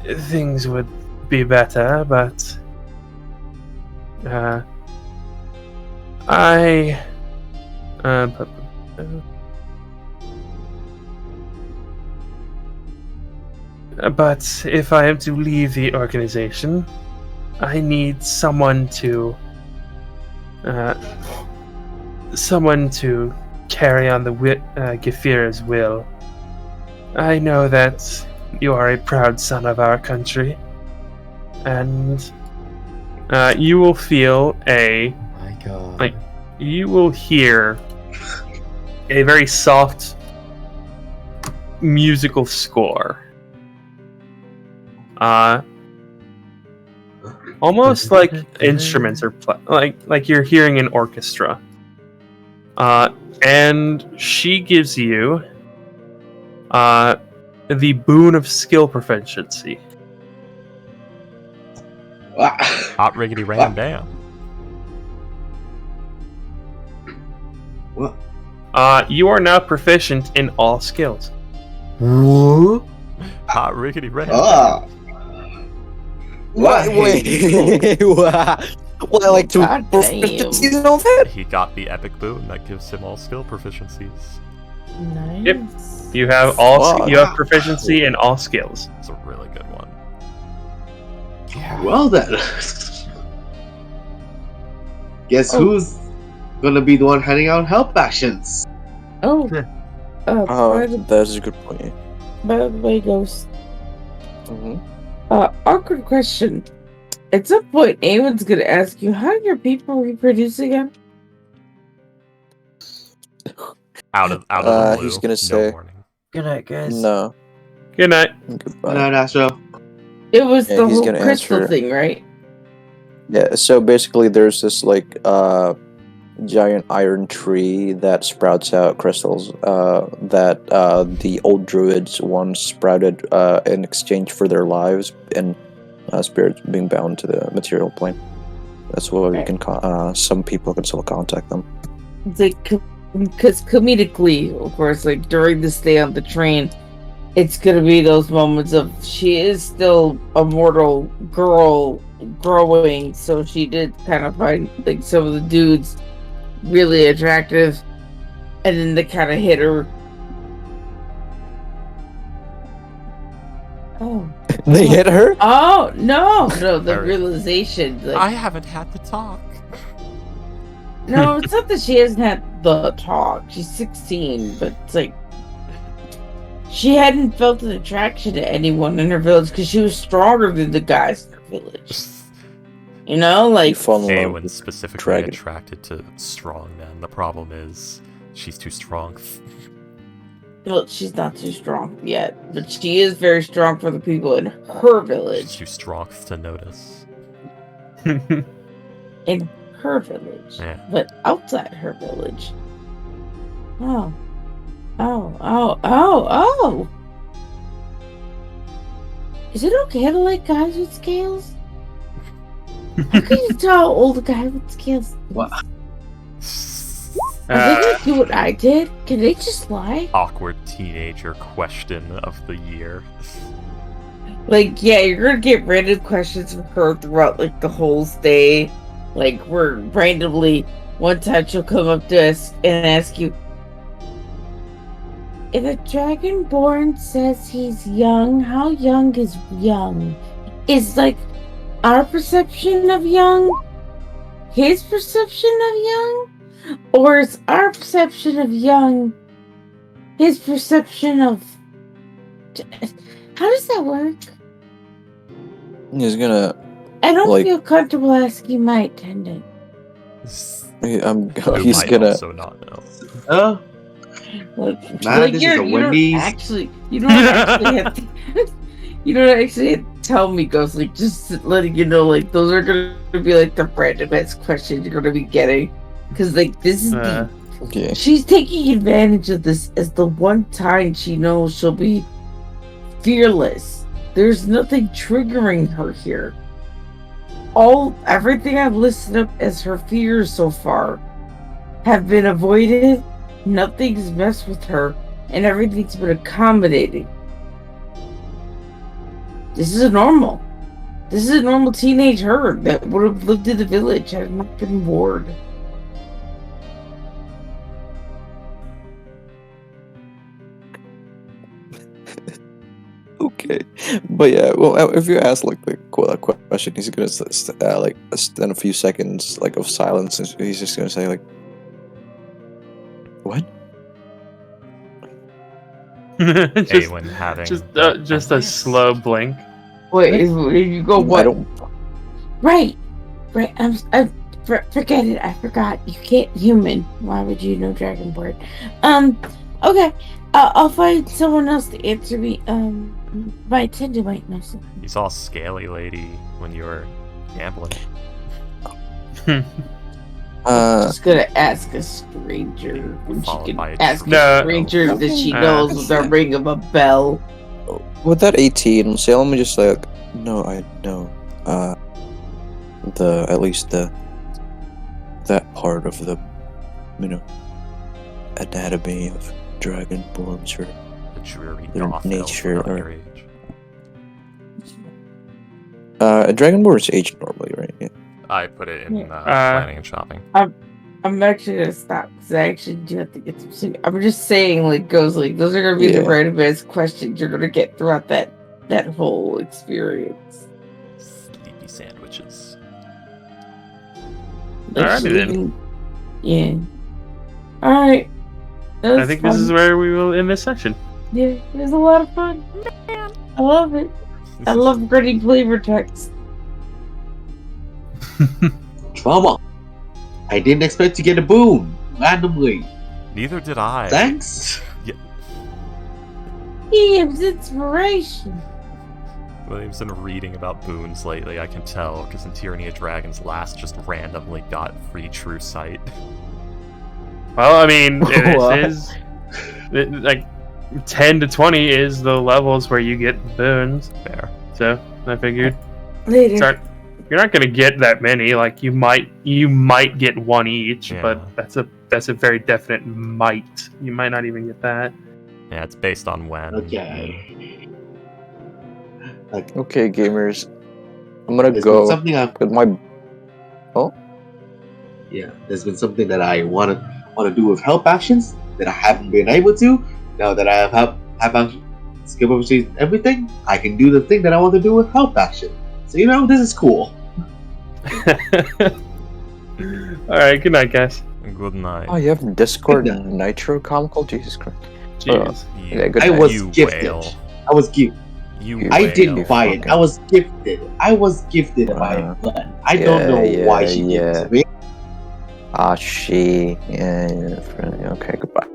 things would be better, but but if I am to leave the organization, I need someone to someone to carry on the Gefira's will. I know that you are a proud son of our country, and you will feel My God. like you will hear a very soft musical score. Almost like instruments are like you're hearing an orchestra. And she gives you the boon of skill proficiency. Hot riggedy ram damn. What? You are now proficient in all skills. What? Hot riggedy ram. Ah. Wait. What, like to God damn. proficiencies and all that? He got the epic boon that gives him all skill proficiencies. Nice. Yep. You have all. Fuck. You have proficiency in all skills. It's a really good one. Yeah. Well then. Guess who's gonna be the one handing out help actions? Oh. By the That's a good point. way, Ghost. Mm-hmm. Awkward question. At some point, Eamon's gonna ask you, how do your people reproduce again? Out of the blue. He's gonna no say- warning. Good night, guys. No. Good night. Goodbye. No, Astro. It was Yeah, the he's whole gonna crystal answer. thing, right? Yeah, so basically there's this like giant iron tree that sprouts out crystals that the old druids once sprouted in exchange for their lives and spirits being bound to the material plane. That's why you can some people can still contact them. It's like, because comedically, of course, like during the stay on the train, it's gonna be those moments of she is still a mortal girl growing, so she did kind of find like some of the dudes really attractive, and then they kind of hit her. Oh. They hit her? Oh no, the Very- realization. Like, I haven't had the talk. no, it's not that she hasn't had the talk. She's 16, but it's like she hadn't felt an attraction to anyone in her village because she was stronger than the guys in her village. You know, You like fall in love Awen's with specifically dragon. attracted to strong men. The problem is she's too strong. well, she's not too strong yet, but she is very strong for the people in her She's village. too strong to notice. In her village, Yeah. but outside her village. Oh. Is it okay to like guys with scales? How can you tell an old guy with scales? What? Are they gonna do what I did? Can they just lie? Awkward teenager question of the year. Like, yeah, you're gonna get random questions from her throughout like the whole stay. Like, we're randomly one time she'll come up to us and ask you, if a dragonborn says he's young, how young is young? Is like our perception of young his perception of young? Or is our perception of young his perception of... How does that work? He's gonna I don't Like- feel comfortable asking my attendant. You he's might gonna also not know. Like, Man, this is a you don't Wendy's. actually, you don't actually have to, you don't actually have to tell me, Ghost. Like, just letting you know, like, those are gonna be like the randomest questions you're gonna be getting, because like this is the okay. she's taking advantage of this as the one time she knows she'll be fearless. There's nothing triggering her here. Everything I've listed up as her fears so far have been avoided. Nothing's messed with her, and everything's been accommodating. This is a normal teenage her that would have lived in the village had not been bored. Okay, but yeah, well, if you ask like the question question. He's gonna like stand a few seconds like of silence, and he's just gonna say like, "What?" just, Awen having just a slow blink. Wait, you go I what? don't. Right. Forget it. I forgot. You can't human. Why would you know Dragonborn? Okay. I'll find someone else to answer me. My attendant might know something. You saw a scaly lady when you were gambling. Just gonna ask a stranger when she Followed by can a ask tree. a stranger that she knows with the ring of a bell. With that 18, Salem just like, no, I know. At least that part of the, anatomy of dragonborns or The dreary their goth nature elf about or- your age. a dragonborn is aged normally, right? Yeah. I put it in Yeah. planning and shopping. I'm actually gonna stop because I actually do have to get some sleep. I'm just saying, those are gonna be the Yeah. random ass questions you're gonna get throughout that whole experience. Sleepy sandwiches. Alrighty then. Yeah. All right. I think this is where we will end this session. Yeah, it was a lot of fun. I love it. I love gritty flavor text. Drama. I didn't expect to get a boon randomly. Neither did I. Thanks. He gives inspiration. William's been reading about boons lately, I can tell, because in Tyranny of Dragons last just randomly got free true sight. Well, I mean, like 10 to 20 is the levels where you get boons. Fair. So I figured Later. you're not gonna get that many. Like you might get one each, Yeah. but that's a very definite might. You might not even get that. Yeah, it's based on when. Okay. Okay, gamers. I'm gonna There's go been something with my. Yeah, there's been something that I want to do with help actions that I haven't been able to. Now that I have action, skill opportunities, and everything, I can do the thing that I want to do with help action. So this is cool. All right. Good night, guys. Good night. Oh, you have Discord Good night. Nitro comical? Jesus Christ. Jeez. You, Yeah, good I night. was you gifted. whale. I was gifted. You I whale. didn't buy it. fucking- I was gifted. I was gifted by a friend. I don't know why she gave it to me. Ah, she. Yeah, friendly. Okay, goodbye.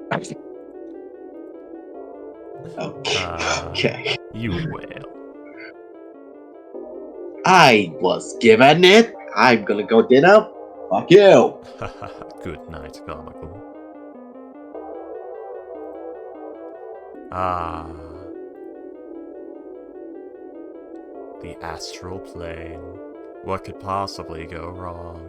Okay. You whale. I was given it. I'm gonna go dinner. Fuck you. Good night, comical. The astral plane. What could possibly go wrong?